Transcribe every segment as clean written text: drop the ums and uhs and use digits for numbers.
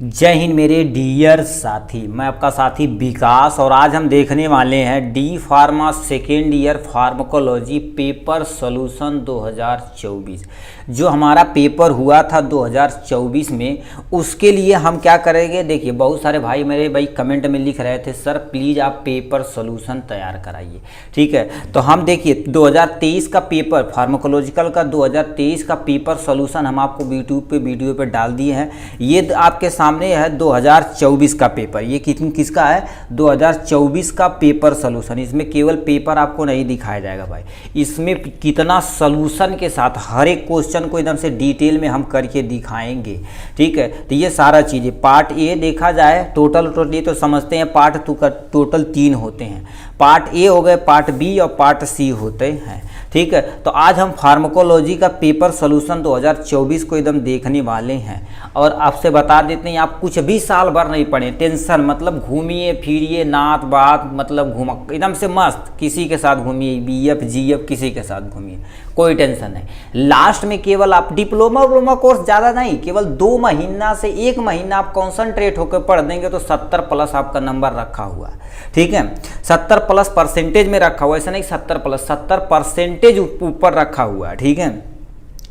जय हिंद मेरे डियर साथी, मैं आपका साथी विकास। और आज हम देखने वाले हैं D pharma second year pharmacology paper solution 2024। जो हमारा पेपर हुआ था 2024 में, उसके लिए हम क्या करेंगे। देखिए, बहुत सारे भाई कमेंट में लिख रहे थे सर प्लीज़ आप पेपर सॉल्यूशन तैयार कराइए। ठीक है, तो हम देखिए 2023 का पेपर फार्माकोलॉजिकल का 2023 का पेपर सॉल्यूशन हम आपको यूट्यूब पे वीडियो पे डाल दिए हैं। ये आपके सामने है 2024 का पेपर। ये किसका है? 2024 का पेपर सॉल्यूशन। इसमें केवल पेपर आपको नहीं दिखाया जाएगा भाई, इसमें कितना सॉल्यूशन के साथ हर एक क्वेश्चन को एकदम से डिटेल में हम करके दिखाएंगे। ठीक है, तो ये सारा चीज़ें पार्ट ए देखा जाए टोटल ये तो समझते हैं पार्ट 2 का टोटल 3 होते हैं। पार्ट ए हो गए, पार्ट बी और पार्ट सी होते हैं। ठीक है, तो आज हम फार्माकोलॉजी का पेपर सॉल्यूशन 2024 को एकदम देखने वाले हैं। और आपसे बता देते हैं आप कुछ भी साल भर नहीं पढ़े, टेंशन मतलब घूमिए फिरिए नात बात मतलब घूमा एकदम से मस्त, किसी के साथ घूमिए बीएफ जीएफ किसी के साथ घूमिए, कोई टेंशन नहीं। लास्ट में केवल आप डिप्लोमा कोर्स ज़्यादा नहीं, केवल 2 महीना से 1 महीना आप कॉन्सनट्रेट होकर पढ़ देंगे तो 70 प्लस आपका नंबर रखा हुआ है। ठीक है, 70 प्लस परसेंटेज में रखा हुआ है, ऐसा नहीं 70 प्लस 70% ऊपर रखा हुआ है। ठीक है,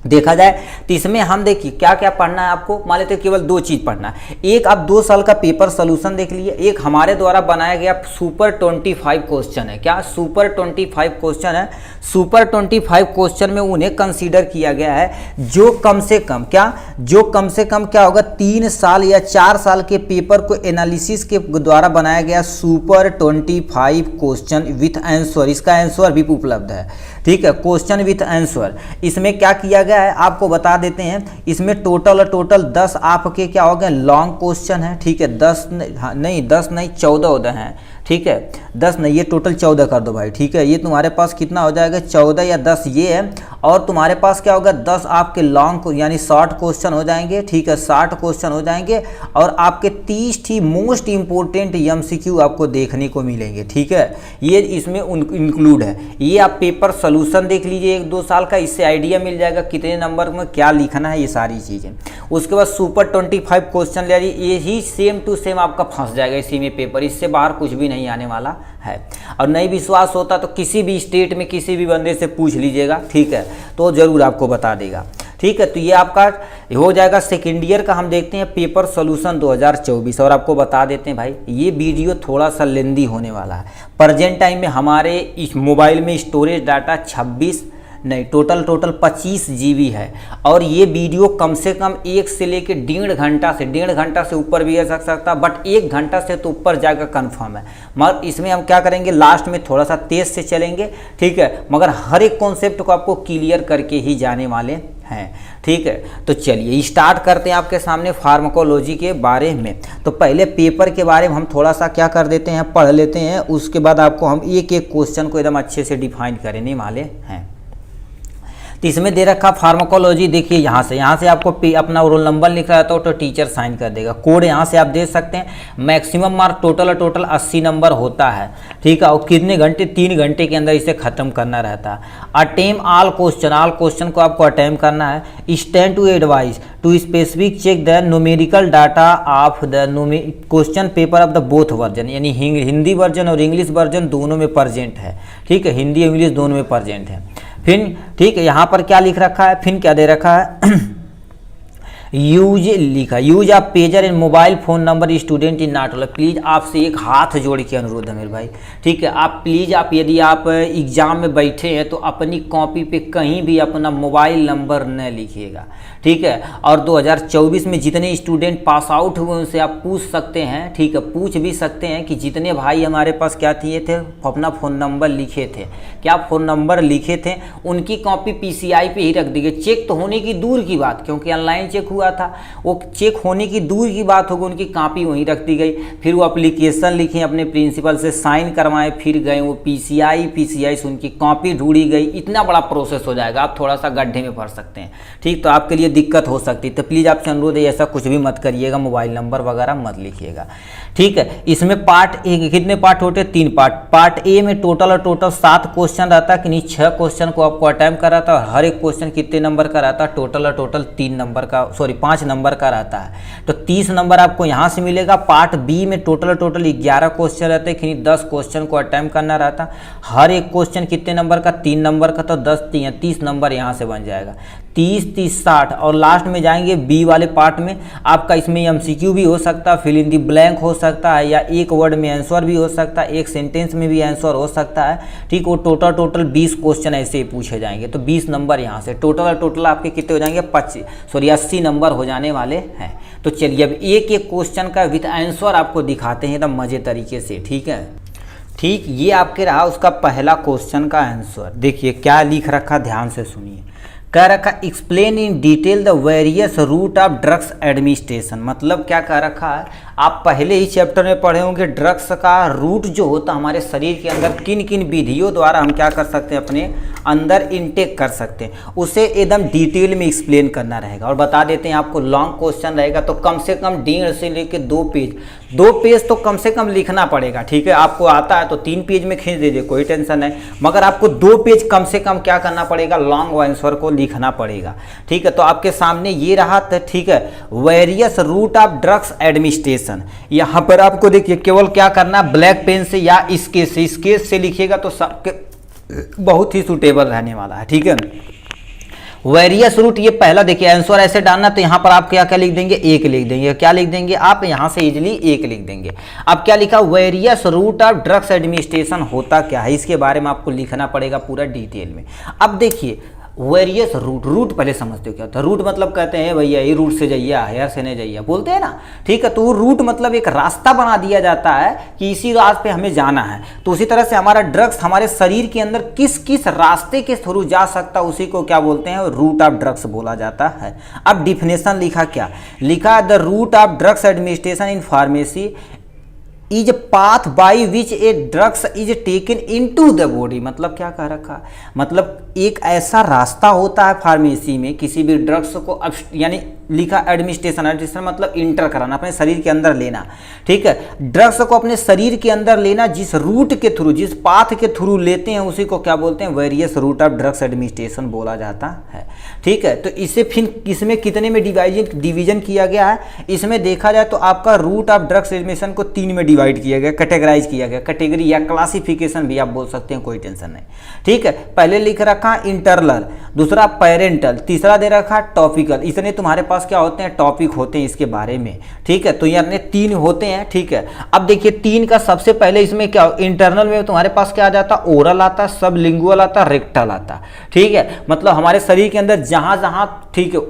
देखा जाए तो इसमें हम देखिए क्या क्या पढ़ना है आपको। मान लेते केवल 2 चीज़ पढ़ना है। एक आप 2 साल का पेपर सॉल्यूशन देख लिए, एक हमारे द्वारा बनाया गया सुपर 25 क्वेश्चन है। क्या सुपर 25 क्वेश्चन है? सुपर 25 क्वेश्चन में उन्हें कंसीडर किया गया है जो कम से कम क्या होगा 3 साल या 4 साल के पेपर को एनालिसिस के द्वारा बनाया गया सुपर 25 क्वेश्चन विथ आंसर। इसका आंसर भी उपलब्ध है। ठीक है, क्वेश्चन विथ आंसर। इसमें क्या किया गया है आपको बता देते हैं। इसमें टोटल 10 आपके क्या हो गए लॉन्ग क्वेश्चन है। ठीक है, 10 नहीं 14 हैं। ठीक है, 10 नहीं, ये टोटल 14 कर दो भाई। ठीक है, ये तुम्हारे पास कितना हो जाएगा 14 या 10 ये है। और तुम्हारे पास क्या होगा 10 आपके लॉन्ग यानी शॉर्ट क्वेश्चन हो जाएंगे। ठीक है, 60 क्वेश्चन हो जाएंगे और आपके 30 ही मोस्ट इंपोर्टेंट एमसीक्यू आपको देखने को मिलेंगे। ठीक है, ये इसमें इंक्लूड है। ये आप पेपर सोल्यूशन देख लीजिए 1-2 साल का, इससे आइडिया मिल जाएगा कितने नंबर में क्या लिखना है, ये सारी चीज़ें। उसके बाद सुपर 25 क्वेश्चन ले लीजिए, ये ही सेम टू सेम आपका फंस जाएगा इसी में पेपर, इससे बाहर कुछ भी नहीं आने वाला है। और नहीं विश्वास होता तो किसी भी स्टेट में किसी भी बंदे से पूछ लीजिएगा। ठीक है, तो जरूर आपको बता देगा। ठीक है, तो ये आपका हो जाएगा सेकेंड ईयर का। हम देखते हैं पेपर सॉल्यूशन 2024 और आपको बता देते हैं भाई ये वीडियो थोड़ा सा लेंदी होने वाला है। प्रेजेंट टाइम में हमारे इस मोबाइल में स्टोरेज डाटा टोटल 25 GB है। और ये वीडियो कम से कम 1 से लेकर 1.5 घंटा से ऊपर भी रह सकता, बट 1 घंटा से तो ऊपर जाएगा कंफर्म है। मगर इसमें हम क्या करेंगे लास्ट में थोड़ा सा तेज से चलेंगे। ठीक है, मगर हर एक कॉन्सेप्ट को आपको क्लियर करके ही जाने वाले हैं। ठीक है, तो चलिए स्टार्ट करते हैं आपके सामने फार्माकोलॉजी के बारे में। तो पहले पेपर के बारे में हम थोड़ा सा क्या कर देते हैं पढ़ लेते हैं, उसके बाद आपको हम एक एक क्वेश्चन को एकदम अच्छे से डिफाइन करने वाले हैं। तो इसमें दे रखा फार्माकोलॉजी, देखिए यहाँ से आपको अपना रोल नंबर लिख रहा है तो टीचर साइन कर देगा। कोड यहाँ से आप दे सकते हैं। मैक्सिमम मार्क टोटल 80 नंबर होता है। ठीक है, और कितने घंटे 3 घंटे के अंदर इसे ख़त्म करना रहता है। अटेम्प्ट ऑल क्वेश्चन को आपको अटेम्प्ट करना है। Stand to advice to specific check the numerical data of the question paper of the both version, यानी हिंदी वर्जन और इंग्लिश वर्जन दोनों में प्रेजेंट है। ठीक है, हिंदी इंग्लिश दोनों में प्रेजेंट है। फिर ठीक है, यहाँ पर क्या लिख रखा है, फिर क्या दे रखा है use of pager in mobile phone number student in not. Please आपसे एक हाथ जोड़ के अनुरोध है मेरे भाई। ठीक है, आप प्लीज़ यदि आप एग्ज़ाम में बैठे हैं तो अपनी कॉपी पे कहीं भी अपना मोबाइल नंबर न लिखिएगा। ठीक है, और 2024 में जितने स्टूडेंट पास आउट हुए उनसे आप पूछ सकते हैं। ठीक है, पूछ भी सकते हैं कि जितने भाई हमारे पास क्या किए थे अपना फ़ोन नंबर लिखे थे, क्या फ़ोन नंबर लिखे थे, उनकी कॉपी PCI पे ही रख दी गई। चेक तो होने की दूर की बात, क्योंकि ऑनलाइन चेक हुआ था, वो चेक होने की दूर की बात होगी, उनकी कॉपी वहीं रख दी गई। फिर वो एप्लीकेशन लिखे अपने प्रिंसिपल से, साइन करवाएं, फिर गए वो PCI से उनकी कॉपी ढूंढी गई। इतना बड़ा प्रोसेस हो जाएगा, आप थोड़ा सा गड्ढे में फंस सकते हैं। ठीक, तो आपके लिए दिक्कत हो सकती है, तो प्लीज़ आपसे अनुरोध है ऐसा कुछ भी मत करिएगा, मोबाइल नंबर वगैरह मत लिखिएगा। ठीक है, इसमें पार्ट ए कितने पार्ट होते हैं 3 पार्ट। पार्ट ए में टोटल 7 क्वेश्चन रहता है कि नहीं, 6 क्वेश्चन को आपको अटेम्प्ट कर रहा था। हर एक क्वेश्चन कितने नंबर का रहता है, टोटल 3 नंबर का सॉरी 5 नंबर का रहता है। तो 30 नंबर आपको यहाँ से मिलेगा। पार्ट बी में टोटल 11 क्वेश्चन रहते हैं, यानी 10 क्वेश्चन को अटेम्प्ट करना रहता। हर एक क्वेश्चन कितने नंबर का, 3 नंबर का, तो 30 नंबर यहाँ से बन जाएगा। 30, 30, 60। और लास्ट में जाएंगे बी वाले पार्ट में, आपका इसमें MCQ भी हो सकता है, फिल इन दी ब्लैंक हो सकता है, या एक वर्ड में आंसर भी हो सकता है, एक सेंटेंस में भी आंसर हो सकता है। ठीक, वो टोटल 20 क्वेश्चन ऐसे ही पूछे जाएंगे। तो 20 नंबर यहाँ से टोटल आपके कितने हो जाएंगे, 80 नंबर हो जाने वाले हैं। तो चलिए अब एक एक क्वेश्चन का विद आंसर आपको दिखाते हैं एकदम मजे तरीके से। ठीक है, ठीक, ये आपके रहा उसका पहला क्वेश्चन का आंसर। देखिए क्या लिख रखा, ध्यान से सुनिए। कह रखा explain in detail the various route of drugs administration. मतलब क्या कह रखा है, आप पहले ही चैप्टर में पढ़े होंगे ड्रग्स का रूट जो होता है हमारे शरीर के अंदर किन किन विधियों द्वारा हम क्या कर सकते हैं, अपने अंदर इनटेक कर सकते हैं, उसे एकदम डिटेल में एक्सप्लेन करना रहेगा। और बता देते हैं आपको लॉन्ग क्वेश्चन रहेगा तो कम से कम 1.5 से लेकर 2 पेज तो कम से कम लिखना पड़ेगा। ठीक है, आपको आता है तो 3 पेज में खींच दीजिए, कोई टेंशन नहीं, मगर आपको 2 पेज कम से कम क्या करना पड़ेगा, लॉन्ग आंसर को लिखना पड़ेगा। ठीक है, तो आपके सामने ये रहा। ठीक है, various route of drugs administration. यहां पर आपको देखिए केवल क्या करना, ब्लैक पेन से या स्केच से लिखिएगा तो सबके बहुत ही सूटेबल रहने वाला है। ठीक है, वेरियस रूट, ये पहला देखिए आंसर ऐसे डालना, तो यहां पर आप क्या क्या लिख देंगे, 1 लिख देंगे। क्या लिख देंगे आप, यहां से इजिली 1 लिख देंगे। अब क्या लिखा, various route of drugs administration होता क्या है, इसके बारे में आपको लिखना पड़ेगा पूरा डिटेल में। अब देखिए वेरियस रूट पहले समझते हो क्या होता है। रूट मतलब कहते हैं भैया ये रूट से जाइए, हेयर से नहीं जाइए, बोलते हैं ना। ठीक है, तो वो रूट मतलब एक रास्ता बना दिया जाता है कि इसी रास्ते पे हमें जाना है। तो उसी तरह से हमारा ड्रग्स हमारे शरीर के अंदर किस किस रास्ते के थ्रू जा सकता है, उसी को क्या बोलते हैं, रूट ऑफ ड्रग्स बोला जाता है। अब डिफिनेशन लिखा, क्या लिखा, the route of drugs administration in pharmacy is path by which a drugs is taken into the body. मतलब क्या कह रखा, मतलब एक ऐसा रास्ता होता है फार्मेसी में किसी भी ड्रग्स को, यानी लिखा एडमिनिस्ट्रेशन मतलब इंटर कराना, अपने शरीर के अंदर लेना। ठीक है, ड्रग्स को अपने शरीर के अंदर लेना, जिस रूट के थ्रू, जिस पाथ के थ्रू लेते हैं उसी को क्या बोलते हैं, various route of drugs administration बोला जाता है। ठीक है, तो इसे फिर इसमें कितने में डिवीजन किया गया है, इसमें देखा जाए तो आपका रूट ऑफ ड्रग्स एडमिनिस्ट्रेशन को 3 में डिवाइड किया गया, कैटेगराइज किया गया, कैटेगरी या क्लासिफिकेशन भी आप बोल सकते हैं, कोई टेंशन नहीं। ठीक है, पहले लिख रखा इंटरनल, दूसरा पेरेंटल, तीसरा दे रखा टॉपिकल। इतने तुम्हारे पास क्या होते हैं, टॉपिक होते हैं इसके बारे में। ठीक है, तो यानी 3 होते हैं। ठीक है, अब देखिए 3 का सबसे पहले इसमें क्या, इंटरनल में तुम्हारे पास क्या आ जाता, ओरल आता, सबलिंगुअल आता, रेक्टल आता। ठीक है, मतलब हमारे शरीर के अंदर जहां जहां, ठीक है,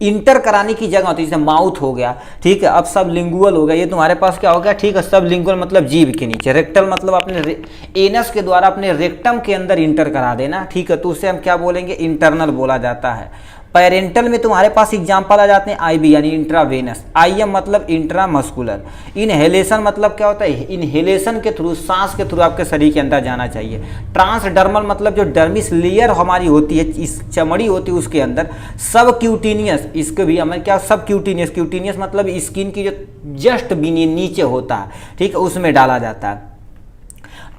इंटर कराने की जगह होती है, जैसे माउथ हो गया। ठीक है, अब सब लिंगुअल हो गया, ये तुम्हारे पास क्या हो गया। ठीक है, सब लिंगुअल मतलब जीभ के नीचे, रेक्टल मतलब अपने एनस के द्वारा अपने रेक्टम के अंदर इंटर करा देना। ठीक है, तो उसे हम क्या बोलेंगे, इंटरनल बोला जाता है। पेरेंटल में तुम्हारे पास एग्जाम्पल आ जाते हैं आईबी यानी इंट्रावेनस, आईएम मतलब इंट्रामस्कुलर, इनहेलेशन मतलब क्या होता है, इनहेलेशन के थ्रू, सांस के थ्रू आपके शरीर के अंदर जाना चाहिए। ट्रांसडर्मल मतलब जो डर्मिस लेयर हमारी होती है, इस चमड़ी होती है उसके अंदर। सब क्यूटीनियस, इसके भी हमें क्या, सब क्यूटीनियस, क्यूटीनियस मतलब स्किन की जो जस्ट नीचे होता है। ठीक है, उसमें डाला जाता है।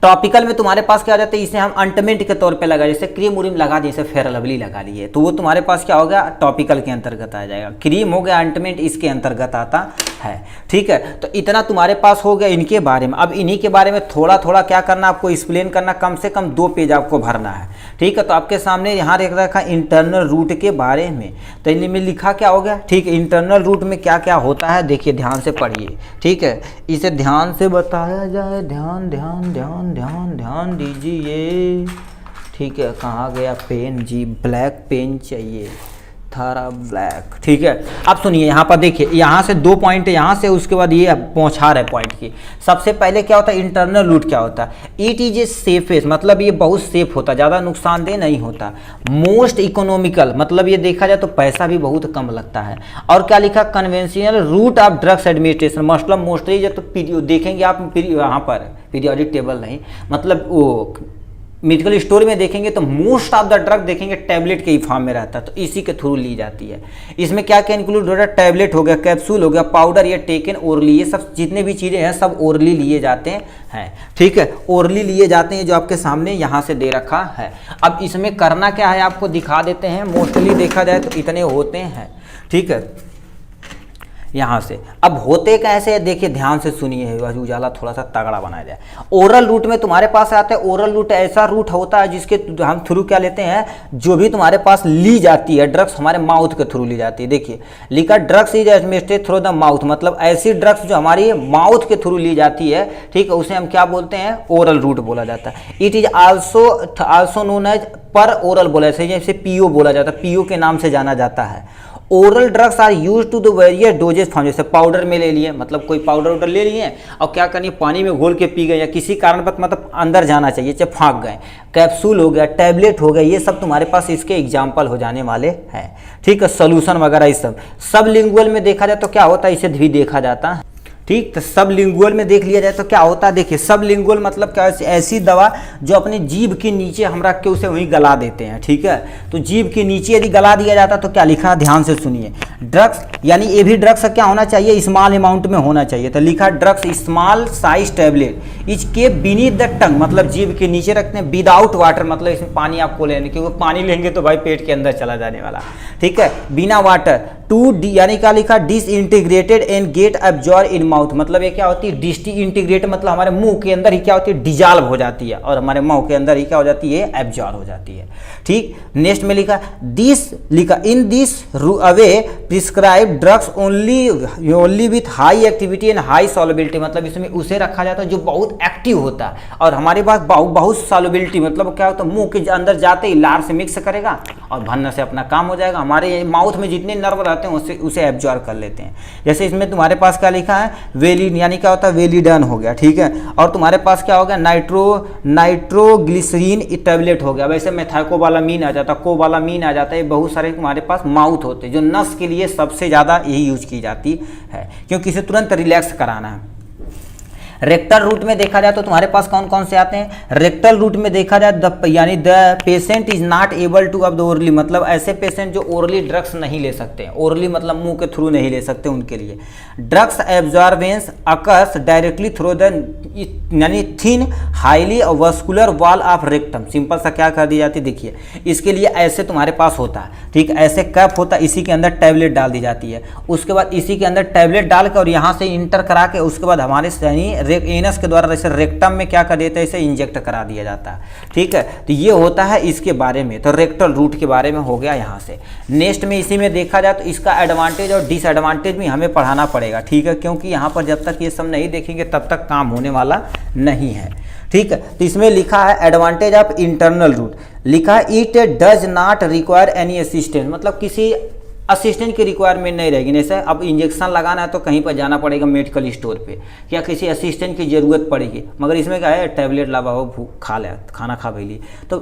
टॉपिकल में तुम्हारे पास क्या हो जाता है, इसे हम अंटमेंट के तौर पे लगा, जैसे क्रीम उरीम लगा दिए, जैसे फेयर लवली लगा लिए, तो वो तुम्हारे पास क्या हो गया, टॉपिकल के अंतर्गत आ जाएगा। क्रीम हो गया, अंटमेंट इसके अंतर्गत आता है। ठीक है, तो इतना तुम्हारे पास हो गया इनके बारे में। अब इन्हीं के बारे में थोड़ा थोड़ा क्या करना, आपको एक्सप्लेन करना, कम से कम 2 पेज आपको भरना है। ठीक है, तो आपके सामने यहाँ देख रखा इंटरनल रूट के बारे में, तो इनमें लिखा क्या हो गया। ठीक है, इंटरनल रूट में क्या क्या होता है, देखिए ध्यान से पढ़िए। ठीक है, इसे ध्यान से बताया जाए, ध्यान ध्यान ध्यान ध्यान ध्यान दीजिए। ठीक है, कहाँ गया पेन जी, ब्लैक पेन चाहिए, थारा ब्लैक। ठीक है, अब सुनिए यहाँ पर देखिए, यहाँ से 2 पॉइंट यहाँ से, उसके बाद ये पहुँचा रहे पॉइंट की। सबसे पहले क्या होता है, इंटरनल रूट क्या होता है, इट इज ए सेफेस्ट मतलब ये बहुत सेफ होता है, ज़्यादा नुकसानदेह नहीं होता। मोस्ट इकोनॉमिकल मतलब ये देखा जाए तो पैसा भी बहुत कम लगता है। और क्या लिखा, conventional route of drugs administration, मतलब मोस्टली जब तो देखेंगे आप यहाँ पर पीरियोडिक टेबल नहीं, मतलब वो मेडिकल स्टोर में देखेंगे तो मोस्ट ऑफ द ड्रग देखेंगे टैबलेट के ही फॉर्म में रहता है, तो इसी के थ्रू ली जाती है। इसमें क्या क्या इंक्लूड हो रहा है, टैबलेट हो गया, कैप्सूल हो गया, पाउडर या टेकन ओरली, ये सब जितने भी चीज़ें हैं सब ओरली लिए जाते हैं। ठीक है, ओरली लिए जाते हैं, जो आपके सामने यहाँ से दे रखा है। अब इसमें करना क्या है आपको दिखा देते हैं, मोस्टली देखा जाए तो इतने होते हैं। ठीक है, यहाँ से। अब होते कैसे देखिए, ध्यान से सुनिए, उजाला थोड़ा सा तगड़ा बनाया जाए। ओरल रूट में तुम्हारे पास आता है, ओरल रूट ऐसा रूट होता है जिसके हम थ्रू क्या लेते हैं, जो भी तुम्हारे पास ली जाती है ड्रग्स हमारे माउथ के थ्रू ली जाती है। देखिए लिखा drugs is administrated through the mouth, मतलब ऐसी ड्रग्स जो हमारी माउथ के थ्रू ली जाती है, ठीक है, उसे हम क्या बोलते हैं, ओरल रूट बोला जाता है। It is also known as per oral बोला जाता है, जैसे पीओ बोला जाता है, पीओ के नाम से जाना जाता है। Oral drugs are use to the various doses form, जैसे पाउडर में ले लिए, मतलब कोई पाउडर वाउडर ले लिए और क्या करनी, पानी में घोल के पी गए, या किसी कारण पर मतलब अंदर जाना चाहिए, चाहे फाँक गए, कैप्सूल हो गया, टैबलेट हो गया, ये सब तुम्हारे पास इसके एग्जाम्पल हो जाने वाले हैं। ठीक है, सोल्यूशन वगैरह ये सब लिंगुअल में देखा जाए तो क्या होता है, इसे भी देखा जाता है। ठीक, तो सब लिंगुअल में देख लिया जाए तो क्या होता है, देखिए सब लिंगुअल मतलब क्या, ऐसी दवा जो अपनी जीभ के नीचे हम रख के उसे वहीं गला देते हैं। ठीक है, तो जीभ के नीचे यदि गला दिया जाता तो क्या लिखा, ध्यान से सुनिए, ड्रग्स यानी ये भी ड्रग्स क्या होना चाहिए, स्मॉल अमाउंट में होना चाहिए। तो लिखा drugs small size tablet is के बीनीथ द टंग, मतलब जीभ के नीचे रखते हैं, विदाउट वाटर, मतलब इसमें पानी आपको लेने, क्योंकि पानी लेंगे तो भाई पेट के अंदर चला जाने वाला। ठीक है, बिना वाटर, टू यानी क्या लिखा, disintegrated and get absorb in mouth, मतलब ये क्या होती है, डिसइंटीग्रेट मतलब हमारे मुंह के अंदर ही क्या होती है, डिजॉल्व हो जाती है, और हमारे मुंह के अंदर ही क्या हो जाती है, एब्जॉर्ब हो जाती है। ठीक, नेक्स्ट में लिखा दिस, लिखा in this away prescribe drugs only with high activity and high solubility, मतलब इसमें उसे रखा जाता है जो बहुत एक्टिव होता है और हमारे पास बहुत सॉल्युबिलिटी, मतलब क्या होता है, मुंह के अंदर जाते ही लार से मिक्स करेगा और भरने से अपना काम हो जाएगा, हमारे माउथ में जितने नर्व रहते हैं उसे एब्जॉर्ब कर लेते हैं। जैसे इसमें तुम्हारे पास क्या लिखा है, वेलिन, यानी क्या होता है, वेलिडन हो गया। ठीक है, और तुम्हारे पास क्या हो गया, नाइट्रोग्लिसरीन टैबलेट हो गया, वैसे मेथाइकोबालामीन आ जाता, कोबालामीन आ जाता है, बहुत सारे तुम्हारे पास माउथ होते हैं जो नस के लिए सबसे ज़्यादा यही यूज की जाती है, क्योंकि इसे तुरंत रिलैक्स कराना है। रेक्टल रूट में देखा जाए तो तुम्हारे पास कौन कौन से आते हैं, रेक्टल रूट में देखा जाए यानी the patient is not able to अब द ओरली, मतलब ऐसे पेशेंट जो ओरली ड्रग्स नहीं ले सकते, ओरली मतलब मुंह के थ्रू नहीं ले सकते, उनके लिए drugs absorbance occurs directly through the यानी thin highly vascular wall of rectum, simple सा क्या कर दी जाती है, देखिए इसके लिए ऐसे तुम्हारे पास होता है, ठीक, ऐसे कैप होता है, इसी के अंदर टैबलेट डाल दी जाती है, उसके बाद इसी के अंदर टैबलेट डाल के और यहाँ से इंटर करा के उसके बाद हमारे एनस के द्वारा जैसे रेक्टम में क्या कर देता है, इसे इंजेक्ट करा दिया जाता है। ठीक है, तो ये होता है इसके बारे में, तो रेक्टल रूट के बारे में हो गया यहाँ से। नेक्स्ट में इसी में देखा जाए तो इसका एडवांटेज और डिसएडवांटेज भी हमें पढ़ाना पड़ेगा। ठीक है, क्योंकि यहाँ पर जब तक ये सब नहीं देखेंगे तब तक काम होने वाला नहीं है। ठीक है, तो इसमें लिखा है एडवांटेज ऑफ इंटरनल रूट, लिखा है it does not require any assistance, मतलब किसी असिस्टेंट की रिक्वायरमेंट नहीं रहेगी। जैसे अब इंजेक्शन लगाना है तो कहीं पर जाना पड़ेगा मेडिकल स्टोर पे, क्या किसी असिस्टेंट की ज़रूरत पड़ेगी, मगर इसमें क्या है, टैबलेट लाओ, खा ले, खाना खा भैली तो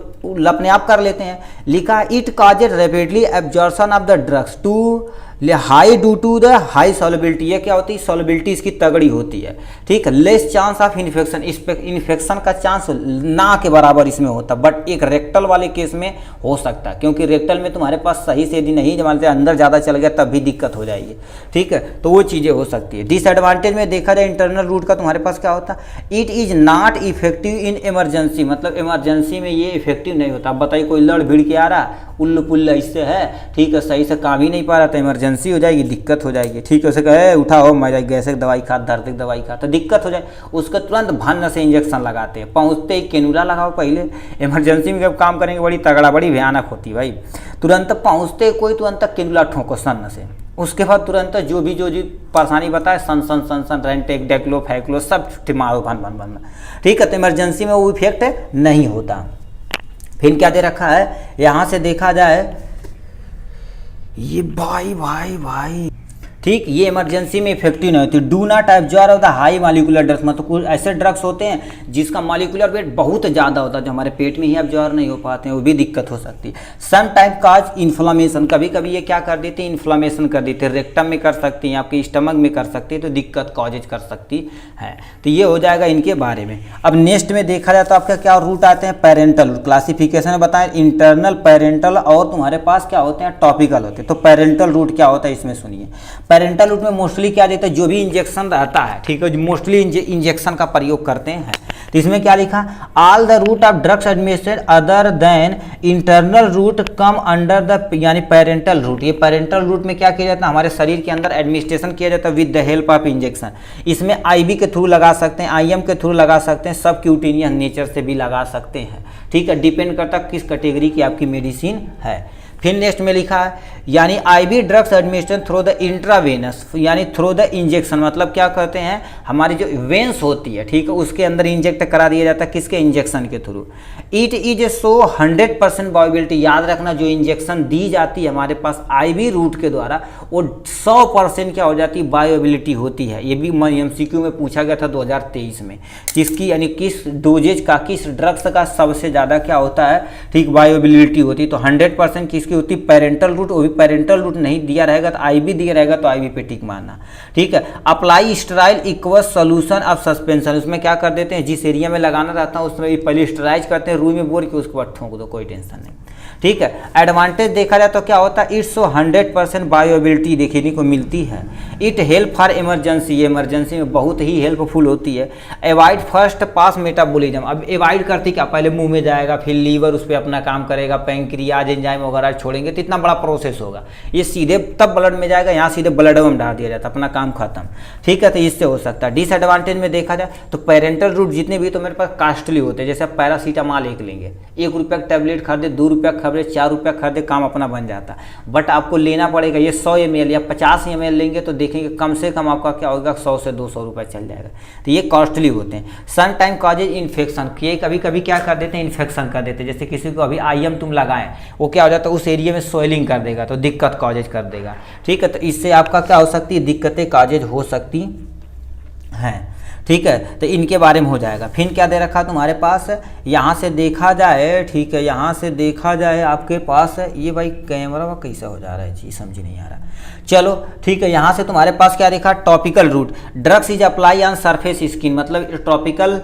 अपने आप कर लेते हैं। लिखा it causes rapidly absorption of the drugs to high due to the high solubility, ये क्या होती है, सॉल्युबिलिटी इसकी तगड़ी होती है। ठीक है, लेस चांस ऑफ इन्फेक्शन, इस पे इन्फेक्शन का चांस ना के बराबर इसमें होता है, बट एक रेक्टल वाले केस में हो सकता है, क्योंकि रेक्टल में तुम्हारे पास सही से यदि नहीं जमाते, अंदर ज़्यादा चल गया तब भी दिक्कत हो जाएगी। ठीक है, तो वो चीज़ें हो सकती है। डिसएडवांटेज में देखा जाए इंटरनल रूट का तुम्हारे पास क्या होता है, it is not effective in emergency, मतलब इमरजेंसी में ये इफेक्टिव नहीं होता। अब बताइए कोई लड़ भिड़ के आ रहा, उल्लू पुल्ला इससे है, ठीक है, सही से काम ही नहीं पा रहा, तो इमरजेंसी हो जाएगी, दिक्कत हो जाएगी। ठीक है, उसे कहे उठाओ मैं गैस की दवाई खा, दर्द की दवाई खा, तो दिक्कत हो जाए, उसका तुरंत भन्न से इंजेक्शन लगाते हैं, पहुँचते ही कैनुला लगाओ पहले। इमरजेंसी में जब काम करेंगे बड़ी तगड़ा, बड़ी भयानक होती भाई, तुरंत पहुँचते कोई तुरंत कैनुला ठोको सन से, उसके बाद तुरंत जो भी परेशानी बताए सन सन सन सन रेंटेक डेक्लो फैक्लो सब मारो भन भन भन। ठीक है, तो इमरजेंसी में वो इफेक्ट नहीं होता। फिर क्या दे रखा है, यहाँ से देखा जाए ये भाई भाई भाई, ठीक, ये इमरजेंसी में इफेक्टिव नहीं होती। Do not absorb the high molecular drugs, मतलब कुछ ऐसे ड्रग्स होते हैं जिसका मॉलिक्यूलर वेट बहुत ज़्यादा होता है, जो हमारे पेट में ही एब्जॉर्ब नहीं हो पाते हैं, वो भी दिक्कत हो सकती है। सम टाइम काज इन्फ्लामेशन, कभी कभी ये क्या कर देते हैं, इन्फ्लामेशन कर देते हैं, रेक्टम में कर सकती हैं, आपके स्टमक में कर सकती है, तो दिक्कत कॉजेज कर सकती है। तो ये हो जाएगा इनके बारे में। अब नेक्स्ट में देखा जाए तो आपका क्या रूट आते हैं, पेरेंटल रूट। क्लासिफिकेशन में बताएं इंटरनल, पेरेंटल और तुम्हारे पास क्या होते हैं, टॉपिकल होते हैं। तो पेरेंटल रूट क्या होता है इसमें सुनिए। पेरेंटल रूट में मोस्टली क्या देता है, जो भी इंजेक्शन रहता है, ठीक है, मोस्टली इंजेक्शन का प्रयोग करते हैं। तो इसमें क्या लिखा, all the route of drugs administrated other than internal route come under the यानी पेरेंटल रूट। ये पेरेंटल रूट में क्या किया जाता है, हमारे शरीर के अंदर एडमिनिस्ट्रेशन किया जाता है with the help of injection. इसमें आईवी के थ्रू लगा सकते हैं, आईएम के थ्रू लगा सकते हैं, सब क्यूटेनियस नेचर से भी लगा सकते हैं, ठीक है, डिपेंड करता है किस कैटेगरी की आपकी मेडिसिन है। फिर नेक्स्ट में लिखा है यानी IV drugs administration through the intravenous यानी थ्रू द इंजेक्शन, मतलब क्या करते हैं हमारी जो वेंस होती है, ठीक है, उसके अंदर इंजेक्ट करा दिया जाता है, किसके, इंजेक्शन के थ्रू। इट इज सो 100% बायोबिलिटी, याद रखना जो इंजेक्शन दी जाती है हमारे पास आईवी रूट के द्वारा वो 100% क्या हो जाती है, बायोबिलिटी होती है। ये भी एमसीक्यू में पूछा गया था 2023 में, किसकी यानी किस डोजेज का, किस ड्रग्स का सबसे ज़्यादा क्या होता है, ठीक, बायोबिलिटी होती है। तो 100% किसकी होती है, पेरेंटल रूट। वो भी पेरेंटल रूट नहीं दिया रहेगा तो आईवी दिया रहेगा तो आईवी पे टिक मारना, ठीक है। Apply sterile equals solution of suspension, उसमें क्या कर देते हैं, जिस एरिया में लगाना रहता है उसमें पहले स्टेराइज करते हैं, रूई में बोर के उसके बाद ठोंक दो, कोई टेंशन नहीं, ठीक है। एडवांटेज देखा जाए तो क्या होता है, इट्स 100% बायोबिलिटी देखने को मिलती है। इट हेल्प फॉर इमरजेंसी, ये इमरजेंसी में बहुत ही हेल्पफुल होती है। अवॉइड फर्स्ट पास मेटाबॉलिज्म, अब अवॉइड करती क्या, पहले मुंह में जाएगा, फिर लीवर उस पर अपना काम करेगा, पैंक्रियाज एंजाइम वगैरह छोड़ेंगे तो इतना बड़ा प्रोसेस होगा। ये सीधे तब ब्लड में जाएगा, यहाँ सीधे ब्लड में डाल दिया जाता है, अपना काम खत्म, ठीक है। तो इससे हो सकता है। डिसएडवांटेज में देखा जाए तो पेरेंटल रूट जितने भी तो मेरे पास कास्टली होते हैं, जैसे आप पैरासीटामॉल एक लेंगे, 1 रुपये का टैबलेट खरीदे, 2 रुपये खरीदे, 4 रुपये खरीदे, काम अपना बन जाता। बट आपको लेना पड़ेगा ये 100 ml या 50 ml लेंगे तो देखेंगे कम से कम आपका क्या होगा, 100 से 200 रुपये चल जाएगा। तो ये कॉस्टली होते हैं। सम टाइम कॉजेज इन्फेक्शन, ये कभी कभी क्या कर देते हैं, इन्फेक्शन कर देते हैं। जैसे किसी को अभी आईएम तुम लगाएं, वो क्या हो जाता है, उस एरिया में स्वेलिंग कर देगा तो दिक्कत कॉजेज कर देगा, ठीक है। तो इससे आपका क्या हो सकती है, दिक्कतें कॉजेज हो सकती हैं, ठीक है। तो इनके बारे में हो जाएगा। फिर क्या दे रखा तुम्हारे पास, यहाँ से देखा जाए, ठीक है, यहाँ से देखा जाए आपके पास ये भाई कैमरा का कैसा हो जा रहा है जी, समझ नहीं आ रहा, चलो ठीक है। यहाँ से तुम्हारे पास क्या देखा, topical route, drugs is apply on surface skin, मतलब टॉपिकल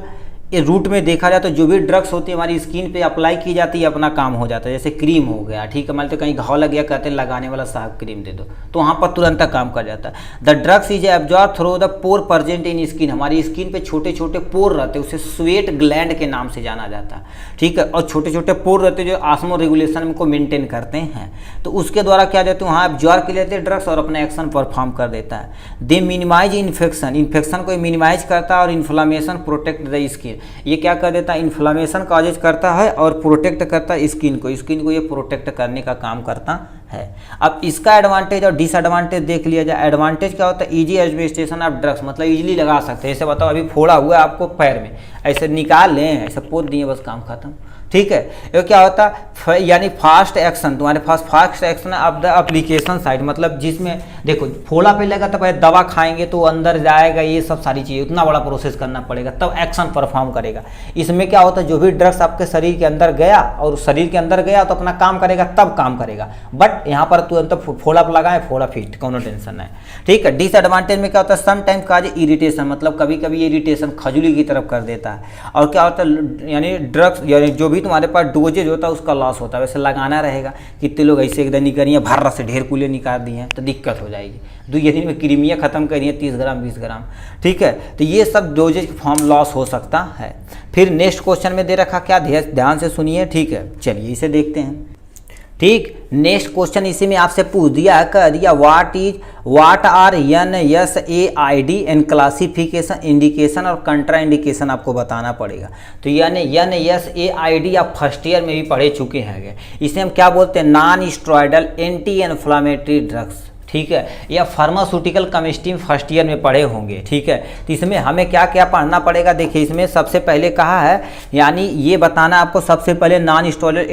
रूट में देखा जाए तो जो भी ड्रग्स होती है हमारी स्किन पे अप्लाई की जाती है, अपना काम हो जाता है। जैसे क्रीम हो गया, ठीक है, मान लो कहीं घाव लग गया, कहते हैं लगाने वाला साहब क्रीम दे दो, तो वहाँ पर तुरंत काम कर जाता है। The drugs is absorb through the pore present in skin, हमारी स्किन पे छोटे छोटे पोर रहते हैं, उसे स्वेट ग्लैंड के नाम से जाना जाता है, ठीक है। और छोटे छोटे पोर रहते हैं जो आस्मो रेगुलेशन को मेंटेन करते हैं, तो उसके द्वारा क्या जाते हैं, वहाँ एब्जॉर्ब कर लेते हैं ड्रग्स और अपना एक्शन परफॉर्म कर देता है। दे मिनिमाइज इन्फेक्शन, इन्फेक्शन को मिनिमाइज करता है और इन्फ्लामेशन प्रोटेक्ट द स्किन, ये क्या कर देता है, इन्फ्लामेशन कॉजेज करता है और प्रोटेक्ट करता है स्किन को ये प्रोटेक्ट करने का काम करता है। अब इसका एडवांटेज और डिसएडवांटेज देख लिया जाए। एडवांटेज क्या होता है, इजी एडमिनिस्ट्रेशन ऑफ ड्रग्स, मतलब इजीली लगा सकते हैं। ऐसे बताओ अभी फोड़ा हुआ है आपको पैर में, ऐसे निकाल लें, ऐसे पोत दिए, बस काम खत्म, ठीक है। ये क्या होता है, यानी फास्ट एक्शन, तुम्हारे पास fast action of the application side, मतलब जिसमें देखो फोड़ा पे लगा तो पहले दवा खाएंगे तो अंदर जाएगा, ये सब सारी चीज़ें, उतना बड़ा प्रोसेस करना पड़ेगा तब एक्शन परफॉर्म करेगा। इसमें क्या होता है, जो भी ड्रग्स आपके शरीर के अंदर गया और शरीर के अंदर गया तो अपना काम करेगा, तब काम करेगा। बट यहाँ पर तुरंत फोड़ा पर लगाए, फोड़ा फिट, कोनो टेंशन नहीं, ठीक है। डिसएडवांटेज में क्या होता है, सम टाइम काज इरिटेशन, मतलब कभी कभी इरिटेशन खजुली की तरफ कर देता है। और क्या होता है, यानी ड्रग्स यानी जो भी तुम्हारे पास डोजेज होता है उसका लॉस होता है। वैसे लगाना रहेगा, कितने लोग ऐसे एकदम नहीं करिए, भर से ढेर कूले निकाल दिए हैं तो दिक्कत हो जाएगी। 2 दिन में क्रीमियाँ खत्म करिए, 30 ग्राम 20 ग्राम, ठीक है। तो ये सब डोजेज फॉर्म लॉस हो सकता है। फिर नेक्स्ट क्वेश्चन में दे रखा, क्या ध्यान से सुनिए, ठीक है, चलिए इसे देखते हैं, ठीक। नेक्स्ट क्वेश्चन इसी में आपसे पूछ दिया, कह दिया what are NSAID and classification, indication और कंट्रा इंडिकेशन आपको बताना पड़ेगा। तो NSAID आप फर्स्ट ईयर में भी पढ़े चुके हैं। इसे हम क्या बोलते हैं, non steroidal anti inflammatory drugs, ठीक है, या फार्मास्यूटिकल केमिस्ट्री में फर्स्ट ईयर में पढ़े होंगे, ठीक है। तो इसमें हमें क्या क्या पढ़ना पड़ेगा, देखिए इसमें सबसे पहले कहा है, यानी ये बताना आपको सबसे पहले non steroidal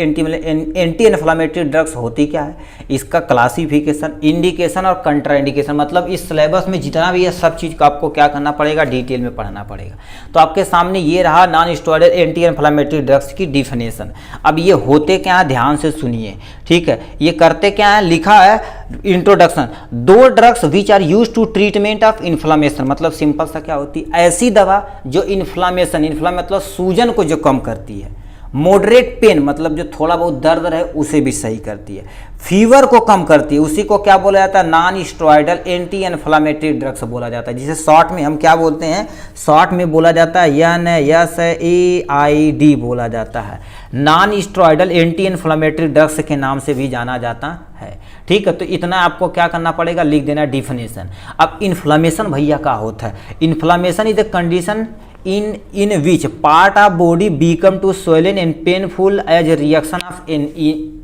anti inflammatory drugs होती क्या है, इसका क्लासिफिकेशन, इंडिकेशन और कंट्रा इंडिकेशन, मतलब इस सिलेबस में जितना भी है सब चीज़ को आपको क्या करना पड़ेगा, डिटेल में पढ़ना पड़ेगा। तो आपके सामने ये रहा non steroidal anti inflammatory drugs की डिफिनेशन। अब ये होते क्या है, ध्यान से सुनिए, ठीक है। ये करते क्या है, लिखा है introduction, 2 drugs which are use to treatment of inflammation, मतलब सिंपल सा क्या होती है, ऐसी दवा जो इन्फ्लामेशन मतलब सूजन को जो कम करती है, मॉडरेट पेन मतलब जो थोड़ा बहुत दर्द रहे उसे भी सही करती है, फीवर को कम करती है, उसी को क्या बोला जाता है, non steroidal anti inflammatory drugs बोला जाता है, जिसे शॉर्ट में हम क्या बोलते हैं, शॉर्ट में बोला जाता है NSAID बोला जाता है, non steroidal anti inflammatory drugs के नाम से भी जाना जाता है। ठीक है, तो इतना आपको क्या करना पड़ेगा, लिख देना डिफिनेशन। अब इन्फ्लामेशन भैया क्या होता है, inflammation is the condition in which part of body become to swollen and painful as a reaction of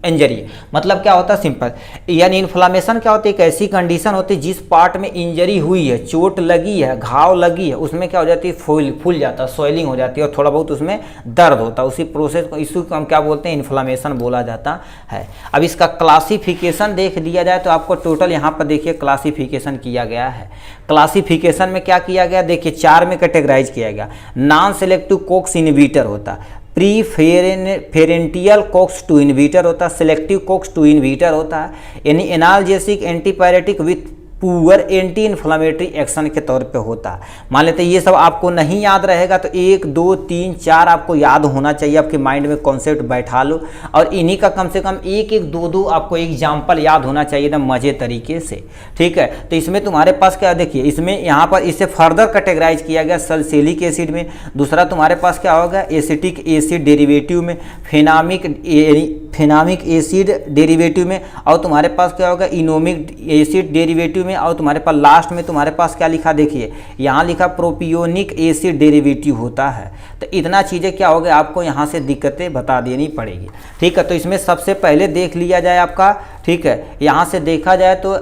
injury. मतलब क्या होता है, सिंपल, यानी इन्फ्लामेशन क्या होती है, एक ऐसी कंडीशन होती है जिस पार्ट में इंजरी हुई है, चोट लगी है, घाव लगी है, उसमें क्या हो जाती है, फूल जाता है, स्वेलिंग हो जाती है और थोड़ा बहुत उसमें दर्द होता है, उसी प्रोसेस को, इसी को हम क्या बोलते हैं, इन्फ्लामेशन बोला जाता है। अब इसका क्लासिफिकेशन देख लिया जाए तो आपको टोटल यहाँ पर देखिए क्लासिफिकेशन किया गया है। क्लासिफिकेशन में क्या किया गया, देखिए 4 में कैटेगराइज किया गया। नॉन सेलेक्टिव कोक्स इनहिबिटर होता, प्रीफेरेंटियल कोक्स 2 इनहिबिटर होता, सेलेक्टिव कोक्स 2 इनहिबिटर होता है, यानी analgesic antipyretic with poor anti inflammatory action के तौर पे होता है। मान लेते हैं ये सब आपको नहीं याद रहेगा तो 1 2 3 4 आपको याद होना चाहिए, आपके माइंड में कॉन्सेप्ट बैठा लो, और इन्हीं का कम से कम 1 1 2 2 आपको एग्जाम्पल याद होना चाहिए एकदम मजे तरीके से। ठीक है, तो इसमें तुम्हारे पास क्या, देखिए इसमें यहाँ पर इसे फर्दर कैटेगराइज किया गया सल्फोनिक एसिड में, दूसरा तुम्हारे पास क्या होगा, एसिटिक एसिड डेरिवेटिव में, फेनामिक एसिड डेरिवेटिव में, और तुम्हारे पास क्या होगा, इनोमिक एसिड डेरिवेटिव में, और तुम्हारे पास लास्ट में तुम्हारे पास क्या लिखा, देखिए यहाँ लिखा प्रोपियोनिक एसिड डेरिवेटिव होता है। तो इतना चीज़ें क्या हो गया, आपको यहाँ से दिक्कतें बता देनी पड़ेगी। ठीक है, तो इसमें सबसे पहले देख लिया जाए आपका, ठीक है, यहाँ से देखा जाए तो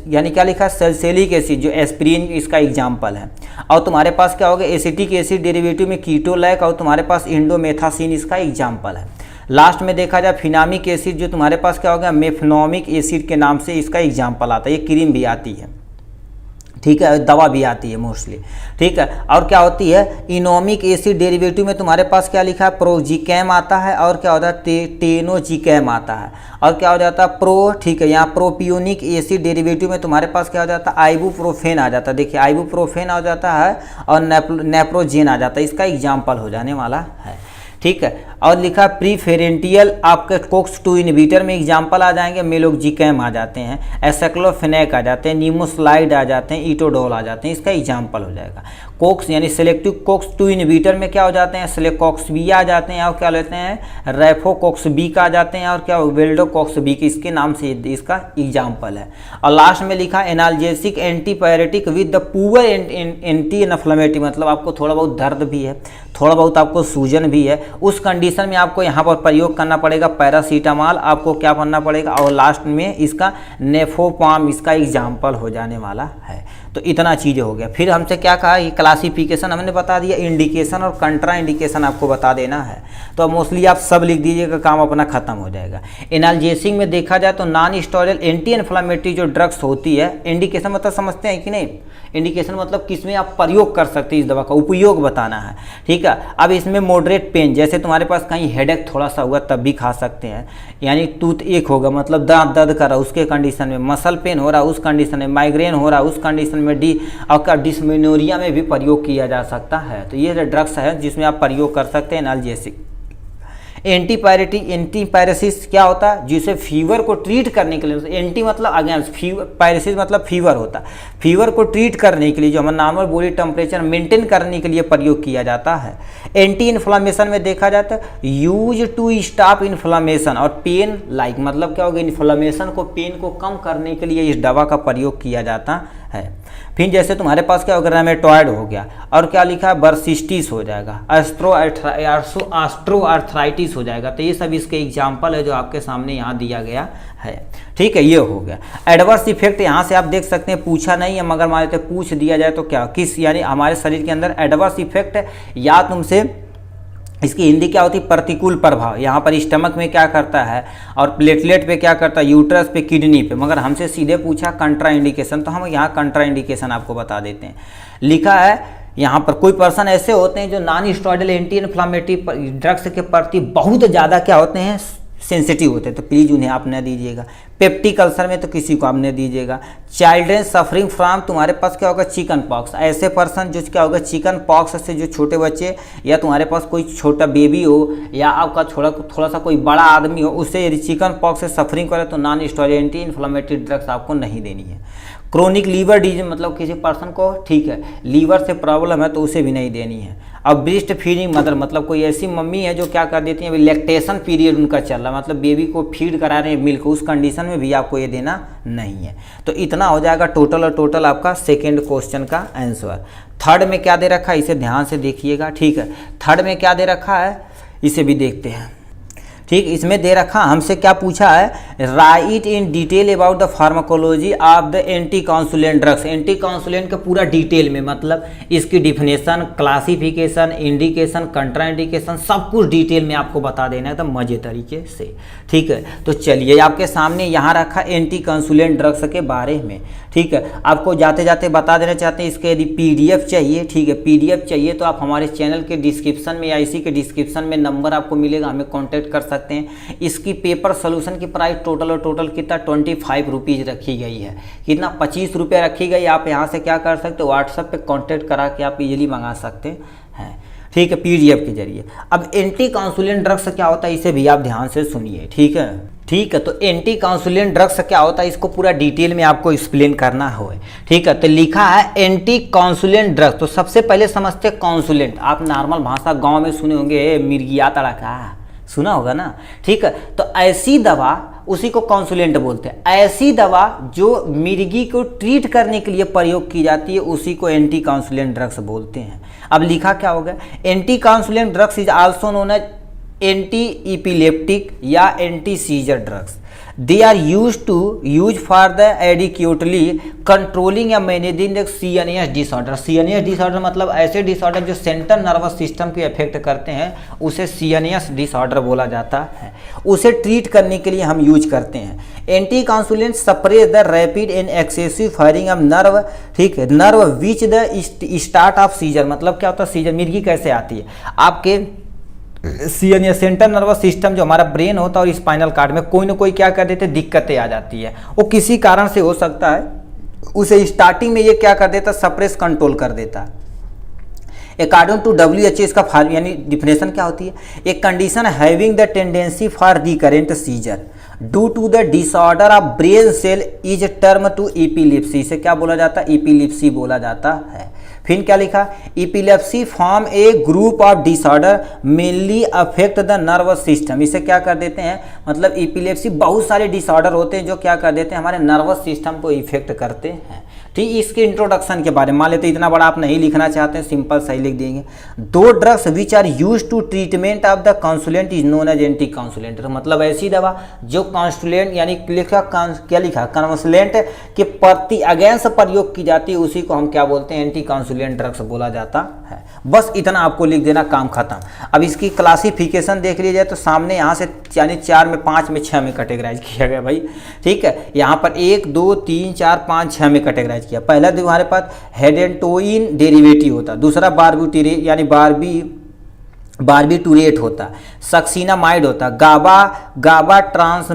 यानी क्या लिखा, सल्फोनिक एसिड जो एस्पिरिन इसका एग्जाम्पल है, और तुम्हारे पास क्या होगा, एसिटिक एसिड डेरिवेटिव में कीटोलैक, और तुम्हारे पास इंडोमेथासिन इसका एग्जाम्पल है। लास्ट में देखा जाए फिनामिक एसिड जो तुम्हारे पास क्या होगा, मेफनोमिक एसिड के नाम से इसका एग्जाम्पल आता है, ये क्रीम भी आती है। ठीक है, दवा भी आती है मोस्टली। ठीक है, और क्या होती है, इनोमिक एसिड डेरिवेटिव में तुम्हारे पास क्या लिखा है, प्रोजिकैम आता है, और क्या होता है, टेनोजिकैम आता है, और क्या हो जाता है ठीक है, यहाँ प्रोपियोनिक एसिड डेरिवेटिव में तुम्हारे पास क्या हो जाता है, आइबुप्रोफेन आ जाता है। देखिए आइबुप्रोफेन आ जाता है और नेप्रोजेन आ जाता है, इसका एग्जाम्पल हो जाने वाला है। ठीक है, और लिखा प्रीफेरेंटियल आपके कोक्स 2 इनहिबिटर में एग्जाम्पल आ जाएंगे, मेलोक्जिकैम आ जाते हैं, एसाइक्लोफेनेक आ जाते हैं, नीमोस्लाइड आ जाते हैं, इटोडोल आ जाते हैं, इसका एग्जाम्पल हो जाएगा। कोक्स यानी सेलेक्टिव कोक्स 2 इनहिबिटर में क्या हो जाते हैं, सेलेकॉक्स-बी आ जाते हैं, और क्या लेते हैं, रैफोकॉक्स-बी का आ जाते हैं, और क्या वेल्डोकॉक्स-बी के इसके नाम से इसका एग्जाम्पल है। और लास्ट में लिखा analgesic antipyretic with the poor anti inflammatory, मतलब आपको थोड़ा बहुत दर्द भी है, थोड़ा बहुत आपको सूजन भी है, उस कंडीशन में आपको यहाँ पर प्रयोग करना पड़ेगा पैरासीटामॉल, आपको क्या करना पड़ेगा, और लास्ट में इसका नेफोपाम इसका एग्जाम्पल हो जाने वाला है। तो इतना चीज़ें हो गया। फिर हमसे क्या कहा, ये क्लासिफिकेशन हमने बता दिया, इंडिकेशन और कंट्रा इंडिकेशन आपको बता देना है। तो अब मोस्टली आप सब लिख दीजिएगा, काम अपना खत्म हो जाएगा। एनाल्जेसिक में देखा जाए तो नॉन स्टेरॉयडल एंटी इन्फ्लेमेटरी जो ड्रग्स होती है, इंडिकेशन मतलब समझते हैं कि नहीं, इंडिकेशन मतलब किसमें आप प्रयोग कर सकते हैं, इस दवा का उपयोग बताना है। ठीक है, अब इसमें मॉडरेट पेन, जैसे तुम्हारे पास कहीं हेडेक थोड़ा सा हुआ तब भी खा सकते हैं, यानी टूथ एक होगा मतलब दांत दर्द कर रहा उसके कंडीशन में, मसल पेन हो रहा उस कंडीशन में, माइग्रेन हो रहा उस कंडीशन में, और डिस्मेनोरिया में भी प्रयोग किया जा सकता है। तो ये ड्रग्स है जिसमें आप प्रयोग कर सकते हैं एनाल्जेसिक। एंटीपायरेसिस क्या होता है, जिसे फीवर को ट्रीट करने के लिए, एंटी मतलब अगेंस्ट, पायरेसिस मतलब फीवर होता है, फीवर को ट्रीट करने के लिए जो हमारा नॉर्मल बॉडी टेम्परेचर मेंटेन करने के लिए प्रयोग किया जाता है। एंटी इन्फ्लामेशन में देखा जाता है यूज टू स्टॉप इन्फ्लामेशन और पेन लाइक, मतलब क्या होगा, इन्फ्लामेशन को, पेन को कम करने के लिए इस दवा का प्रयोग किया जाता है। फिर जैसे तुम्हारे पास क्या होगा, रेमेटॉइड हो गया, और क्या लिखा है, बर्सिस्टिस हो जाएगा, ऑस्ट्रोआर्थराइटिस हो जाएगा। तो ये सब इसके एग्जाम्पल है जो आपके सामने यहाँ दिया गया है। ठीक है, ये हो गया। एडवर्स इफेक्ट यहाँ से आप देख सकते हैं, पूछा नहीं है मगर मान लेते पूछ दिया जाए तो क्या, किस यानी हमारे शरीर के अंदर एडवर्स इफेक्ट या तुमसे इसकी हिंदी क्या होती है, प्रतिकूल प्रभाव। यहाँ पर स्टमक में क्या करता है और प्लेटलेट पे क्या करता है, यूट्रस पे, किडनी पे, मगर हमसे सीधे पूछा कंट्रा इंडिकेशन, तो हम यहाँ कंट्रा इंडिकेशन आपको बता देते हैं। लिखा है यहाँ पर कोई पर्सन ऐसे होते हैं जो non steroidal anti inflammatory drugs के प्रति बहुत ज़्यादा क्या होते हैं, सेंसिटिव होते हैं, तो प्लीज़ उन्हें आप न दीजिएगा। पेप्टिक अल्सर में तो किसी को आप न दीजिएगा। चिल्ड्रेन सफरिंग फ्रॉम, तुम्हारे पास क्या होगा, चिकन पॉक्स, ऐसे पर्सन जो क्या होगा, चिकन पॉक्स से जो छोटे बच्चे या तुम्हारे पास कोई छोटा बेबी हो या आपका थोड़ा सा कोई बड़ा आदमी हो, उससे यदि चिकन पॉक्स से सफरिंग करे तो non steroid anti inflammatory drugs आपको नहीं देनी है। क्रोनिक लीवर डिजीज, मतलब किसी पर्सन को ठीक है लीवर से प्रॉब्लम है तो उसे भी नहीं देनी है। अब ब्रेस्ट फीडिंग मदर, मतलब कोई ऐसी मम्मी है जो क्या कर देती है, अभी लैक्टेशन पीरियड उनका चल रहा है, मतलब बेबी को फीड करा रहे हैं मिल्क, उस कंडीशन में भी आपको ये देना नहीं है। तो इतना हो जाएगा टोटल और टोटल आपका सेकेंड क्वेश्चन का आंसर। थर्ड में क्या दे रखा है, इसे ध्यान से देखिएगा, ठीक है। थर्ड में क्या दे रखा है, इसे भी देखते हैं, ठीक। इसमें दे रखा हमसे क्या पूछा है, right in detail about the pharmacology of the anti convulsant drugs. Anti convulsant का पूरा डिटेल में, मतलब इसकी डिफिनेशन, क्लासिफिकेशन, इंडिकेशन, कंट्राइंडिकेशन, सब कुछ डिटेल में आपको बता देना है एकदम मजे तरीके से, ठीक है। तो चलिए आपके सामने यहाँ रखा एंटी काउंसुलेंट ड्रग्स के बारे में, ठीक है। आपको जाते जाते बता देना चाहते हैं, इसके यदि PDF चाहिए, ठीक है, PDF चाहिए तो आप हमारे चैनल के डिस्क्रिप्शन में या इसी के डिस्क्रिप्शन में नंबर आपको मिलेगा, हमें कॉन्टैक्ट कर सकते हैं। इसकी पेपर सोल्यूशन की प्राइस टोटल और टोटल कितना 25 रुपीज़ रखी गई है, कितना 25 रुपये रखी गई। आप यहाँ से क्या कर सकते हो, व्हाट्सएप पे कांटेक्ट करा के आप इजीली मंगा सकते हैं, ठीक है, PDF के जरिए। अब एंटी काउंसुलेंट ड्रग्स क्या होता है इसे भी आप ध्यान से सुनिए, ठीक है, ठीक है। तो एंटी काउंसुलेंट ड्रग्स क्या होता है इसको पूरा डिटेल में आपको एक्सप्लेन करना हो, ठीक है। तो लिखा है एंटी काउंसुलेंट ड्रग्स। तो सबसे पहले समझते हैं काउंसुलेंट, आप नॉर्मल भाषा गांव में सुने होंगे, मिर्गिया तड़का सुना होगा ना, ठीक है। तो ऐसी दवा, उसी को काउंसुलेंट बोलते हैं। ऐसी दवा जो मिर्गी को ट्रीट करने के लिए प्रयोग की जाती है उसी को एंटी काउंसुलेंट ड्रग्स बोलते हैं। अब लिखा क्या होगा, anti convulsant drugs is also known as anti epileptic या anti seizure drugs. They are use for the adequately controlling या managing the CNS disorder. CNS disorder मतलब ऐसे डिसऑर्डर जो सेंट्रल नर्वस सिस्टम को इफेक्ट करते हैं, उसे CNS डिसऑर्डर बोला जाता है। उसे ट्रीट करने के लिए हम यूज करते हैं। Anti convulsant suppress the rapid and excessive firing of nerve, ठीक है, nerve which the start of seizure. मतलब क्या होता है, सीजर मिर्गी कैसे आती है, आपके CNS सेंट्रल नर्वस सिस्टम जो हमारा ब्रेन होता है और स्पाइनल कार्ड में कोई ना कोई क्या कर देते, दिक्कतें आ जाती है, वो किसी कारण से हो सकता है, उसे स्टार्टिंग में ये क्या कर देता, सप्रेस कंट्रोल कर देता है। अकॉर्डिंग टू WHO इसका यानी डिफिनेशन क्या होती है, एक condition having the tendency for recurrent seizure due to the disorder of brain cell is term to epilepsy. इसे क्या बोला जाता है, एपिलेप्सी बोला जाता है। फिर क्या लिखा, epilepsy form A group of disorder mainly affect the nervous system. इसे क्या कर देते हैं, मतलब एपिलेप्सी बहुत सारे डिसऑर्डर होते हैं जो क्या कर देते हैं, हमारे नर्वस सिस्टम को इफेक्ट करते हैं, ठीक। इसके इंट्रोडक्शन के बारे में मान लेते हैं, इतना बड़ा आप नहीं लिखना चाहते हैं, सिंपल सही लिख देंगे। दो drugs which are use to treatment of the convulsant is known as anti convulsant. मतलब ऐसी दवा जो काउंसुलेंट यानी लिखा क्या लिखा, काउंसुलेंट के प्रति अगेंस्ट प्रयोग की जाती है, उसी को हम क्या बोलते हैं, एंटी काउंसुलेंट ड्रग्स बोला जाता है। बस इतना आपको लिख देना, काम खत्म। अब इसकी क्लासिफिकेशन देख लीजिए तो सामने यहाँ से यानी 4 में 5 में 6 में कैटेगराइज किया गया भाई, ठीक है। यहाँ पर 1 2 3 4 5 6 में कैटेगराइज किया। पहला हमारे पास हेडेंटोइन डेरिवेटिव होता, दूसरा बारबीट्यूरेट यानी बारबीटूरेट होता, सक्सीनामाइड होता, गाबा ट्रांस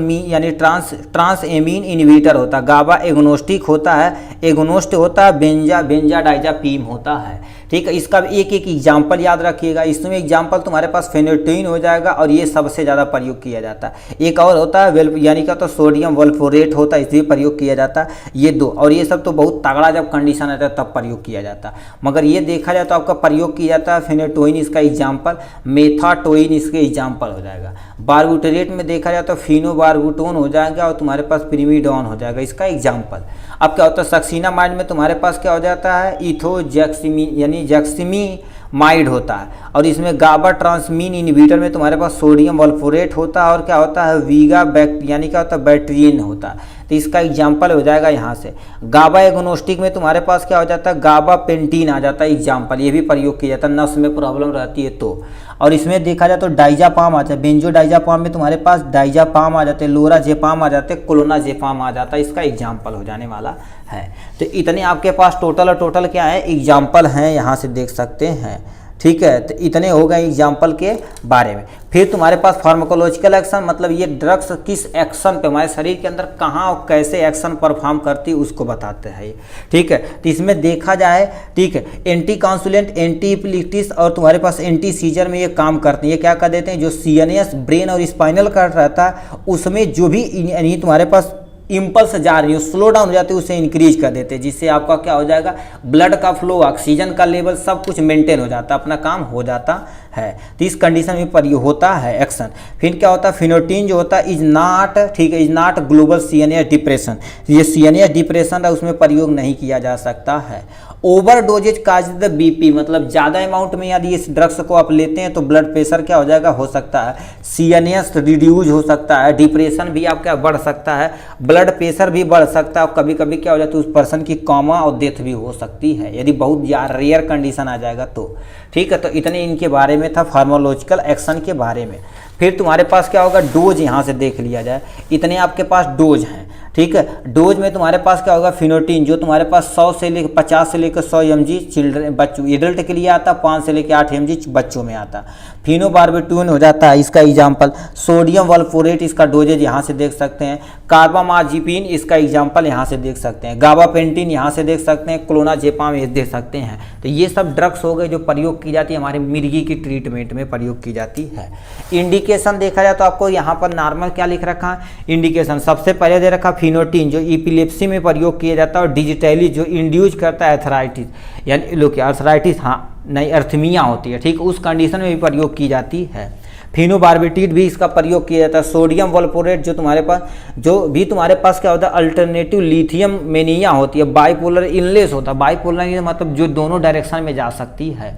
एमीन इनहिबिटर होता, गाबा एगोनोस्टिक होता है, एगोनोस्ट होता है, बेंजाडाइजापीम होता है, ठीक है। इसका एक एक एग्जाम्पल याद रखिएगा। इसमें एग्जाम्पल तुम्हारे पास फेनेटोइन हो जाएगा और ये सबसे ज़्यादा प्रयोग किया जाता है। एक और होता है यानी क्या, तो सोडियम वल्फोरेट होता है, इसलिए प्रयोग किया जाता है। ये दो, और ये सब तो बहुत तगड़ा जब कंडीशन आता है तब प्रयोग किया जाता है, मगर ये देखा जाए तो आपका प्रयोग किया जाता है फेनेटोइन इसका एग्जाम्पल, मेथाटोइन इसके एग्जाम्पल हो जाएगा। बारबीटूरेट में देखा जाए तो फिनोबारबूटोन हो जाएगा और तुम्हारे पास पिरिमिडोन हो जाएगा इसका एग्जाम्पल। अब क्या होता है, सक्सीनामाइड में तुम्हारे पास क्या हो जाता है, इथोजैक्सिमी यानी जैक्सिमीमाइड होता है, और इसमें गाबा ट्रांसमीन इनहिबिटर में तुम्हारे पास सोडियम वल्फोरेट होता है, और क्या होता है, वीगा यानी क्या होता है, बैट्रियन होता है। तो इसका एग्जाम्पल हो जाएगा यहाँ से। गाबा एगोनोस्टिक में तुम्हारे पास क्या हो जाता है, गाबा पेंटीन आ जाता है एग्जाम्पल, ये भी प्रयोग किया जाता है नस में प्रॉब्लम रहती है तो। और इसमें देखा जाए तो डाइजापाम आ जाता है, बेंजोडाइजापाम में तुम्हारे पास डाइजापाम आ जाते हैं, लोराजेपाम आ जाते हैं, क्लोनाजेपाम आ जाता है, इसका एग्जाम्पल हो जाने वाला है। तो इतने आपके पास टोटल क्या है, एग्जाम्पल हैं, यहाँ से देख सकते हैं, ठीक है, तो इतने हो गए एग्जाम्पल के बारे में। फिर तुम्हारे पास फार्माकोलॉजिकल एक्शन, मतलब ये ड्रग्स किस एक्शन पे हमारे शरीर के अंदर कहाँ और कैसे एक्शन परफॉर्म करती है उसको बताते हैं ये, ठीक है। तो इसमें देखा जाए, ठीक है, एंटी काउंसुलेंट, एंटी इपिलिप्टिस और तुम्हारे पास एंटी सीजर में ये काम करते हैं। ये क्या कर देते हैं, जो सीएनएस ब्रेन और स्पाइनल कार्ड रहता है उसमें जो भी यानी तुम्हारे पास इम्पल्स जा रही है स्लो डाउन हो जाती है, उसे इंक्रीज कर देते हैं, जिससे आपका क्या हो जाएगा, ब्लड का फ्लो, ऑक्सीजन का लेवल सब कुछ मेंटेन हो जाता है, अपना काम हो जाता है। तो इस कंडीशन में पर होता है एक्शन। फिर क्या होता है, फिनोटिन जो होता है इज नॉट, ठीक है, is not global CNS depression, ये सीएनएस डिप्रेशन है उसमें प्रयोग नहीं किया जा सकता है। Over doses cause the BP, मतलब ज़्यादा अमाउंट में यदि इस ड्रग्स को आप लेते हैं तो ब्लड प्रेशर क्या हो जाएगा, हो सकता है, सीएनएस रिड्यूज हो सकता है, डिप्रेशन भी आपका बढ़ सकता है, ब्लड प्रेशर भी बढ़ सकता है, और कभी कभी क्या हो जाता है उस पर्सन की कॉमा और डेथ भी हो सकती है यदि बहुत रेयर कंडीशन आ जाएगा तो, ठीक है। तो इतने इनके बारे में था फार्माकोलॉजिकल एक्शन के बारे में। फिर तुम्हारे पास क्या होगा, डोज यहाँ से देख लिया जाए, इतने आपके पास डोज हैं, ठीक है। डोज में तुम्हारे पास क्या होगा, फिनोटिन जो तुम्हारे पास 100 से लेकर 50 से लेकर 100 mg चिल्ड्रन बच्चों एडल्ट के लिए आता, 5 से लेकर 8 mg बच्चों में आता। फिनोबार्बिटून हो जाता है इसका एग्जाम्पल, सोडियम वल्फोरेट इसका डोजेज यहाँ से देख सकते हैं, कार्बामाजिपिन इसका एग्जाम्पल यहाँ से देख सकते हैं, गाबापेंटिन यहाँ से देख सकते हैं, क्लोनाजेपाम ये देख सकते हैं। तो ये सब ड्रग्स हो गए जो प्रयोग की जाती है हमारे मिर्गी की ट्रीटमेंट में प्रयोग की जाती है। इंडिकेशन देखा जाए तो आपको यहाँ पर नॉर्मल क्या लिख रखा है, इंडिकेशन सबसे पहले दे रखा फिनोटिन जो इपिलेप्सी में प्रयोग किया जाता है, और डिजिटली जो इंड्यूज करता है एथराइटिस, यानी लोग अर्थराइटिस, हाँ नहीं अर्थमिया होती है, ठीक, उस कंडीशन में भी प्रयोग की जाती है। फिनोबार्बिटेट भी इसका प्रयोग किया जाता है। सोडियम वल्फोरेट जो तुम्हारे पास क्या होता है, अल्टरनेटिव लिथियम मेनिया होती है, बाइपोलर इलनेस होता है, बाइपोलर मतलब जो दोनों डायरेक्शन में जा सकती है,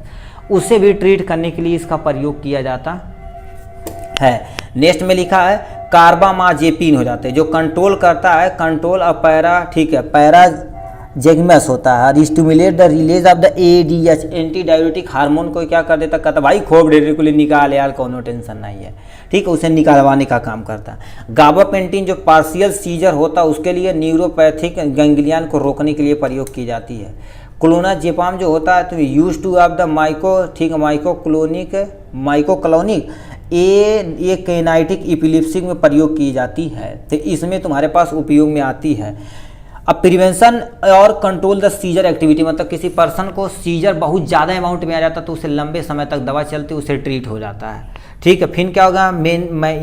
उसे भी ट्रीट करने के लिए इसका प्रयोग किया जाता है। नेक्स्ट में लिखा है कार्बामाजेपिन हो जाते हैं जो कंट्रोल करता है, कंट्रोल ऑफ पैरा, ठीक है, पैराजेगमस होता है, stimulate the release of the ADH, anti diabetic hormone को क्या कर देता, कहता भाई खोप डायरेक्टली निकाल यार, कोनो टेंशन नहीं है, ठीक है, उसे निकालवाने का काम करता है। गाबापेंटिन जो पार्शियल सीजर होता है उसके लिए न्यूरोपैथिक गैंग्लियन को रोकने के लिए प्रयोग की जाती है। क्लोनाजेपाम जो होता है तो यूज टू ऑफ द माइकोक्लोनिक ये कैनाइटिक इपिलिप्सी में प्रयोग की जाती है, तो इसमें तुम्हारे पास उपयोग में आती है। अब प्रिवेंशन और कंट्रोल द सीजर एक्टिविटी, मतलब किसी पर्सन को सीजर बहुत ज़्यादा अमाउंट में आ जाता है तो उसे लंबे समय तक दवा चलती उसे ट्रीट हो जाता है, ठीक है। फिर क्या होगा,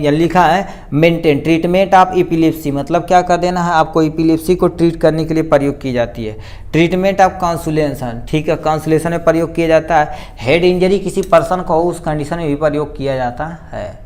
ये लिखा है मेंटेन ट्रीटमेंट ऑफ इपिलेप्सी, मतलब क्या कर देना है आपको, इपिलेप्सी को ट्रीट करने के लिए प्रयोग की जाती है। ट्रीटमेंट ऑफ काउंसुलेशन, ठीक है, काउंसुलेशन में प्रयोग किया जाता है। हेड इंजरी किसी पर्सन को हो उस कंडीशन में भी प्रयोग किया जाता है,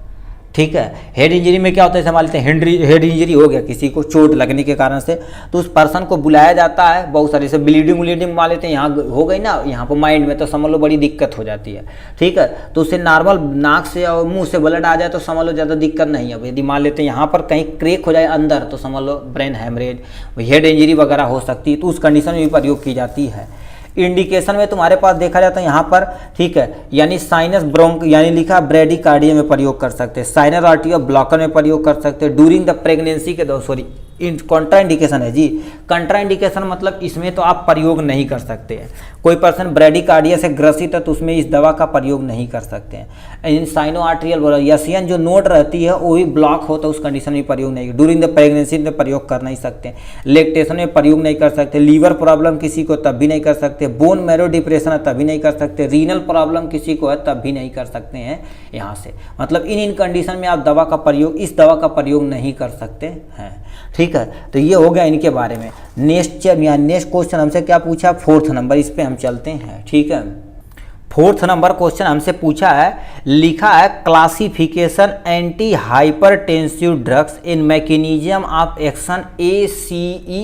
ठीक है। हेड इंजरी में क्या होता है, मान लेते हैं हेड इंजरी हो गया किसी को चोट लगने के कारण से, तो उस पर्सन को बुलाया जाता है, बहुत सारे से ब्लीडिंग मान लेते हैं, यहाँ हो गई ना यहाँ पर माइंड में, तो समझ लो बड़ी दिक्कत हो जाती है, ठीक है। तो उससे नॉर्मल नाक से और मुंह से ब्लड आ जाए तो समझ लो ज़्यादा दिक्कत नहीं है। यदि मान लेते हैं यहाँ पर कहीं क्रेक हो जाए अंदर तो समझ लो ब्रेन हेमरेज, हेड इंजरी वगैरह हो सकती है, तो उस कंडीशन में भी प्रयोग की जाती है। इंडिकेशन में तुम्हारे पास देखा जाता है यहाँ पर, ठीक है, यानी साइनस ब्रोंक यानी लिखा ब्रेडिकार्डिया में प्रयोग कर सकते हैं, साइनर आर्टिया ब्लॉकर में प्रयोग कर सकते हैं, ड्यूरिंग द प्रेगनेंसी के दौरान, सॉरी कॉन्ट्राइंडिकेशन है जी, कॉन्ट्राइंडिकेशन मतलब इसमें तो आप प्रयोग नहीं कर सकते हैं। कोई पर्सन ब्रेडिकार्डिया से ग्रसित है तो उसमें इस दवा का प्रयोग नहीं कर सकते हैं। इन साइनो आर्ट्रियल यसियन जो नोट रहती है वो भी ब्लॉक हो तो उस कंडीशन में प्रयोग नहीं, ड्यूरिंग द प्रेगनेंसी में प्रयोग कर नहीं सकते, लेक्टेशन में प्रयोग नहीं कर सकते, लीवर प्रॉब्लम किसी को तब भी नहीं कर सकते, बोन मैरो डिप्रेशन है तभी नहीं कर सकते, रीनल प्रॉब्लम किसी को है तब भी नहीं कर सकते हैं यहाँ से। मतलब इन कंडीशन में आप दवा का प्रयोग, इस दवा का प्रयोग नहीं कर सकते हैं, ठीक है। तो ये हो गया इनके बारे में। नेक्स्ट क्वेश्चन हमसे क्या पूछा, 4th नंबर, इस पे हम चलते हैं, ठीक है। 4th नंबर क्वेश्चन हमसे पूछा है, लिखा है classification anti hypertensive drugs in mechanism of action ACE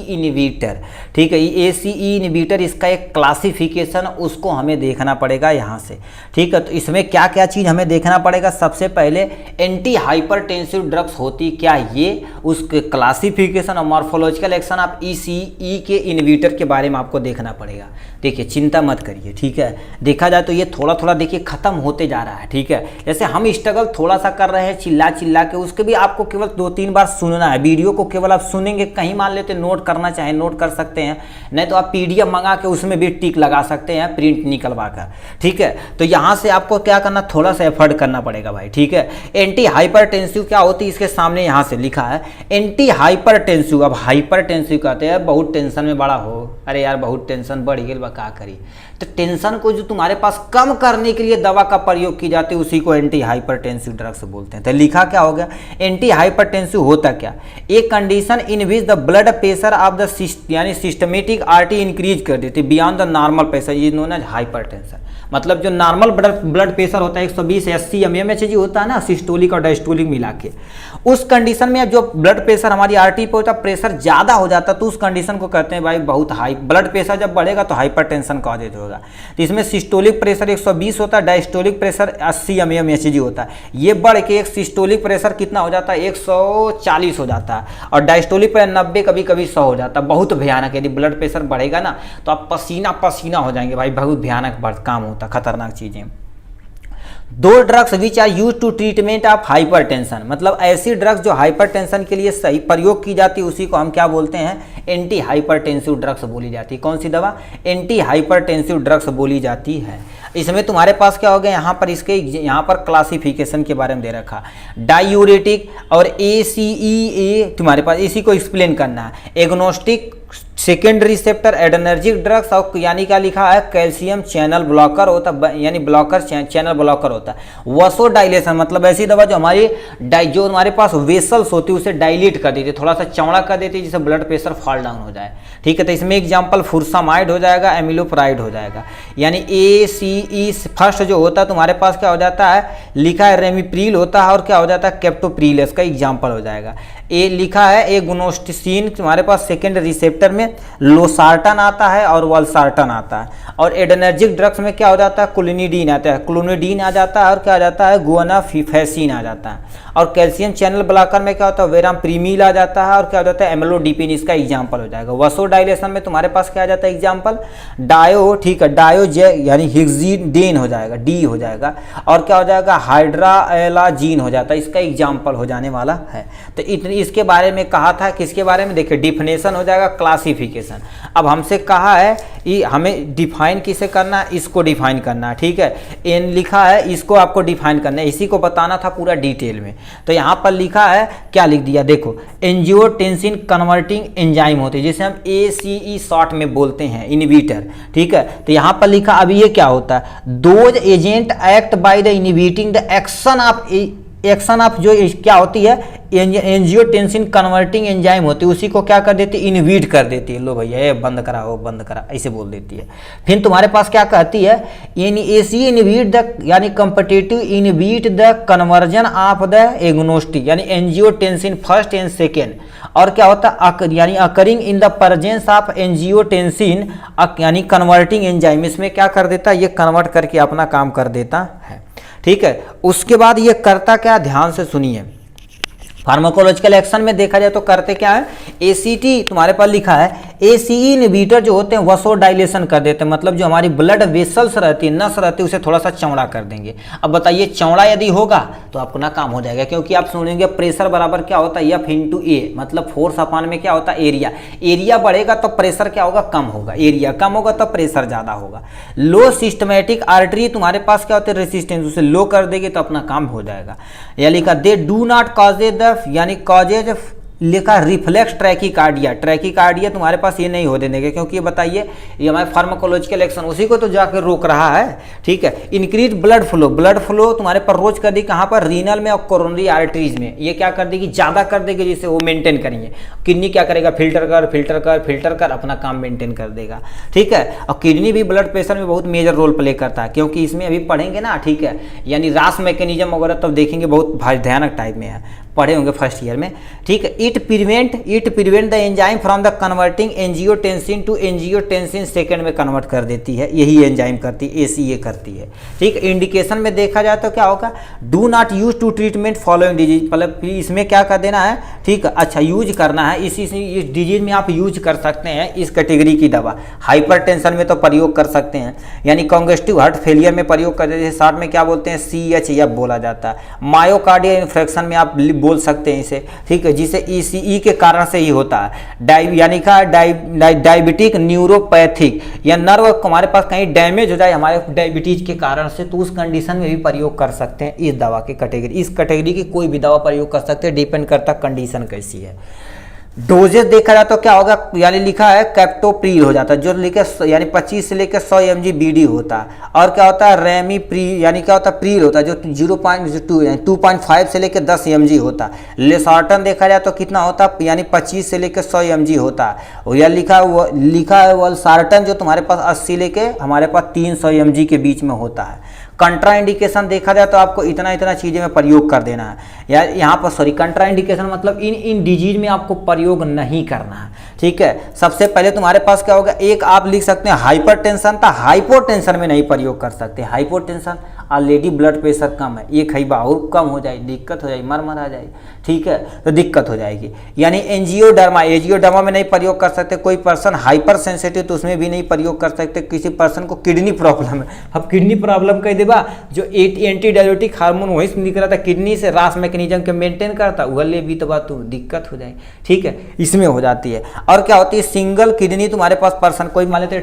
inhibitor, ठीक है। ये ACE इनहिबिटर इसका एक क्लासिफिकेशन उसको हमें देखना पड़ेगा यहाँ से, ठीक है। तो इसमें क्या क्या चीज़ हमें देखना पड़ेगा, सबसे पहले एंटी हाइपरटेंसिव ड्रग्स होती क्या, ये उसके क्लासिफिकेशन और मॉर्फोलॉजिकल एक्शन ऑफ ECE के इनहिबिटर के बारे में आपको देखना पड़ेगा। देखिए चिंता मत करिए, ठीक है। देखा जाए तो ये थोड़ा थोड़ा देखिए खत्म होते जा रहा है, ठीक है। जैसे हम स्ट्रगल थोड़ा सा कर रहे हैं चिल्ला चिल्ला के, उसके भी आपको केवल 2-3 बार सुनना है। वीडियो को केवल आप सुनेंगे, कहीं मान लेते नोट करना चाहे नोट कर सकते हैं, नहीं तो आप PDF मंगा के उसमें भी टिक लगा सकते हैं प्रिंट निकलवा कर, ठीक है। तो यहाँ से आपको क्या करना, थोड़ा सा एफर्ट करना पड़ेगा भाई, ठीक है। एंटी हाइपरटेंसिव क्या होती है, इसके सामने यहाँ से लिखा है एंटी हाइपरटेंसिव। अब हाइपरटेंसिव कहते हैं बहुत टेंशन में बड़ा हो, अरे यार बहुत टेंशन बढ़ गई, का करी। तो टेंशन को जो तुम्हारे पास कम करने के लिए दवा का प्रयोग की जाती है उसी को एंटी हाइपरटेंसिव ड्रग्स बोलते हैं। तो लिखा क्या हो गया, एंटी हाइपरटेंसिव होता क्या, एक condition in which the blood pressure of the यानी सिस्टमेटिक आर्टरी इंक्रीज कर देती beyond the normal pressure, is known as hypertension. मतलब जो नॉर्मल ब्लड प्रेशर होता है 120-80 mmHg होता है ना, सिस्टोलिक और डायस्टोलिक मिला के, उस कंडीशन में जो ब्लड प्रेशर हमारी आर्टरी पे होता है प्रेशर ज़्यादा हो जाता है, तो उस कंडीशन को कहते हैं भाई बहुत हाई ब्लड प्रेशर जब बढ़ेगा तो हाइपरटेंशन कॉजेज होगा। तो इसमें सिस्टोलिक प्रेशर 120 होता है, डायस्टोलिक प्रेशर 80 mmHg होता है। ये बढ़ के एक सिस्टोलिक प्रेशर कितना हो जाता है 140 हो जाता है, और डायस्टोलिक प्रेशर 90 कभी कभी 100 हो जाता है। बहुत भयानक, यदि ब्लड प्रेशर बढ़ेगा ना तो आप पसीना पसीना हो जाएंगे भाई, बहुत भयानक काम होता, खतरनाक चीजें। दो drugs which are use to treatment of hypertension, मतलब ऐसी ड्रग्स जो हाइपरटेंशन के लिए सही प्रयोग की जाती है उसी को हम क्या बोलते हैं, एंटी हाइपरटेंसिव ड्रग्स बोली जाती है। कौन सी दवा, एंटी हाइपरटेंसिव ड्रग्स बोली जाती है। इसमें तुम्हारे पास क्या हो गया, यहाँ पर इसके यहाँ पर क्लासिफिकेशन के बारे में दे रखा, डायूरेटिक और ACEA तुम्हारे पास, इसी को एक्सप्लेन करना है। एग्नोस्टिक, सेकेंड रिसेप्टर एडर्नर्जिक ड्रग्स, और यानी क्या लिखा है कैल्शियम चैनल ब्लॉकर होता, यानी ब्लॉकर चैनल ब्लॉकर होता है। वसोडाइलेशन मतलब ऐसी दवा जो हमारी जो हमारे पास वेसल्स होती है उसे डायलेट कर देती है, थोड़ा सा चौड़ा कर देती है जिससे ब्लड प्रेशर फॉल डाउन हो जाए, ठीक है। तो इसमें एग्जांपल फुरसामाइड हो जाएगा, एमिलोप्राइड हो जाएगा। यानी ACE फर्स्ट जो होता है तुम्हारे पास क्या हो जाता है, लिखा है रेमिप्रिल होता है, और क्या हो जाता है कैप्टोप्रिल, इसका एग्जाम्पल हो जाएगा। ए लिखा है एगोनोस्टिसिन तुम्हारे पास सेकेंड रिसेप्टर में लोसार्टन आता है और वल्सार्टन आता है, और एडर्नर्जिक ड्रग्स में क्या हो जाता है क्लोनिडीन आता है, क्लोनिडीन आ जाता है, और क्या आ जाता है गुआनाफिफेसिन आ जाता है। और कैल्शियम चैनल ब्लॉकर में क्या होता है वेराप्रीमिल आ जाता है, और क्या हो जाता है एमिलोडिपिन, इसका एग्जाम्पल हो जाएगा। वसोडाइलेशन में तुम्हारे पास क्या आ जाता है एग्जाम्पल डायो, ठीक है, डायोजे यानी हिग्जिडेन हो जाएगा, डी हो जाएगा, और क्या हो जाएगा हाइड्राएलाजीन हो जाता है, इसका एग्जाम्पल हो जाने वाला है। तो इतनी इसके बारे में कहा था, किसके बारे में देखिए डिफिनेशन हो जाएगा, क्लासिफिकेशन। अब हमसे कहा है ये हमें डिफाइन किसे करना है, इसको डिफाइन करना है, ठीक है। एन लिखा है इसको आपको डिफाइन करना है, इसी को बताना था पूरा डिटेल में। तो यहाँ पर लिखा है क्या लिख दिया देखो, एंजियोटेंसिन कन्वर्टिंग एंजाइम होते हैं जिसे हम ACE शॉर्ट में बोलते हैं, इनहिबिटर, ठीक है। तो यहाँ पर लिखा अब ये क्या होता है, those agent act by the inhibiting the action of जो क्या होती है एंजियोटेंसिन कन्वर्टिंग एंजाइम होती है, उसी को क्या कर देती है इनहिबिट कर देती है। लो भैया ये बंद करा हो बंद करा ऐसे बोल देती है। फिर तुम्हारे पास क्या कहती है ACE इनहिबिट द यानी competitive inhibit the conversion of the agnostic यानी एंजियोटेंसिन फर्स्ट एंड सेकेंड, और क्या होता है यानी occurring in the presence of angiotensin यानी कन्वर्टिंग एंजाइम, इसमें क्या कर देता है ये कन्वर्ट करके अपना काम कर देता है, ठीक है। उसके बाद ये करता क्या, ध्यान से सुनिए, फार्माकोलॉजिकल एक्शन में देखा जाए तो करते क्या है, ACT तुम्हारे पास लिखा है ACE इनहिबिटर जो होते हैं वसोडाइलेशन कर देते हैं, मतलब जो हमारी ब्लड वेसल्स रहती है, नस रहती है, उसे थोड़ा सा चौड़ा कर देंगे। अब बताइए चौड़ा यदि होगा तो अपना काम हो जाएगा, क्योंकि आप सुनेंगे प्रेशर बराबर क्या होता है F/A, मतलब फोर्स अपान में क्या होता है एरिया, एरिया बढ़ेगा तो प्रेशर क्या होगा कम होगा, एरिया कम होगा तो प्रेशर ज्यादा होगा। लो सिस्टमेटिक आर्टरी तुम्हारे पास क्या होते हैं रेसिस्टेंस, उसे लो कर देगी तो अपना काम हो जाएगा। या लिखा they do not causes the यानी कॉजेज लिखा रिफ्लेक्स ट्रैकीकार्डिया, ट्रैकीकार्डिया तुम्हारे पास ये नहीं होने देंगे, क्योंकि ये बताइए ये हमारे फार्माकोलॉजिकल एक्शन उसी को तो जाकर रोक रहा है, ठीक है। Increase blood flow, blood flow तुम्हारे पर रोज कर दी कहाँ पर, रीनल में और कोरोनरी आर्टरीज में, ये क्या कर देगी ज़्यादा कर देगी जिससे वो मेंटेन करेंगे। किडनी क्या करेगा फिल्टर कर फिल्टर कर फिल्टर कर अपना काम मेंटेन कर देगा, ठीक है। और किडनी भी ब्लड प्रेशर में बहुत मेजर रोल प्ले करता है, क्योंकि इसमें अभी पढ़ेंगे ना, ठीक है, यानी रास मैकेनिज्म वगैरह तब देखेंगे बहुत भयानक टाइप में है। पढ़े होंगे फर्स्ट ईयर में, ठीक है। It prevent the enzyme from the converting angiotensin two angiotensin second में कन्वर्ट कर देती है, यही एंजाइम करती है, ACA करती है, ठीक है। इंडिकेशन में देखा जाए तो क्या होगा, do not use to treatment following disease, मतलब इसमें क्या कर देना है, ठीक है, अच्छा यूज करना है, इस डिजीज में आप यूज कर सकते हैं इस कैटेगरी की दवा। हाइपरटेंशन में तो प्रयोग कर सकते हैं, यानी कॉन्जेस्टिव हार्ट फेलियर में प्रयोग कर देते हैं, शॉर्ट में क्या बोलते हैं, CHF बोला जाता है। मायोकार्डियल इन्फेक्शन में आप बोल सकते हैं इसे, ठीक है, जिसे ECE के कारण से ही होता है। यानी का डायबिटिक न्यूरोपैथिक, या नर्व हमारे पास कहीं डैमेज हो जाए हमारे डायबिटीज के कारण से, तो उस कंडीशन में भी प्रयोग कर सकते हैं इस दवा की कैटेगरी। इस कैटेगरी की कोई भी दवा प्रयोग कर सकते हैं, डिपेंड करता कंडीशन कैसी है। डोजेस देखा जाए तो क्या होगा, यानी लिखा है कैप्टोप्रील हो जाता है, जो लिखे यानी 25 से लेकर 100 mg BD होता है। और क्या होता है, रेमीप्रील, यानी क्या होता है, प्रील होता है, जो 2.5 से लेकर 10 mg होता है। लेसार्टन देखा जाए तो कितना होता है, यानी 25 से लेकर 100 mg होता है। और यह लिखा है वल्सार्टन, जो तुम्हारे पास 80 लेके हमारे पास 300 mg के बीच में होता है। कंट्रा इंडिकेशन देखा जाए तो आपको इतना चीज़ें में प्रयोग कर देना है, या यहाँ पर कंट्रा इंडिकेशन मतलब इन डिजीज में आपको प्रयोग नहीं करना है, ठीक है। सबसे पहले तुम्हारे पास क्या होगा, एक आप लिख सकते हैं हाइपरटेंशन था, हाइपोटेंशन में नहीं प्रयोग कर सकते। हाइपोटेंशन ऑलरेडी ब्लड प्रेशर कम है, एक ही और कम हो जाए, दिक्कत हो जाएगी, मर आ जाएगी, ठीक है, तो दिक्कत हो जाएगी। यानी एंजियोडर्मा में नहीं प्रयोग कर सकते। कोई पर्सन हाइपर सेंसिटिव तो उसमें भी नहीं प्रयोग कर सकते। किसी पर्सन को किडनी प्रॉब्लम है, अब किडनी प्रॉब्लम कह देगा, जो एंटी डायबिटिक हार्मोन वही से निकल रहा था किडनी से, रास मैकेनिज्म के मेंटेन करता, उगले भी तो बात, दिक्कत हो जाए, ठीक है, इसमें हो जाती है। और क्या होती है, सिंगल किडनी तुम्हारे पास पर्सन कोई मान लेते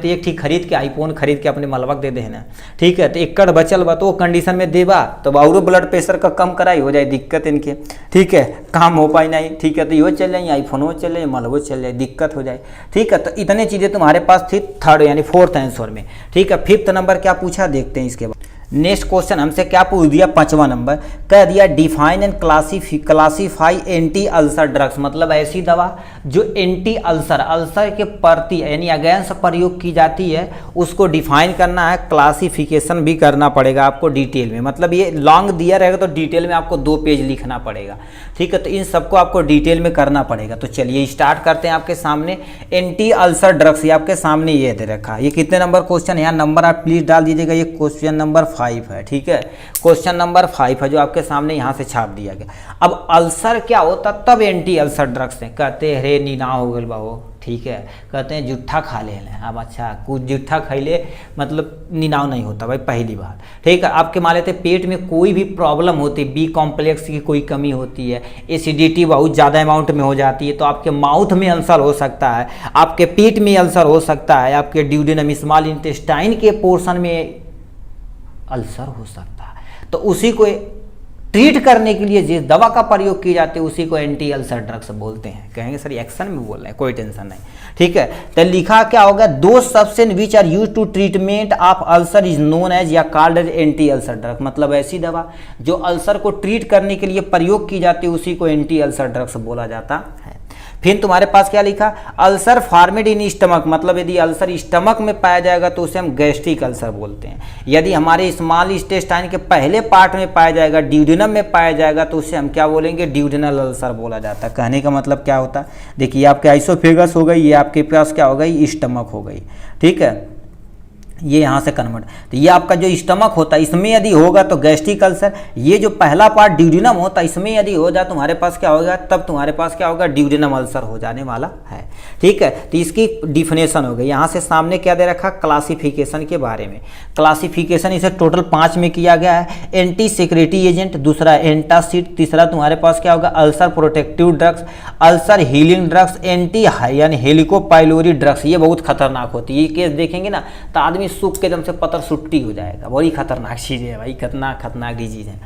एक ठीक खरीद के आईफोन खरीद के अपने मलबक दे देना, ठीक है, तो एकड़ बचल बा तो कंडीशन में देबा तो और ब्लड प्रेशर का कम कराई हो जाए, दिक्कत इनके, ठीक है, काम हो पाए नहीं, ठीक है, तो यो चल जाए, आईफोन वो चल जाए, मलबो चल जाए, दिक्कत हो जाए, ठीक है। तो इतने चीज़ें तुम्हारे पास थी थर्ड यानी फोर्थ आंसर में, ठीक है। फिफ्थ नंबर क्या पूछा देखते हैं इसके बाद। नेक्स्ट क्वेश्चन हमसे क्या पूछ दिया, 5वां नंबर कह दिया, define and classify anti ulcer drugs, मतलब ऐसी दवा जो एंटी अल्सर के प्रति यानी अगेंस्ट प्रयोग की जाती है, उसको डिफाइन करना है, क्लासिफिकेशन भी करना पड़ेगा आपको डिटेल में। मतलब ये लॉन्ग दिया रहेगा तो डिटेल में आपको 2 पेज लिखना पड़ेगा, ठीक है, तो इन सबको आपको डिटेल में करना पड़ेगा। तो चलिए स्टार्ट करते हैं। आपके सामने एंटी अल्सर ड्रग्स, ये आपके सामने ये दे रखा है। ये कितने नंबर क्वेश्चन है, यहाँ नंबर आप प्लीज डाल दीजिएगा, ये क्वेश्चन नंबर 5 है, ठीक है, क्वेश्चन नंबर 5 है जो आपके सामने यहाँ से छाप दिया गया। अब अल्सर क्या होता तब एंटी अल्सर ड्रग्स हैं, कहते हैं रे नीना हो गल बाबू, ठीक है, कहते हैं जुट्ठा खा ले। अब अच्छा कुछ जुट्ठा खैले मतलब निनाव नहीं होता भाई, पहली बात, ठीक है। आपके मान लेते पेट में कोई भी प्रॉब्लम होती है, बी कॉम्प्लेक्स की कोई कमी होती है, एसिडिटी बहुत ज़्यादा अमाउंट में हो जाती है, तो आपके माउथ में अल्सर हो सकता है, आपके पेट में अल्सर हो सकता है, आपके ड्यूडेनम स्मॉल इंटेस्टाइन के पोर्शन में अल्सर हो सकता है। तो उसी को ट्रीट करने के लिए जिस दवा का प्रयोग की जाती है उसी को एंटी अल्सर ड्रग्स बोलते हैं। कहेंगे सर एक्शन में बोल रहे हैं, कोई टेंशन नहीं, ठीक है। तो लिखा क्या होगा, दो substance which are use to treatment of ulcer is known as या called as anti ulcer drug, मतलब ऐसी दवा जो अल्सर को ट्रीट करने के लिए प्रयोग की जाती है उसी को एंटी अल्सर ड्रग्स बोला जाता है। फिर तुम्हारे पास क्या लिखा, अल्सर फॉर्मेड इन स्टमक, मतलब यदि अल्सर स्टमक में पाया जाएगा तो उसे हम गैस्ट्रिक अल्सर बोलते हैं। यदि हमारे स्मॉल इंटेस्टाइन के पहले पार्ट में पाया जाएगा, ड्यूडेनम में पाया जाएगा, तो उसे हम क्या बोलेंगे, ड्यूडेनल अल्सर बोला जाता है। कहने का मतलब क्या होता है, देखिए आपके आइसोफेगस हो गई, ये आपके पास क्या हो गई, स्टमक हो गई, ठीक है, ये यहाँ से कन्वर्ट, तो ये आपका जो स्टमक होता है इसमें यदि होगा तो गैस्ट्रिक अल्सर, ये जो पहला पार्ट ड्यूडेनम होता है इसमें यदि हो जाए तुम्हारे पास क्या होगा, तब तुम्हारे पास क्या होगा, ड्यूडेनम अल्सर हो जाने वाला है, ठीक है। तो इसकी डिफिनेशन हो गई। यहाँ से सामने क्या दे रखा, क्लासिफिकेशन के बारे में। क्लासिफिकेशन इसे टोटल 5 में किया गया है। एंटी सिक्रेटरी एजेंट, दूसरा एंटासिड, तीसरा तुम्हारे पास क्या होगा, ulcer protective drugs, ulcer healing drugs, anti यानी हेलिकोपाइलोरी ड्रग्स, ये बहुत खतरनाक होती है। ये केस देखेंगे ना तो आदमी सूख के एकदम से पतर सुट्टी हो जाएगा, बड़ी खतरनाक चीज़ है भाई, खतरनाक डिजीज है,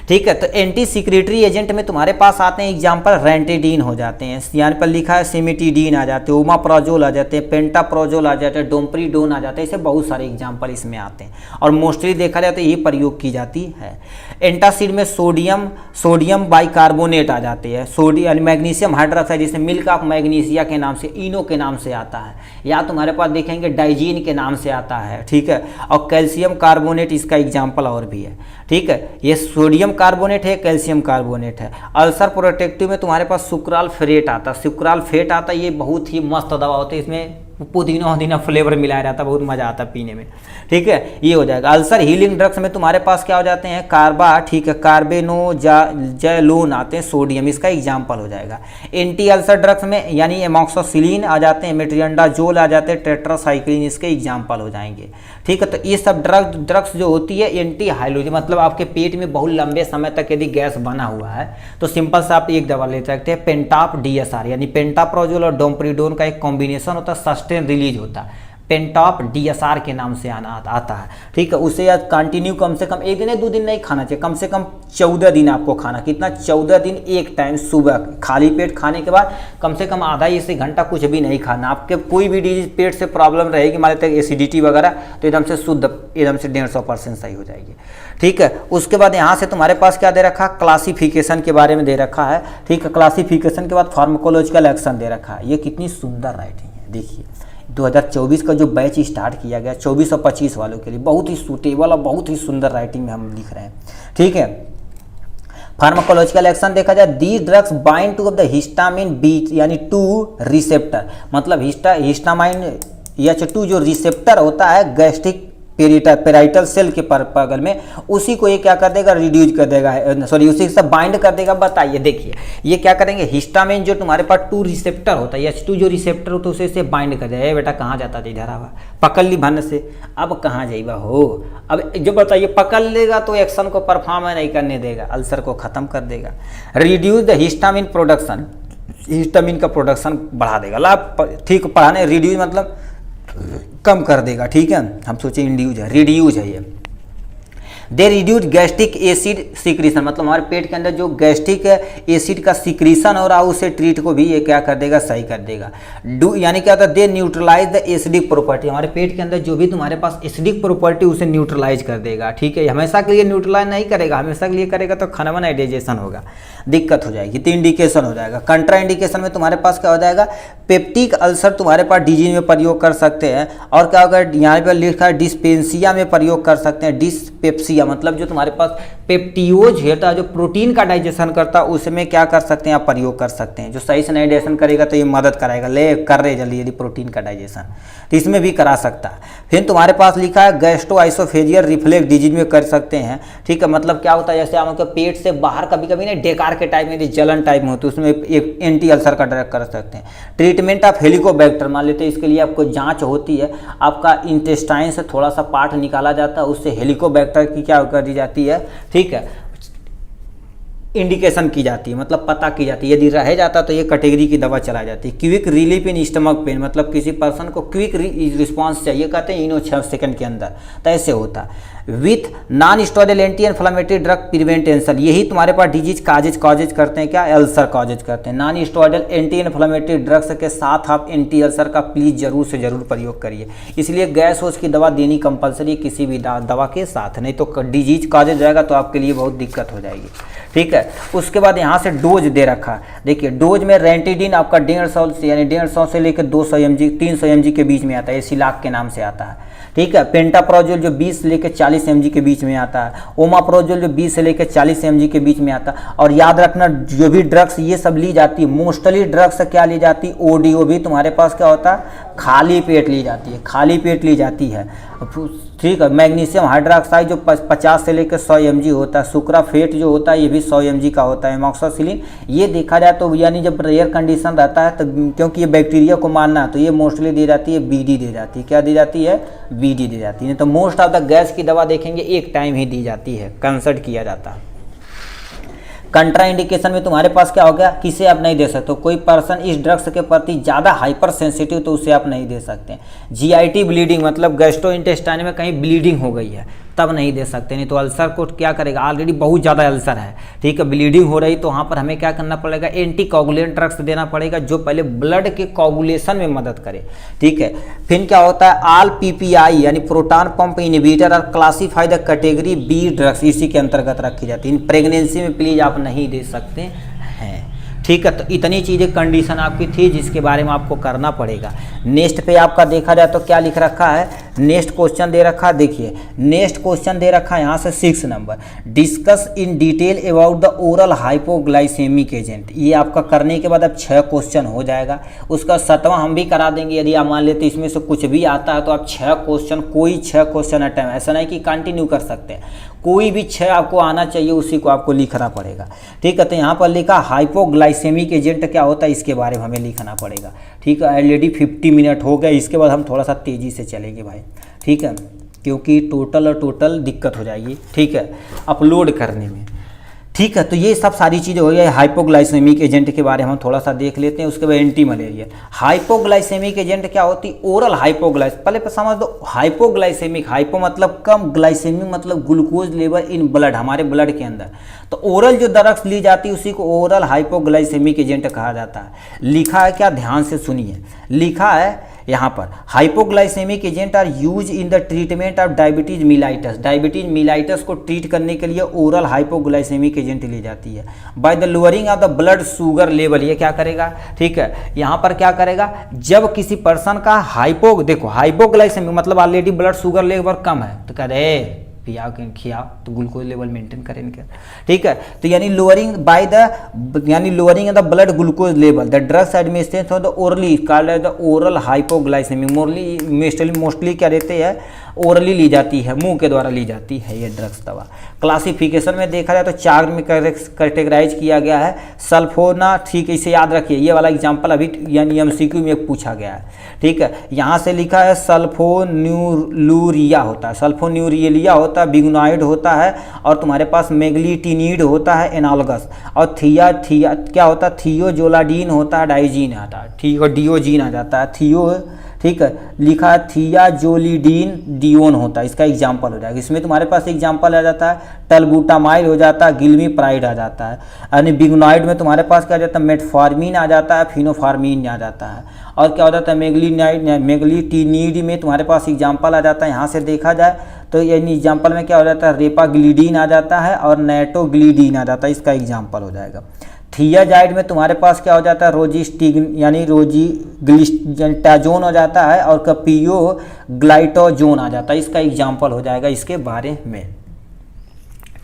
ठीक है। तो एंटी सिक्रेटरी एजेंट में तुम्हारे पास आते हैं एग्जाम्पल, रेंटेडीन हो जाते हैं, यहाँ पर लिखा है सिमिटीडीन आ जाते हैं, ओमाप्रोजोल आ जाते हैं, पेंटाप्रोजोल आ जाते हैं, डोम्प्रीडोन आ जाते हैं, ऐसे बहुत सारे एग्जाम्पल इसमें आते हैं और मोस्टली देखा जाए तो यही प्रयोग की जाती है। एंटासिड में सोडियम बाइकार्बोनेट आ जाते हैं, सोडियम मैग्नीशियम हाइड्रोक्साइड, जिसे मिल्क ऑफ मैग्नीशिया के नाम से, इनो के नाम से आता है, या तुम्हारे पास देखेंगे डाइजीन के नाम से आता है, ठीक है। और कैल्शियम कार्बोनेट इसका एग्जाम्पल और भी है, ठीक है। ये सोडियम कार्बोनेट है, कैल्शियम कार्बोनेट है। अल्सर प्रोटेक्टिव में तुम्हारे पास सुक्राल फेट आता है, सुक्राल फेट आता है, ये बहुत ही मस्त दवा होती है, इसमें पुदीना वुदीना फ्लेवर मिलाया रहता है, बहुत मज़ा आता है पीने में, ठीक है, ये हो जाएगा। अल्सर हीलिंग ड्रग्स में तुम्हारे पास क्या हो जाते हैं, कार्बा, ठीक है, कार्बेनोजालोन आते हैं, सोडियम, इसका एग्जाम्पल हो जाएगा। एंटी अल्सर ड्रग्स में यानी एमॉक्सोसिलिन आ जाते हैं, मेट्रियंडाजोल आ जाते हैं, टेट्रासाइक्लिन इसके एग्जाम्पल हो जाएंगे, ठीक है। तो ये सब ड्रग्स जो होती है एंटी हाइलोजी, मतलब आपके पेट में बहुत लंबे समय तक यदि गैस बना हुआ है तो सिंपल से आप एक दवा ले सकते हैं, पेंटाप DSR, यानी पेंटाप्रोजोल और डोम्प्रिडोन का एक कॉम्बिनेशन होता है, सस्टेन रिलीज होता है, पेंटॉप DSR के नाम से आता है, ठीक है। उसे याद कंटिन्यू कम से कम एक दिन या 2 दिन नहीं खाना चाहिए, कम से कम 14 दिन आपको खाना, कितना 14 दिन, एक टाइम सुबह खाली पेट खाने के बाद कम से कम आधा से घंटा कुछ भी नहीं खाना। आपके कोई भी डिजीज पेट से प्रॉब्लम रहेगी, मान लेते हैं एसिडिटी वगैरह, तो एकदम से शुद्ध, एकदम से 150% सही हो जाएगी, ठीक है। उसके बाद यहाँ से तुम्हारे पास क्या दे रखा, क्लासिफिकेशन के बारे में दे रखा है, ठीक है। क्लासिफिकेशन के बाद फार्माकोलॉजिकल एक्शन दे रखा है। ये कितनी सुंदर राइटिंग है, देखिए 2024 का जो बैच स्टार्ट किया गया 24 और 25 वालों के लिए बहुत ही सूटेबल और बहुत ही सुंदर राइटिंग में हम लिख रहे हैं, ठीक है। फार्माकोलॉजिकल एक्शन देखा जाए, the drugs bind to of the histamine B यानी 2 रिसेप्टर, मतलब हिस्टामाइन H2 जो रिसेप्टर होता है गैस्ट्रिक पेराइटल सेल के बगल में, उसी को ये क्या कर देगा, रिड्यूस कर देगा, सॉरी उसी से बाइंड कर देगा। बताइए, देखिए ये क्या करेंगे, हिस्टामिन जो तुम्हारे पास 2 रिसेप्टर होता है, H2 जो रिसेप्टर होता है उसे बाइंड कर देगा। बेटा कहाँ जाता था, इधर आवा, पकड़ ली भन से, अब कहाँ जाइबा हो, अब जो बताइए, पकड़ लेगा तो एक्शन को परफॉर्म नहीं करने देगा, अल्सर को खत्म कर देगा। Reduce the histamine production, histamine का प्रोडक्शन बढ़ा देगा, लाभ, ठीक, पढ़ाने, रिड्यूस मतलब कम कर देगा, ठीक है। हम सोचे इंड्यूज है, रिड्यूज है ये। दे रिड्यूज गैस्ट्रिक एसिड सिक्रीशन, मतलब हमारे पेट के अंदर जो गैस्ट्रिक एसिड का सिक्रीशन हो रहा है उसे ट्रीट को भी ये क्या कर देगा, सही कर देगा। डू यानी क्या होता है, दे न्यूट्रलाइज द एसिडिक प्रॉपर्टी, हमारे पेट के अंदर जो भी तुम्हारे पास एसिडिक प्रॉपर्टी उसे न्यूट्रलाइज कर देगा, ठीक है। हमेशा के लिए न्यूट्रलाइज नहीं करेगा, हमेशा के लिए करेगा तो खाना में डाइजेशन होगा, दिक्कत हो जाएगी, तो इंडिकेशन हो जाएगा। कंट्रा इंडिकेशन में तुम्हारे पास क्या हो जाएगा, पेप्टिक अल्सर तुम्हारे पास डिजीज में प्रयोग कर सकते हैं, और क्या होगा, यहाँ पर लिखा है डिस्पेंसिया में प्रयोग कर सकते हैं, डिस्पेप्सिया मतलब जो तुम्हारे पास पेप्टियोज होता है जो प्रोटीन का डाइजेशन करता है उसमें क्या कर सकते हैं, आप प्रयोग कर सकते हैं। जो सही से नहीं डाइजेशन करेगा तो ये मदद कराएगा, ले कर रहे जल्दी यदि प्रोटीन का डाइजेशन, तो इसमें भी करा सकता है। फिर तुम्हारे पास लिखा है गैस्ट्रोआइसोफेजियल रिफ्लेक्स डिजीज में कर सकते हैं, ठीक है। मतलब क्या होता है, जैसे आपके पेट से बाहर कभी कभी ना डेकार के टाइप में यदि जलन टाइप में होती है उसमें एक एंटी अल्सर का ड्रग कर सकते हैं। ट्रीटमेंट ऑफ हेलिकोबैक्टर, मान लेते हैं इसके लिए आपको जांच होती है, आपका इंटेस्टाइन से थोड़ा सा पार्ट निकाला जाता है, उससे हेलिकोबैक्टर की क्या कर दी जाती है, ठीक है, इंडिकेशन की जाती है, मतलब पता की जाती है। यदि रह जाता तो ये कैटेगरी की दवा चलाई जाती है। Quick relief in stomach pain, मतलब किसी पर्सन को क्विक रिस्पांस चाहिए, कहते हैं इनो 6 सेकंड के अंदर, तो ऐसे होता है। With non steroidal anti inflammatory drug prevent ulcer, यही तुम्हारे पास डिजीज काजेज करते हैं, क्या, अल्सर काजेज करते हैं। Non steroidal anti inflammatory drugs के साथ आप एंटी अल्सर का प्लीज जरूर से जरूर प्रयोग करिए। इसलिए गैस होश की दवा देनी कंपलसरी किसी भी दवा के साथ, नहीं तो डिजीज काजेज जाएगा तो आपके लिए बहुत दिक्कत हो जाएगी, ठीक है। उसके बाद यहाँ से डोज दे रखा है, देखिए डोज में रेंटिडिन आपका 150 से यानी 150 से लेकर 200 mg 300 mg के बीच में आता है, एसिलाक के नाम से आता है, ठीक है। पेंटाप्रोजोल जो 20 से लेकर 40 mg के बीच में आता है, ओमाप्रोजोल जो 20 से लेकर 40 mg के बीच में आता है। और याद रखना जो भी ड्रग्स ये सब ली जाती है, मोस्टली ड्रग्स क्या ली जाती है, ओडीओ भी तुम्हारे पास क्या होता है, खाली पेट ली जाती है, खाली पेट ली जाती है, ठीक है। मैग्नीशियम हाइड्रोक्साइड जो 50 से लेकर 100 mg होता है, सुक्राफेट जो होता है ये भी 100 mg का होता है, एमॉक्सोसिलिन ये देखा जाए तो यानी जब रेयर कंडीशन रहता है तो क्योंकि ये बैक्टीरिया को मारना है तो ये मोस्टली दी जाती है बीडी दी जाती है, क्या दी जाती है, बीडी दी जाती है। तो मोस्ट ऑफ द गैस की दवा देखेंगे एक टाइम ही दी जाती है, कंसल्ट किया जाता है। कंट्रा इंडिकेशन में तुम्हारे पास क्या हो गया, किसे आप नहीं दे सकते, कोई पर्सन इस ड्रग्स के प्रति ज़्यादा हाइपर सेंसिटिव तो उसे आप नहीं दे सकते। जीआईटी ब्लीडिंग मतलब गैस्ट्रोइंटेस्टाइन में कहीं ब्लीडिंग हो गई है तब नहीं दे सकते, नहीं तो अल्सर को क्या करेगा, ऑलरेडी बहुत ज़्यादा अल्सर है, ठीक है, ब्लीडिंग हो रही तो वहाँ पर हमें क्या करना पड़ेगा, एंटी कोगुलेंट ड्रग्स देना पड़ेगा जो पहले ब्लड के कोगुलेशन में मदद करे, ठीक है। फिर क्या होता है, आल पीपीआई यानी प्रोटॉन पंप इनहिबिटर और classify the category B drugs इसी के अंतर्गत रखी जाती है। इन प्रेगनेंसी में प्लीज आप नहीं दे सकते हैं, ठीक है, तो इतनी चीज़ें कंडीशन आपकी थी जिसके बारे में आपको करना पड़ेगा। नेक्स्ट पे आपका देखा जाए तो क्या लिख रखा है, नेक्स्ट क्वेश्चन दे रखा है, देखिए नेक्स्ट क्वेश्चन दे रखा है यहाँ से 6 number, discuss in detail about the oral hypoglycaemic agent. ये आपका करने के बाद अब 6 क्वेश्चन हो जाएगा। उसका 7वां हम भी करा देंगे, यदि आप मान लेते इसमें से कुछ भी आता है तो आप 6 क्वेश्चन, कोई 6 क्वेश्चन अटेम्प्ट, ऐसा नहीं कि कंटिन्यू कर सकते हैं, कोई भी 6 आपको आना चाहिए, उसी को आपको लिखना पड़ेगा। ठीक है, तो यहाँ पर लिखा हाइपोग्लाइसेमिक एजेंट क्या होता है, इसके बारे में हमें लिखना पड़ेगा। ठीक है, ऑलरेडी 50 मिनट हो गए, इसके बाद हम थोड़ा सा तेज़ी से चलेंगे भाई। ठीक है, क्योंकि टोटल दिक्कत हो जाएगी, ठीक है, अपलोड करने में। ठीक है, तो ये सब सारी चीज़ें हो गई। हाइपोग्लाइसेमिक एजेंट के बारे में हम थोड़ा सा देख लेते हैं। उसके बाद एंटी मलेरिया। हाइपोग्लाइसेमिक एजेंट क्या होती, ओरल पहले समझ दो, हाइपोग्लाइसेमिक, हाइपो मतलब कम, ग्लाइसेमिक मतलब ग्लूकोज लेवल इन ब्लड, हमारे ब्लड के अंदर। तो ओरल जो ड्रग्स ली जाती है उसी को ओरल हाइपोग्लाइसेमिक एजेंट कहा जाता है। लिखा है क्या, ध्यान से सुनिए, लिखा है यहाँ पर hypoglycaemic agent are use in the treatment of diabetes mellitus. Diabetes mellitus को ट्रीट करने के लिए ओरल हाइपोग्लाइसेमिक एजेंट ली जाती है। By the lowering of the blood sugar level, ये क्या करेगा, ठीक है, यहाँ पर क्या करेगा, जब किसी पर्सन का देखो हाइपोग्लाइसेमिक मतलब ऑलरेडी ब्लड शुगर लेवल कम है, तो कह रहे पियाओ खियाओ तो ग्लूकोज लेवल मेंटेन करेंगे। ठीक है, तो यानी lowering the blood glucose level, the drugs administration of the orally called as the oral hypoglycaemic. Mostly क्या रहते हैं, ओरली ली जाती है, मुंह के द्वारा ली जाती है ये ड्रग्स दवा। क्लासिफिकेशन में देखा जाए तो 4 में कैटेगराइज किया गया है। सल्फोना, ठीक है, इसे याद रखिए, ये वाला एग्जाम्पल अभी यानी MCQ में पूछा गया है। ठीक है, यहाँ से लिखा है सल्फोन्यूरिया होता है, सल्फोन्यूरिया होता है, बिग्नोइड होता है, और तुम्हारे पास मेग्लीटिनिड होता है एनालॉगस, और थिया क्या होता है, थियोजोलाडीन होता है, डाइजीन आता है, ठीक है, डिओजीन आ जाता है, ठीक है, लिखा है थियाजोलिडीन डिओन होता है, इसका एग्जाम्पल हो जाएगा। इसमें तुम्हारे पास एग्जाम्पल आ जाता है टलबूटामाइड हो जाता है, गिल्मीप्राइड आ जाता है, यानी बिग्नोइड में तुम्हारे पास क्या आ जाता है, मेटफॉर्मिन आ जाता है, फिनोफार्मिन आ जाता है, और क्या हो जाता है मेग्लीटिनिड में तुम्हारे पास एग्जाम्पल आ जाता है। यहाँ से देखा जाए तो यानी एग्जाम्पल में क्या हो जाता है, रेपाग्लिडीन आ जाता है और नाइट्रोग्लिडीन आ जाता है, इसका एग्जाम्पल हो जाएगा। थियाजाइड में तुम्हारे पास क्या हो जाता है, रोजीग्लिस्टाजोन हो जाता है, और कपियो ग्लाइटोजोन आ जाता है, इसका एग्जाम्पल हो जाएगा इसके बारे में।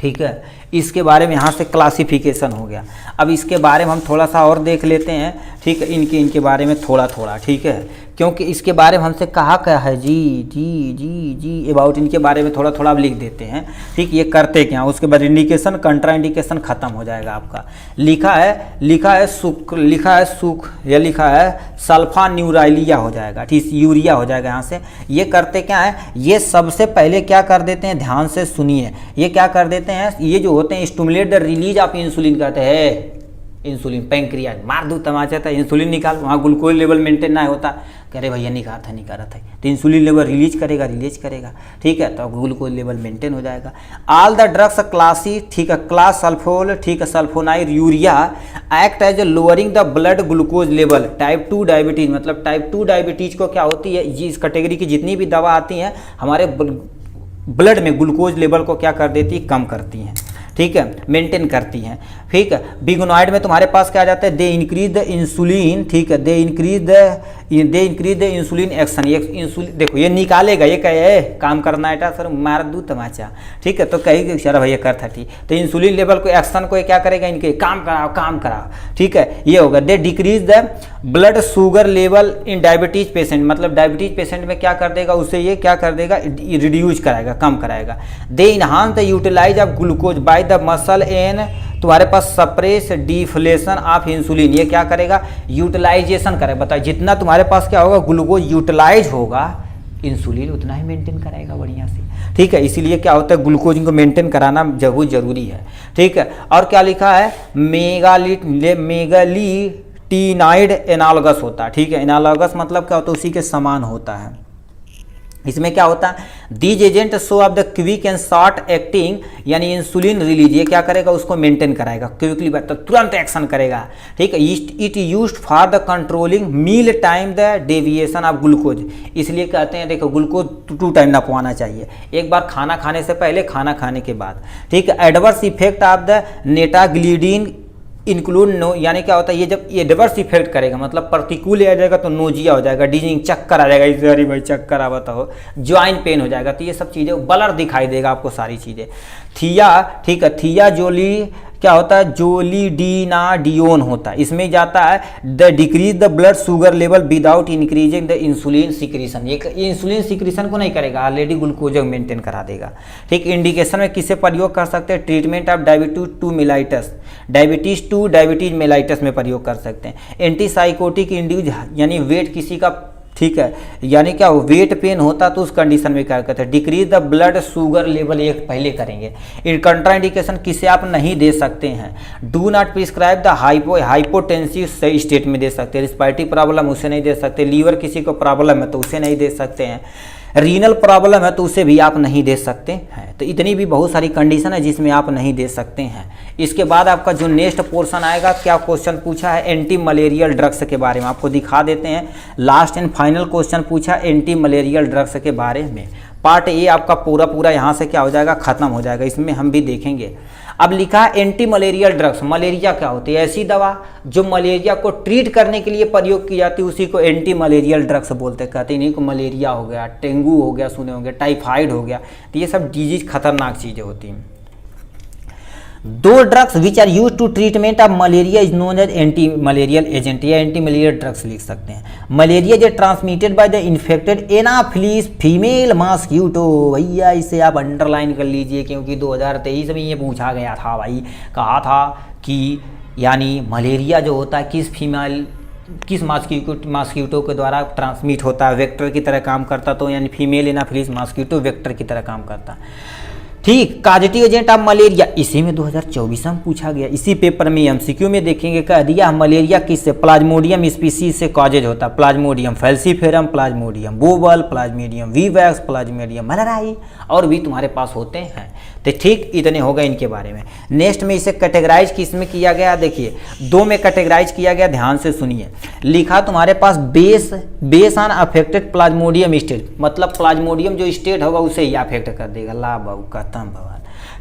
ठीक है, इसके बारे में यहाँ से क्लासिफिकेशन हो गया। अब इसके बारे में हम थोड़ा सा और देख लेते हैं। ठीक है, इनके बारे में थोड़ा, ठीक है, क्योंकि इसके बारे में हमसे कहा क्या है, जी अबाउट इनके बारे में थोड़ा अब लिख देते हैं। ठीक, ये करते क्या, उसके बाद इंडिकेशन कंट्रा इंडिकेशन खत्म हो जाएगा आपका। लिखा है सल्फा न्यूराइलिया हो जाएगा, ठीक, यूरिया हो जाएगा। यहाँ से ये करते क्या है, ये सबसे पहले क्या कर देते हैं, ध्यान से सुनिए, ये क्या कर देते हैं, ये जो होते हैं stimulate the release of insulin कहते हैं, इंसुलिन पैंक्रियाज मार दूँ तमाचा था, इंसुलिन निकाल, वहाँ ग्लूकोज लेवल मेंटेन ना होता, कह रहे भैया निकाल था, तो इंसुलिन लेवल रिलीज करेगा। ठीक है, तो ग्लूकोज लेवल मेंटेन हो जाएगा। ऑल द ड्रग्स क्लासी, ठीक है, क्लास सल्फोल, ठीक है, sulphonylurea act as lowering the blood glucose level. Type 2 diabetes मतलब टाइप 2 डायबिटीज को क्या होती है, इस कैटेगरी की जितनी भी दवा आती हैं हमारे ब्लड में ग्लूकोज लेवल को क्या कर देती है, कम करती हैं। ठीक है, मेंटेन करती हैं। ठीक है, बिग्नोइड में तुम्हारे पास क्या आ जाता है, दे इंक्रीज द इंसुलिन, ठीक है, they increase the insulin action. ये इंसुलिन देखो ये निकालेगा, ये कहे काम करना है सर, मार दूँ तमाचा। ठीक है, तो कहेगी सर भैया कर था, ठीक, तो इंसुलिन लेवल को एक्शन को क्या करेगा, इनके काम कराओ। ठीक है, ये होगा। They decrease the blood sugar level in diabetes patient, मतलब डायबिटीज पेशेंट में क्या कर देगा, उसे ये क्या कर देगा, रिड्यूज कराएगा, कम कराएगा। They enhance the utilize of glucose by the muscle and तुम्हारे पास सप्रेस डिफ्लेशन ऑफ इंसुलिन, ये क्या करेगा, यूटिलाइजेशन करेगा। बताओ जितना तुम्हारे पास क्या होगा, ग्लूकोज यूटिलाइज होगा, इंसुलिन उतना ही मेंटेन कराएगा बढ़िया से। ठीक है, इसीलिए क्या होता है, ग्लूकोज को मेंटेन कराना जरूरी है। ठीक है, और क्या लिखा है, मेगालिटिनाइड एनालॉगस होता है। ठीक है, एनालॉगस मतलब क्या होता है, उसी के समान होता है। इसमें क्या होता है, these agent show off the quick and short acting, यानी इंसुलिन रिलीज, ये क्या करेगा, उसको मेंटेन कराएगा, क्विकली तो तुरंत एक्शन करेगा। ठीक है, it used for the controlling meal time the deviation of glucose, इसलिए कहते हैं देखो ग्लूकोज 2 टाइम नपवाना चाहिए, एक बार खाना खाने से पहले, खाना खाने के बाद। ठीक है, adverse effect of the nateglinide include no, यानी क्या होता है ये जब ये रिवर्स इफेक्ट करेगा, मतलब प्रतिकूल आ जाएगा तो नोजिया हो जाएगा, डीजिंग चक्कर आ जाएगा, इस अरे भाई चक्कर आवता हो, ज्वाइन पेन हो जाएगा, तो ये सब चीज़ें ब्लर दिखाई देगा आपको सारी चीज़ें। थिया, ठीक है, थिया जोली क्या होता है, जोलिडिनाडियोन होता है, इसमें जाता है the decrease the blood sugar level without increasing the insulin secretion, ये इंसुलिन सिक्रीशन को नहीं करेगा, ऑलरेडी ग्लूकोज मेंटेन करा देगा। ठीक, इंडिकेशन में किसे प्रयोग कर सकते हैं, treatment of diabetes to mellitus, diabetes mellitus में प्रयोग कर सकते हैं। एंटीसाइकोटिक इंड्यूज, यानी वेट किसी का, ठीक है, यानी क्या वेट पेन होता तो उस कंडीशन में क्या करते हैं, decrease the blood sugar level, एक पहले करेंगे। इन कंट्राइंडिकेशन किसे आप नहीं दे सकते हैं, do not prescribe the hypotensive state में दे सकते हैं, रिस्पायरेटरी प्रॉब्लम उसे नहीं दे सकते, लीवर किसी को प्रॉब्लम है तो उसे नहीं दे सकते हैं, रीनल प्रॉब्लम है तो उसे भी आप नहीं दे सकते हैं। तो इतनी भी बहुत सारी कंडीशन है जिसमें आप नहीं दे सकते हैं। इसके बाद आपका जो नेक्स्ट पोर्शन आएगा, क्या क्वेश्चन पूछा है, एंटी मलेरियल ड्रग्स के बारे में आपको दिखा देते हैं। लास्ट एंड फाइनल क्वेश्चन पूछा एंटी मलेरियल ड्रग्स के बारे में। पार्ट ए आपका पूरा यहाँ से क्या हो जाएगा, खत्म हो जाएगा, इसमें हम भी देखेंगे। अब लिखा है एंटी मलेरियल ड्रग्स, मलेरिया क्या होती है, ऐसी दवा जो मलेरिया को ट्रीट करने के लिए प्रयोग की जाती है, उसी को एंटी मलेरियल ड्रग्स बोलते हैं। कहते हैं नहीं को मलेरिया हो गया, डेंगू हो गया, सुने होंगे टाइफाइड हो गया, तो ये सब डिजीज खतरनाक चीज़ें होती हैं। दो drugs which are use to treatment of malaria is known as anti malarial agent, या एंटी मलेरियल ड्रग्स लिख सकते हैं। मलेरिया जो transmitted by the infected anopheles female mosquito, भैया इसे आप अंडरलाइन कर लीजिए क्योंकि 2023 में ये पूछा गया था भाई, कहा था कि यानी मलेरिया जो होता है किस मॉस्क्यूटो के द्वारा ट्रांसमिट होता है, वेक्टर की तरह काम करता, तो यानी फीमेल एनाफिलीज मॉस्क्यूटो वेक्टर की तरह काम करता है। ठीक, काजेटिव एजेंट ऑफ मलेरिया, इसी में 2024 में पूछा गया, इसी पेपर में एमसीक्यू में देखेंगे। कह दिया मलेरिया किससे, प्लाज्मोडियम स्पीसीज से कॉजेज होता है, plasmodium falciparum, plasmodium ovale, plasmodium vivax, plasmodium malariae, और भी तुम्हारे पास होते हैं। तो ठीक, इतने हो गए इनके बारे में। नेक्स्ट में इसे कैटेगराइज किस में किया गया, देखिए दो में कैटेगराइज किया गया, ध्यान से सुनिए। लिखा तुम्हारे पास base on affected plasmodium state, मतलब प्लाज्मोडियम जो स्टेट होगा उसे ही अफेक्ट कर देगा, ला बाबू खत्म भगवान।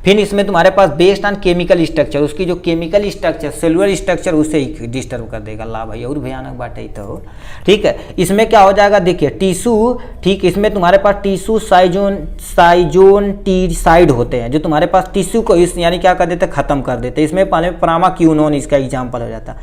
फिर इसमें तुम्हारे पास बेस्ड ऑन केमिकल स्ट्रक्चर, उसकी जो केमिकल स्ट्रक्चर सेलुलर स्ट्रक्चर उसे ही डिस्टर्ब कर देगा, ला भाई और भयानक बात है तो। ठीक है, इसमें क्या हो जाएगा, देखिए टिश्यू, ठीक, इसमें तुम्हारे पास टिश्यू साइजोनटीसाइड होते हैं, जो तुम्हारे पास टिश्यू को इस यानी क्या कर देते हैं, खत्म कर देते हैं। इसमें पहले प्रामाक्यूनोन इसका एग्जाम्पल हो जाता है।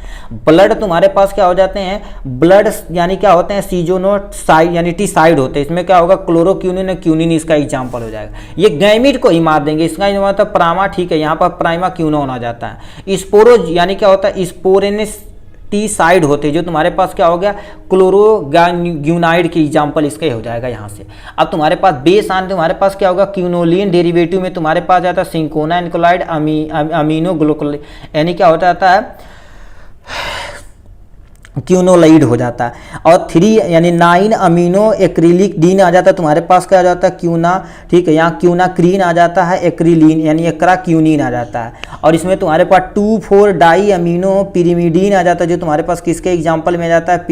ब्लड तुम्हारे पास क्या हो जाते हैं, ब्लड यानी क्या होते हैं, सीजोनोसाइड यानी टीसाइड होते हैं। इसमें क्या होगा, क्लोरोक्यूनिन, क्यूनिन इसका एग्जाम्पल हो जाएगा। ये गैमिट को ही मार देंगे, इसका मतलब प्रामा, ठीक है, यहाँ पर प्राइमा क्यूनोन आ जाता है। स्पोरो यानी क्या होता है, स्पोरेनेस्टीसाइड होते हैं, जो तुम्हारे पास क्या हो गया, क्लोरोग्यूनाइड की एग्जांपल इसका ही हो जाएगा यहाँ से। अब तुम्हारे पास बेस आन तुम्हारे पास क्या होगा, क्यूनोलिन डेरिवेटिव में तुम्हारे पास जाता है सिंकोना एनकोलाइड अमीनो ग्लूकोलाइड, यानी क्या हो जाता है, क्यूनोलाइड हो जाता है। और 3 यानी 9 अमीनो एक्रिलिक डीन आ जाता है, तुम्हारे पास क्या आ जाता है, क्यूना, ठीक है, यहाँ क्यूनाक्रीन आ जाता है, एक्रिलीन यानी एक्रा क्यूनिन आ जाता है। और इसमें तुम्हारे पास 2,4 डाई अमीनो पिरिमिडीन आ जाता है, जो तुम्हारे पास किसके एग्जाम्पल में जाता है,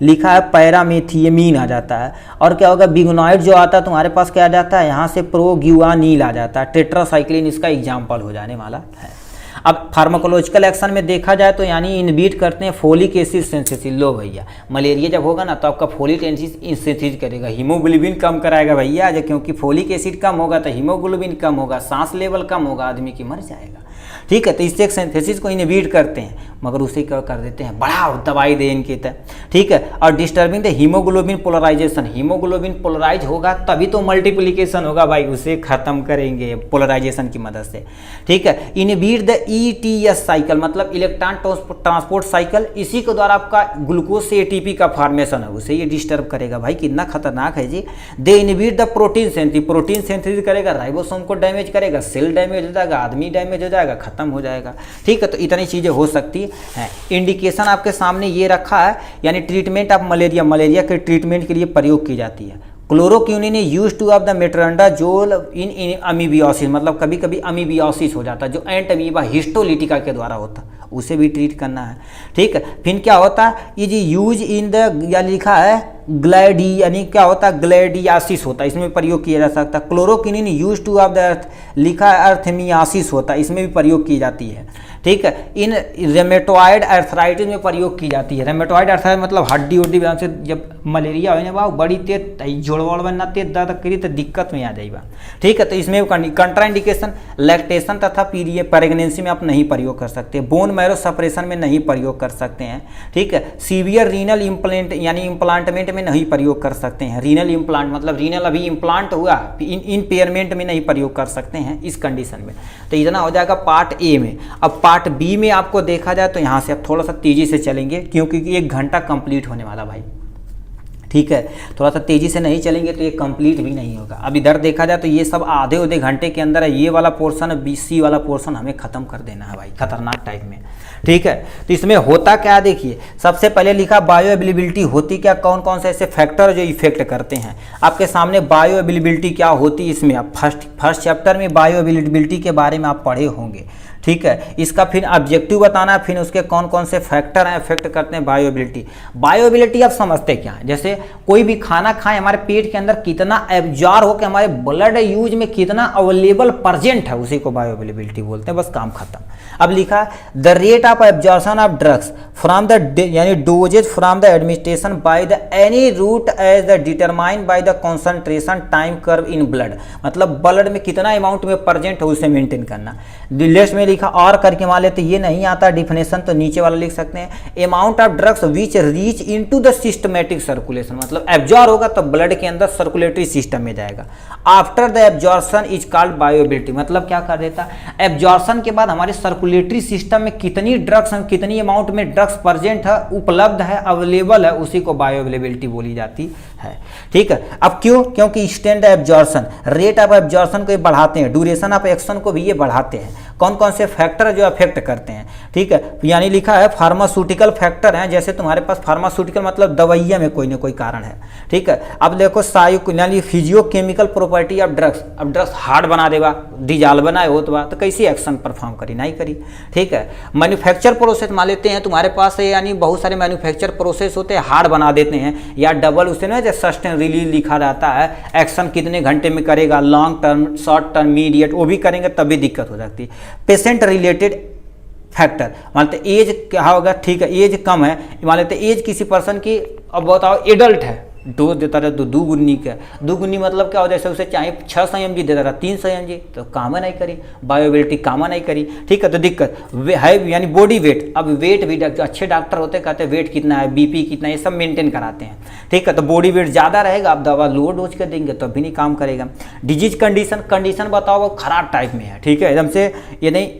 लिखा है पैरामेथियमीन आ जाता है। और क्या होगा, बिगोनाइड जो आता है तुम्हारे पास क्या आ जाता है, यहाँ से प्रोग्यूआनील आ जाता है, टेट्रासाइक्लिन इसका एग्जाम्पल हो जाने वाला है। अब फार्माकोलॉजिकल एक्शन में देखा जाए तो यानी इनहिबिट करते हैं फोलिक एसिड सिंथेसिस। लो भैया, मलेरिया जब होगा ना तो आपका फोलिक एसिड सिंथेसिस करेगा, हीमोग्लोबिन कम कराएगा भैया, क्योंकि फोलिक एसिड कम होगा तो हीमोग्लोबिन कम होगा, सांस लेवल कम होगा, आदमी की मर जाएगा। ठीक है, तो इससे एक सिंथेसिस को इनहिबिट करते हैं, मगर उसे क्या कर देते हैं, बड़ा दवाई दे इनके तय। ठीक है, और disturbing the haemoglobin polarization, haemoglobin polarize होगा तभी तो मल्टीप्लिकेशन होगा भाई, उसे खत्म करेंगे पोलराइजेशन की मदद से। ठीक है, इनहिबिट द ETS साइकिल, मतलब इलेक्ट्रॉन ट्रांसपोर्ट साइकिल, इसी के द्वारा आपका ग्लूकोज से ATP का फॉर्मेशन है, उसे ये डिस्टर्ब करेगा भाई, कितना खतरनाक है जी। They inhibit the protein synthesis, protein synthesis करेगा, राइबोसोम को डैमेज करेगा, सेल डैमेज हो जाएगा, आदमी डैमेज हो जाएगा, खत्म हो जाएगा। ठीक है, तो इतनी चीज़ें हो सकती है। इंडिकेशन आपके सामने ये रखा है, यानी ट्रीटमेंट ऑफ मलेरिया, मलेरिया के ट्रीटमेंट के लिए प्रयोग की जाती है। क्लोरोक्यूनिन यूज टू ऑफ द मेट्रोंडाजोल इन अमीबियोसिस, मतलब कभी कभी अमीबियोसिस हो जाता है, जो एंट अमीबा हिस्टोलिटिका के द्वारा होता है, उसे भी ट्रीट करना है। ठीक है, फिर क्या होता है, ये जी यूज इन द, या लिखा है ग्लैडी, यानी क्या होता है, ग्लैडियासिस होता है, इसमें प्रयोग किया जा सकता है। क्लोरोक्यूनिन यूज टू ऑफ द, लिखा है अर्थमियासिस होता है, इसमें भी प्रयोग की जाती है। ठीक है। इन रेमेटॉइड आर्थराइटिस में प्रयोग की जाती है। रेमेटॉइड आर्थराइटिस मतलब हड्डी उड्डी से जब मलेरिया हो बा बड़ी तेज जोड़वाड़ बनना तेज दर्द करी तो दिक्कत में आ जाएगा, ठीक है। तो इसमें कंट्राइंडिकेशन लैक्टेशन तथा पीरियड प्रेगनेंसी में आप नहीं प्रयोग कर सकते, बोन मैरो सप्रेशन में नहीं प्रयोग कर सकते हैं, ठीक है। सीवियर रीनल इम्प्लांट यानी इम्प्लांटमेंट में नहीं प्रयोग कर सकते हैं। रीनल इम्प्लांट मतलब रीनल अभी इम्प्लांट हुआ, इम्पेयरमेंट में नहीं प्रयोग कर सकते हैं इस कंडीशन में। तो इतना हो जाएगा पार्ट ए में। अब पार्ट बी में आपको देखा जाए तो यहाँ से आप थोड़ा सा तेजी से चलेंगे क्योंकि 1 घंटा कंप्लीट होने वाला भाई, ठीक है। थोड़ा सा तेजी से नहीं चलेंगे तो ये कंप्लीट भी नहीं होगा। अब इधर देखा जाए तो ये सब आधे घंटे के अंदर है, ये वाला पोर्शन BC वाला पोर्शन हमें खत्म कर देना है भाई, खतरनाक टाइप में, ठीक है। तो इसमें होता क्या देखिए, सबसे पहले लिखा बायो अवेलेबिलिटी होती क्या, कौन कौन से ऐसे फैक्टर जो इफेक्ट करते हैं आपके सामने। बायो अवेलेबिलिटी क्या होती है, इसमें आप फर्स्ट चैप्टर में बायो अवेलेबिलिटी के बारे में आप पढ़े होंगे, ठीक है। इसका फिर ऑब्जेक्टिव बताना, फिर उसके कौन कौन से फैक्टर हैं इफेक्ट करते हैं बायोएबिलिटी। बायोएबिलिटी आप समझते क्या है, जैसे कोई भी खाना खाएं हमारे पेट के अंदर कितना एब्जॉर्ब हो के हमारे ब्लड यूज में कितना अवेलेबल प्रेजेंट है, उसी को बायोएबिलिटी बोलते हैं, बस काम खत्म। अब लिखा the rate of absorption of drugs from the यानी dosages from the administration by the any route as the determined by the concentration time curve in blood, मतलब ब्लड में कितना अमाउंट में प्रेजेंट है उसे मेंटेन करना। लिस्ट में लिखा और करके मान लेते ये नहीं आता डिफिनेशन तो नीचे वाला लिख सकते हैं, amount of drugs which reach into the systematic circulation, मतलब एब्जॉर्ब होगा तो ब्लड के अंदर सर्कुलेटरी सिस्टम में जाएगा। After the absorption is called bioavailability, मतलब क्या कर देता, एब्जॉर्प्शन के बाद हमारे सर्कुलेटरी सिस्टम में कितनी ड्रग्स हैं, कितनी अमाउंट में ड्रग्स प्रेजेंट है, उपलब्ध है, अवेलेबल है, उसी को बायोअवेलेबिलिटी बोली जाती है, ठीक है। अब क्यों, क्योंकि stand absorption rate of absorption को ये बढ़ाते हैं, ड्यूरेशन ऑफ एक्शन को भी ये बढ़ाते हैं। कौन कौन से फैक्टर जो अफेक्ट करते हैं, ठीक है। यानी लिखा है फार्मास्यूटिकल फैक्टर हैं, जैसे तुम्हारे पास फार्मास्यूटिकल मतलब दवाइयाँ में कोई ना कोई कारण है, ठीक है। अब देखो यानी फिजियोकेमिकल प्रॉपर्टी ऑफ ड्रग्स, अब ड्रग्स हार्ड बना देगा, डिजाल बनाए हो तो कैसी एक्शन परफॉर्म करी, नहीं करी, ठीक है। मैन्युफैक्चर प्रोसेस मान लेते हैं तुम्हारे पास है, यानी बहुत सारे मैन्युफैक्चर प्रोसेस होते हैं हार्ड बना देते हैं, या डबल उसे ना जैसे सस्टेन रिलीज लिखा रहता है, एक्शन कितने घंटे में करेगा, long term, short term, mediate, वो भी करेंगे तब भी दिक्कत हो जाती है। पेशेंट रिलेटेड फैक्टर मानते एज क्या होगा, ठीक है, एज कम है, मान लेते एज किसी पर्सन की, अब बताओ एडल्ट है, डोज देता रहे तो 2 गुनी का, 2 गुनी मतलब क्या हो, जैसे उसे चाहे 600 mg देता रहा 300 mg, तो काम नहीं करी, बायोएबिलिटी काम नहीं करी, ठीक है। तो दिक्कत है यानी बॉडी वेट, अब वेट भी अच्छे डॉक्टर होते कहते हैं वेट कितना है, BP कितना है, ये सब मेंटेन कराते हैं, ठीक है। तो बॉडी वेट ज़्यादा रहेगा, आप दवा लो डोज के देंगे तो भी नहीं काम करेगा। डिजीज कंडीशन बताओ वो खराब टाइप में है, ठीक है, एकदम से ये नहीं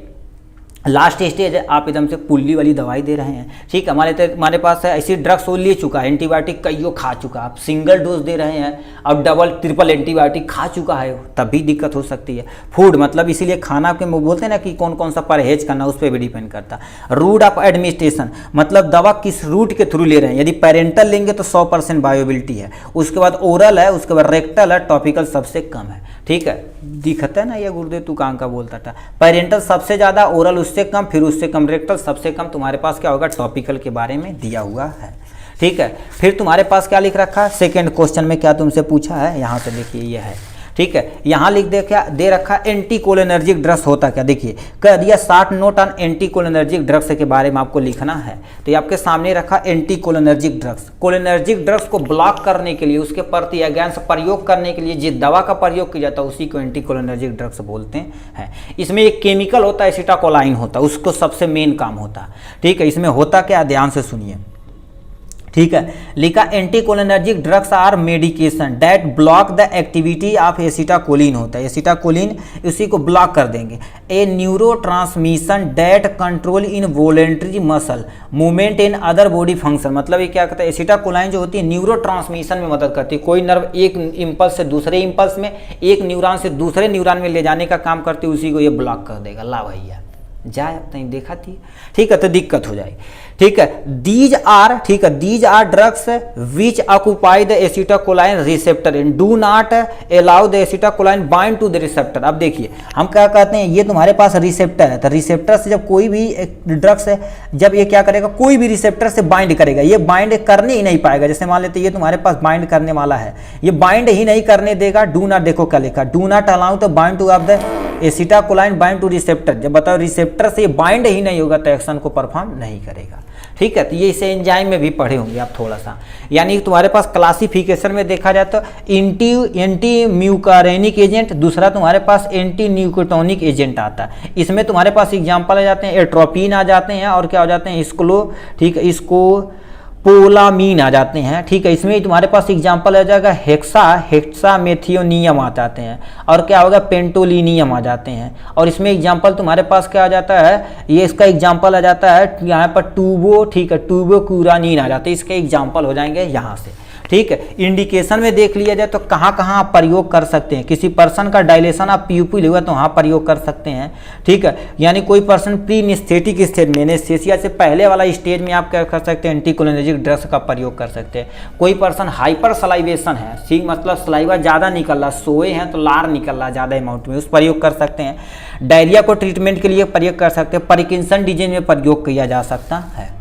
लास्ट स्टेज है, आप एकदम से पुल्ली वाली दवाई दे रहे हैं, ठीक है। हमारे पास है ऐसी ड्रग्स वो ले चुका है, एंटीबायोटिक कईयों खा चुका, आप सिंगल डोज दे रहे हैं, अब डबल ट्रिपल एंटीबायोटिक खा चुका है, तब भी दिक्कत हो सकती है। फूड मतलब इसीलिए खाना के बोलते हैं ना कि कौन कौन सा परहेज करना, उस पर भी डिपेंड करता है। रूट ऑफ एडमिनिस्ट्रेशन मतलब दवा किस रूट के थ्रू ले रहे हैं, यदि पेरेंटल लेंगे तो 100% बायोएबिलिटी है, उसके बाद ओरल है, उसके बाद रेक्टल है, टॉपिकल सबसे कम है, ठीक है। दिखता है ना ये गुरुदेव तू कहाँ का बोलता था, पेरेंटल सबसे ज़्यादा, ओरल उससे कम, फिर उससे कम रेक्टल, सबसे कम तुम्हारे पास क्या होगा टॉपिकल के बारे में दिया हुआ है, ठीक है। फिर तुम्हारे पास क्या लिख रखा है, सेकेंड क्वेश्चन में क्या तुमसे पूछा है, यहाँ से देखिए ये है, ठीक है। यहाँ लिख दे रखा एंटी कोलिनर्जिक ड्रग्स होता क्या, देखिए कह दिया 60 note on anti cholinergic drugs के बारे में आपको लिखना है। तो ये आपके सामने रखा anti cholinergic drugs, cholinergic drugs को ब्लॉक करने के लिए, उसके प्रति अगेंस्ट प्रयोग करने के लिए जिस दवा का प्रयोग किया जाता है उसी को एंटी कोलिनर्जिक ड्रग्स बोलते हैं। इसमें एक केमिकल होता है एसिटाकोलाइन होता है, उसको सबसे मेन काम होता है, ठीक है। इसमें होता क्या, ध्यान से सुनिए, ठीक है। लिखा anticholinergic drugs are medication that block the activity of acetylcholine होता है, एसिटाकोलिन उसी को ब्लॉक कर देंगे। A neurotransmission that control involuntary muscle movement in other body function, मतलब ये क्या कहता है, एसिटाकोलाइन जो होती है न्यूरो ट्रांसमिशन में मदद करती है, कोई नर्व एक इम्पल्स से दूसरे इम्पल्स में, एक न्यूरॉन से दूसरे न्यूरॉन में ले जाने का काम करती है, उसी को ये ब्लॉक कर देगा। ला भैया जाए अब नहीं देखा थी, ठीक है, तो दिक्कत हो जाए, ठीक है। दीज आर, ठीक है, these are drugs which occupy the acetylcholine receptor and do not allow the acetylcholine bind to the receptor. अब देखिए हम क्या कहते हैं, ये तुम्हारे पास रिसेप्टर है, तो रिसेप्टर से जब कोई भी ड्रग्स है, जब ये क्या करेगा, कोई भी रिसेप्टर से बाइंड करेगा, ये बाइंड करने ही नहीं पाएगा। जैसे मान लेते ये तुम्हारे पास बाइंड करने वाला है, ये बाइंड ही नहीं करने देगा, डू नॉट, देखो क्या लिखा, do not allow the bind to of the acetylcholine bind to receptor, जब बताओ रिसेप्टर से बाइंड ही नहीं होगा तो एक्शन को परफॉर्म नहीं करेगा। ठीक है, तो ये इसे एंजाइम में भी पढ़े होंगे आप थोड़ा सा। यानी तुम्हारे पास क्लासिफिकेशन में देखा जाए तो एंटी म्यूकारेनिक एजेंट, दूसरा तुम्हारे पास एंटी न्यूक्लियोटाइनिक एजेंट आता है। इसमें तुम्हारे पास एग्जाम्पल आ जाते हैं एट्रोपिन आ जाते हैं और क्या हो जाते हैं इसको, ठीक है, इसको पोलामीन आ जाते हैं। ठीक है, इसमें तुम्हारे पास एग्जाम्पल आ जाएगा हेक्सामेथियोनियम आ जाते हैं और क्या होगा पेंटोलिनियम आ जाते हैं। और इसमें एग्जाम्पल तुम्हारे पास क्या आ जाता है, ये इसका एग्जाम्पल आ जाता है यहाँ पर टूबो, ठीक है, टूबोक्यूरानिन आ जाते हैं, इसके एग्जाम्पल हो जाएंगे यहाँ से। ठीक है, इंडिकेशन में देख लिया जाए तो कहाँ कहाँ आप प्रयोग कर सकते हैं। किसी पर्सन का डायलेशन आप प्यूपिल हुआ तो वहाँ प्रयोग कर सकते हैं। ठीक है, यानी कोई पर्सन प्री एनेस्थेटिक स्टेज में, एनेस्थेसिया से पहले वाला स्टेज में आप क्या कर सकते हैं, एंटीकोलिनर्जिक ड्रग्स का प्रयोग कर सकते हैं। कोई पर्सन हाइपर सलाइवेशन है, ठीक, मतलब सलाइवा ज़्यादा निकल रहा, सोए हैं तो लार निकल रहा ज़्यादा अमाउंट में, उस प्रयोग कर सकते हैं। डायरिया को ट्रीटमेंट के लिए प्रयोग कर सकते हैं। पार्किंसन डिजीज में प्रयोग किया जा सकता है।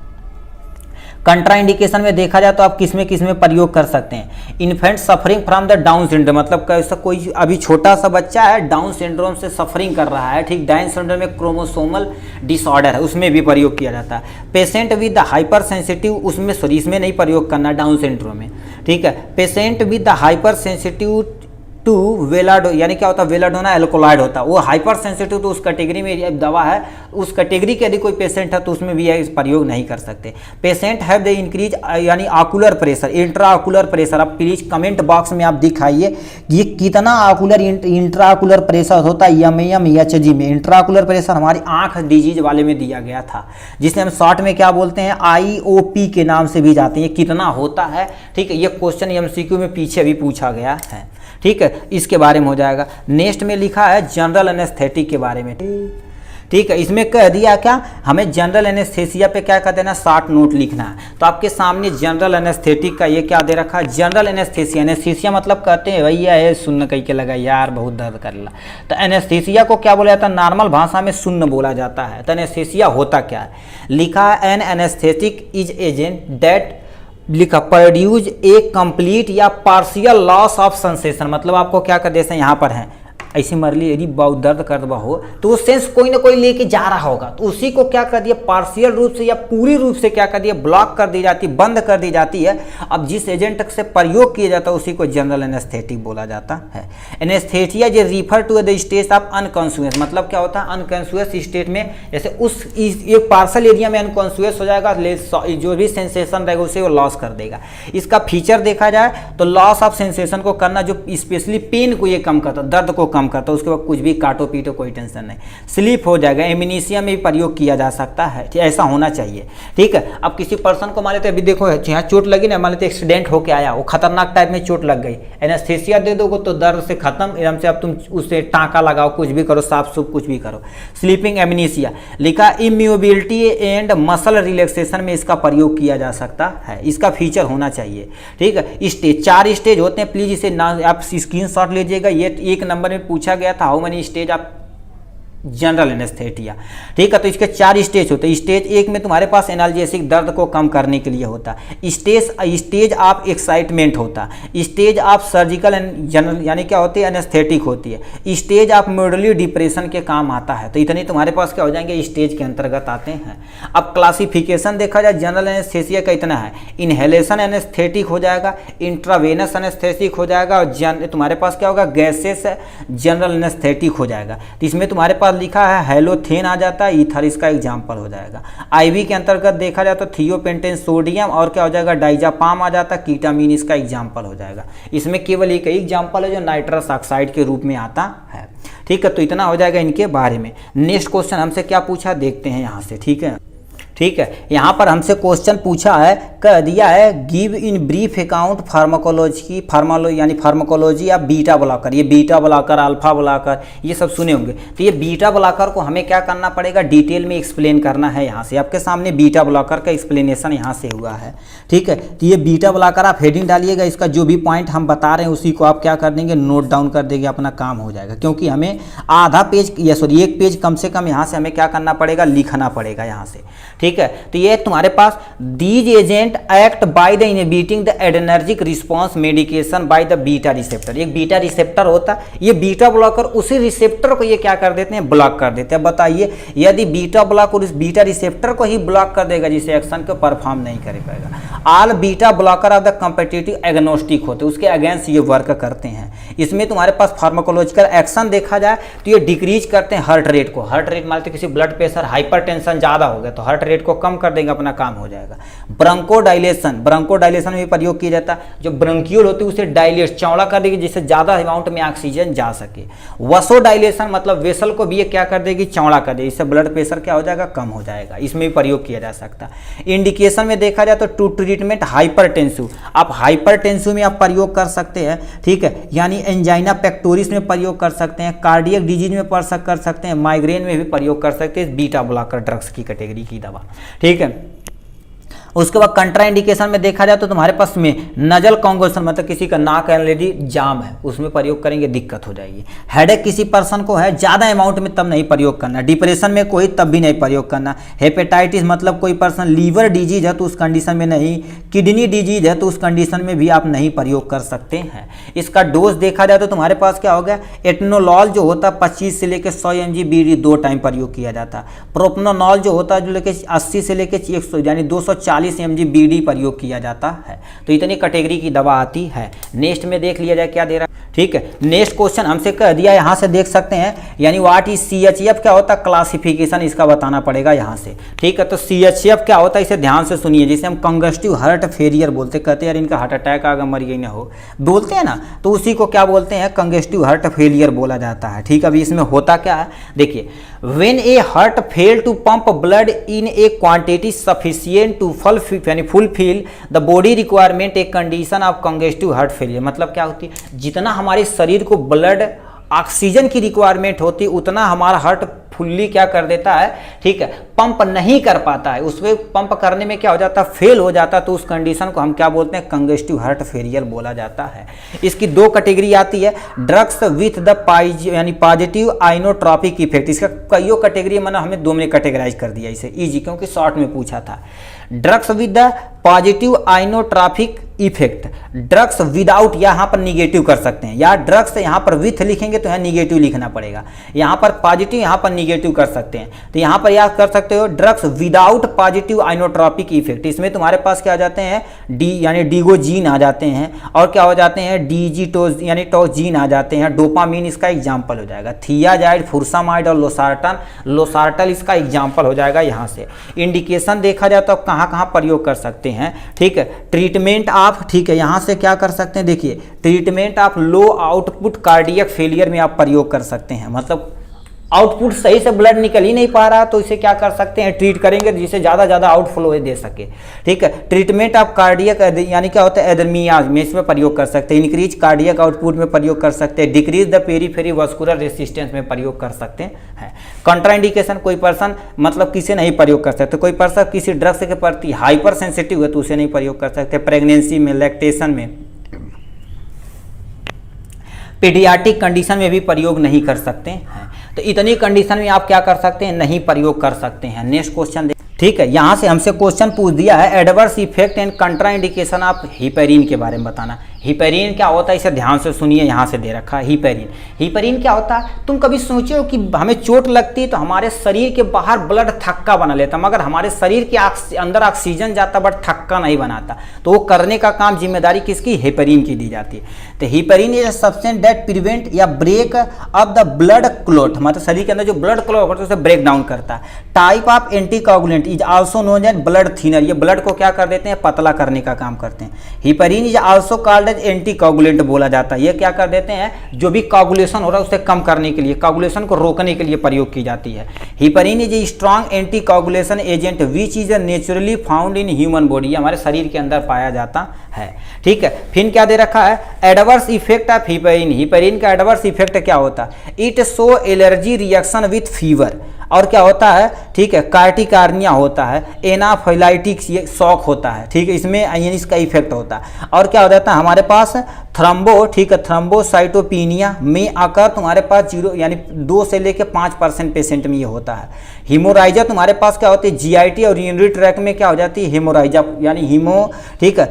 कंट्रा इंडिकेशन में देखा जाए तो आप किस में प्रयोग कर सकते हैं। Infant suffering from the down syndrome, मतलब कैसा कोई अभी छोटा सा बच्चा है डाउन सिंड्रोम से सफरिंग कर रहा है। ठीक, डाउन सिंड्रोम में क्रोमोसोमल डिसऑर्डर है, उसमें भी प्रयोग किया जाता है। Patient with the hypersensitive, उसमें सॉरी इसमें नहीं प्रयोग करना डाउन सिंड्रोम में। ठीक है, patient with the hypersensitive to वेलाडो, यानी क्या होता है वेलाडोना एल्कोलाइड होता है, वो हाइपर सेंसिटिव, तो उस कैटेगरी में दवा है, उस कैटेगरी के यदि कोई पेशेंट है तो उसमें भी इस प्रयोग नहीं कर सकते। पेशेंट हैव द इंक्रीज यानी ocular pressure, intra ocular pressure, आप प्लीज कमेंट बॉक्स में आप दिखाइए ये कितना आकुलर इंट्रा आकुलर प्रेशर होता है MAMHG में। इंट्रा आकुलर प्रेशर हमारी आंख डिजीज वाले में दिया गया था, जिसे हम शॉर्ट में क्या बोलते हैं IOP के नाम से भी जाते हैं। ये कितना होता है, ठीक है, ये क्वेश्चन MCQ में पीछे भी पूछा गया है। ठीक है, इसके बारे में हो जाएगा। नेक्स्ट में लिखा है जनरल एनेस्थेटिक के बारे में। ठीक है, इसमें कह दिया क्या, हमें जनरल एनेस्थेसिया पे क्या कर देना, शॉर्ट नोट लिखना है। तो आपके सामने जनरल एनेस्थेटिक का ये क्या दे रखा है, जनरल एनेस्थेसिया। एनेस्थेसिया मतलब कहते हैं भैया ये सुन्न कह के लगा यार बहुत दर्द कर ला, तो एनेस्थेसिया को क्या बोला जाता है, नॉर्मल भाषा में सुन्न बोला जाता है। तो एनेस्थेसिया होता क्या है, लिखा है an anaesthetic is agent that, लिखा प्रोड्यूस ए कंप्लीट या पार्शियल लॉस ऑफ सेंसेशन, मतलब आपको क्या कर देते हैं यहाँ पर है ऐसी मर ली यदि बहुत दर्द कर दबा हो तो वो सेंस कोई ना कोई लेके जा रहा होगा, तो उसी को क्या कर दिया पार्शियल रूप से या पूरी रूप से क्या कर दिया ब्लॉक कर दी जाती, बंद कर दी जाती है। अब जिस एजेंट से प्रयोग किया जाता है उसी को जनरल एनेस्थेटिक बोला जाता है। एनेस्थेटिया जो refer to the state of unconscious, मतलब क्या होता है अनकॉन्शियस स्टेट में, जैसे उस एक पार्सल एरिया में अनकॉन्शियस हो जाएगा, जो भी सेंसेशन रहेगा उसे वो लॉस कर देगा। इसका फीचर देखा जाए तो लॉस ऑफ सेंसेशन को करना जो स्पेशली पेन को ये कम करता, दर्द को करता, उसके बाद कुछ भी काटो पीटो कोई टेंशन नहीं, स्लीप हो जाएगा। एमिनेशिया में भी प्रयोग किया जा सकता है, ऐसा होना चाहिए। ठीक है, अब किसी पर्सन को मान लेते अभी देखो यहाँ चोट लगी ना, मान लेते एक्सीडेंट होके आया, वो खतरनाक टाइप में चोट लग गई, एनेस्थेसिया दे दोगे तो दर्द से खत्म एकदम से, अब तुम उससे टाँका लगाओ कुछ भी करो, साफ सुफ कुछ भी करो। स्लीपिंग एमिनेशिया लिखा, इम्यूबिलिटी एंड मसल रिलैक्सेशन में इसका प्रयोग किया जा सकता है, इसका फीचर होना चाहिए। ठीक है, स्टेज 4 स्टेज होते हैं, प्लीज इसे ना आप स्क्रीनशॉट लीजिएगा। ये एक नंबर में पूछा गया था, how many stage of general anaesthesia. ठीक है, तो इसके 4 स्टेज होते हैं। स्टेज 1 में तुम्हारे पास एनाल्जेसिक दर्द को कम करने के लिए होता है। स्टेज ऑफ एक्साइटमेंट होता है। स्टेज ऑफ सर्जिकल जनरल यानी क्या होती है एनेस्थेटिक होती है। स्टेज ऑफ मोडली डिप्रेशन के काम आता है। तो इतने तुम्हारे पास क्या हो जाएंगे स्टेज के अंतर्गत आते हैं। अब क्लासिफिकेशन देखा जाए जनरल एनेस्थेसिया का इतना है, इनहेलेशन एनेस्थेटिक हो जाएगा, इंट्रावेनस एनेस्थेटिक हो जाएगा, और तुम्हारे पास क्या होगा गैसेस जनरल एनेस्थेटिक हो जाएगा। तो इसमें तुम्हारे पास लिखा है हेलोथेन आ जाता है, ईथर इसका एग्जांपल हो जाएगा। आईवी के अंतर्गत देखा जाए तो थियोपेंटेन सोडियम और क्या हो जाएगा डाइजापाम आ जाता है, कीटामीन इसका एग्जांपल हो जाएगा। इसमें केवल एक एग्जांपल है जो नाइट्रस ऑक्साइड के रूप में आता है। ठीक है, तो इतना हो जाएगा इनके बारे में। नेक्स्ट क्वेश्चन हमसे क्या पूछा देखते हैं यहाँ से। ठीक है, ठीक है, यहाँ पर हमसे क्वेश्चन पूछा है, कह दिया है give in brief account pharmacology यानी फार्माकोलॉजी या बीटा ब्लॉकर। ये बीटा ब्लॉकर अल्फा ब्लॉकर ये सब सुने होंगे। तो ये बीटा ब्लॉकर को हमें क्या करना पड़ेगा डिटेल में एक्सप्लेन करना है। यहाँ से आपके सामने बीटा ब्लॉकर का एक्सप्लेनेशन यहाँ से हुआ है। ठीक है, तो ये बीटा ब्लॉकर आप हेडिंग डालिएगा, इसका जो भी पॉइंट हम बता रहे हैं उसी को आप क्या कर देंगे नोट डाउन कर देंगे, अपना काम हो जाएगा। क्योंकि हमें आधा पेज या सॉरी 1 पेज कम से कम यहाँ से हमें क्या करना पड़ेगा लिखना पड़ेगा यहाँ से। ठीक ठीक है। तो ये तुम्हारे पास these agent act by the inhibiting the adrenergic response medication by the beta receptor. एक बीटा रिसेप्टर होता है, ये बीटा ब्लॉकर उसी रिसेप्टर को ये क्या कर देते हैं, ब्लॉक कर देते हैं। बताइए यदि बीटा ब्लॉकर इस बीटा रिसेप्टर को ही ब्लॉक कर देगा जिसे एक्शन को परफॉर्म नहीं कर पाएगा। All beta blocker of the competitive agnostic होते हैं, उसके अगेंस्ट ये वर्क करते हैं। इसमें तुम्हारे पास फार्माकोलॉजिकल एक्शन देखा जाए तो ये डिक्रीज करते हैं हार्ट रेट को। हार्ट रेट मान लो किसी ब्लड प्रेशर हाइपरटेंशन ज़्यादा हो गया तो हार्ट रेट को कम कर देंगे, अपना काम हो जाएगा। ब्रोंकोडाइलेशन, ब्रोंकोडाइलेशन में प्रयोग किया जाता है। जो ब्रोंक्यूल होती है उसे डायलेट, चौड़ा कर देगी जिससे ज़्यादा अमाउंट में ऑक्सीजन जा सके। वसोडाइलेशन मतलब वेसल को भी ये क्या कर देगी, चौड़ा कर देगी, इससे ब्लड प्रेशर क्या हो जाएगा, कम हो जाएगा। इसमें भी प्रयोग किया जा सकता है। इंडिकेशन में देखा जाए तो टू ट्रीटमेंट हाइपरटेंसिव, आप हाइपरटेंसिव में आप प्रयोग कर सकते हैं, ठीक है, यानी एंजाइना पेक्टोरिस में प्रयोग कर सकते हैं, कार्डियक डिजीज में कर सकते हैं, माइग्रेन में भी प्रयोग कर सकते हैं, बीटा ब्लॉकर ड्रग्स की कैटेगरी की दवा, ठीक है। उसके बाद कंट्रा इंडिकेशन में देखा जाए तो तुम्हारे पास में नजल कॉन्गोशन मतलब किसी का नाक ऑलरेडी जाम है उसमें प्रयोग करेंगे, दिक्कत हो जाएगी। हेडेक किसी पर्सन को है ज़्यादा अमाउंट में तब नहीं प्रयोग करना। डिप्रेशन में कोई तब भी नहीं प्रयोग करना। हेपेटाइटिस मतलब कोई पर्सन लीवर डिजीज है तो उस कंडीशन में नहीं, किडनी डिजीज है तो उस कंडीशन में भी आप नहीं प्रयोग कर सकते हैं। इसका डोज देखा जाए तो तुम्हारे पास क्या हो गया, एटनोलॉल जो होता है 25 से लेकर 100 mg बीडी 2 टाइम प्रयोग किया जाता है। प्रोपनोनॉल जो होता है जो लेके 80 से लेकर 100 यानी 240 mg बीडी प्रयोग किया जाता है। तो इतनी कैटेगरी की दवा आती है। नेक्स्ट में देख लिया जाए क्या दे रहा है, ठीक है। नेक्स्ट क्वेश्चन हमसे कह दिया, यहाँ से देख सकते हैं, यानी व्हाट इज CHF क्या होता है, क्लासिफिकेशन इसका बताना पड़ेगा यहाँ से, ठीक है। तो CHF क्या होता है इसे ध्यान से सुनिए, जिसे हम कंजस्टिव हार्ट फेलियर बोलते, कहते हैं यार इनका हार्ट अटैक आगे मर गई ना हो, बोलते हैं ना, तो उसी को क्या बोलते हैं, कंजस्टिव हार्ट फेलियर बोला जाता है, ठीक है। अभी इसमें होता क्या है देखिए, when a heart fail to pump blood in a quantity sufficient to fulfil the body requirement a condition of congestive heart failure. मतलब क्या होती है, जितना हमारे शरीर को ब्लड ऑक्सीजन की रिक्वायरमेंट होती है उतना हमारा हार्ट फुल्ली क्या कर देता है, ठीक है, पंप नहीं कर पाता है। उसमें पंप करने में क्या हो जाता है, फेल हो जाता है, तो उस कंडीशन को हम क्या बोलते हैं, कंजस्टिव हार्ट फेलियर बोला जाता है। इसकी 2 कैटेगरी आती है, ड्रग्स विथ द यानी पॉजिटिव आइनोट्रॉपिक इफेक्ट। इसका कईयों कैटेगरी मैंने हमें 2 में कैटेगराइज कर दिया इसे इजी, क्योंकि शॉर्ट में पूछा था। Drugs with the positive inotropic effect, drugs without यहाँ पर निगेटिव कर सकते हैं, या ड्रग्स यहाँ पर विथ लिखेंगे तो यहाँ निगेटिव लिखना पड़ेगा, यहाँ पर पॉजिटिव यहाँ पर निगेटिव कर सकते हैं। तो यहाँ पर याद कर सकते हो drugs without positive inotropic effect. इसमें तुम्हारे पास क्या आ जाते हैं, डी यानी डिगोजीन आ जाते हैं, और क्या हो जाते हैं, डीजीटोज यानी टोजीन आ जाते हैं। डोपामीन इसका एग्जाम्पल हो जाएगा। थियाजाइड, फुरसामाइड और लोसार्टल इसका एग्जाम्पल हो जाएगा यहाँ से। इंडिकेशन देखा जाए तो कहाँ कहाँ प्रयोग कर सकते हैं, ठीक है। ट्रीटमेंट आप, ठीक है, यहाँ से क्या कर सकते हैं, देखिए ट्रीटमेंट आप लो आउटपुट कार्डियक फेलियर में आप प्रयोग कर सकते हैं। मतलब आउटपुट सही से ब्लड निकल ही नहीं पा रहा तो इसे क्या कर सकते हैं, ट्रीट करेंगे जिससे ज़्यादा आउटफ्लो दे सके, ठीक है। ट्रीटमेंट आप कार्डियक यानी क्या होता है, एदर्मियाज में इसमें प्रयोग कर सकते हैं। इंक्रीज कार्डियक आउटपुट में प्रयोग कर सकते हैं। Decrease the periphery vascular resistance में प्रयोग कर सकते हैं। कंट्राइंडिकेशन, कोई पर्सन मतलब किसे नहीं प्रयोग कर सकते, कोई पर्सन किसी ड्रग्स के प्रति हाइपर सेंसिटिव है तो उसे नहीं प्रयोग कर सकते। प्रेगनेंसी में, लैक्टेशन में, पीडियाट्रिक कंडीशन में भी प्रयोग नहीं कर सकते हैं। तो इतनी कंडीशन में आप क्या कर सकते हैं, नहीं प्रयोग कर सकते हैं। नेक्स्ट क्वेश्चन देख, ठीक है। यहाँ से हमसे क्वेश्चन पूछ दिया है, adverse effect and contraindication of heparin के बारे में बताना। हिपेरिन क्या होता है इसे ध्यान से सुनिए, यहाँ से दे रखा है हिपेरिन क्या होता है। तुम कभी सोचे हो कि हमें चोट लगती है तो हमारे शरीर के बाहर ब्लड थक्का बना लेता, मगर हमारे शरीर के अंदर ऑक्सीजन जाता बट थक्का नहीं बनाता। तो वो करने का काम जिम्मेदारी किसकी, हिपेरिन की दी जाती है। तो heparin is a substance that prevent या break up the blood clot, मतलब शरीर के अंदर जो ब्लड क्लॉट होता है उसे ब्रेक डाउन करता है। Type of anticoagulant is also known as blood thinner, ये ब्लड को क्या कर देते हैं, पतला करने का काम करते हैं। Heparin is also called anti coagulant बोला जाता है। ये क्या कर देते हैं, जो भी कोगुलेशन हो रहा है उसे कम करने के लिए, कोगुलेशन को रोकने के लिए प्रयोग की जाती है। Heparin is a strong anti coagulation agent which is naturally found in human body, हमारे शरीर के अंदर पाया जाता है, ठीक है। फिर क्या दे रखा है, एडवर्स इफेक्ट ऑफ हिपेरिन का एडवर्स इफेक्ट क्या होता है, it show allergy reaction with fever, और क्या होता है, ठीक है, कार्टिकार्निया होता है, एनाफाइलाइटिक शॉक होता है, ठीक है, इसमें यानी इसका इफेक्ट होता है। और क्या हो जाता है हमारे पास थ्रम्बो, ठीक है, थ्रम्बोसाइटोपिनिया में आकर तुम्हारे पास 0 यानी 2 से लेकर 5% पेशेंट में ये होता है। हीमोराइजा तुम्हारे पास क्या होती है, जीआईटी और यूरिनरी ट्रैक में क्या हो जाती है, हेमोराइजा यानी ठीक है,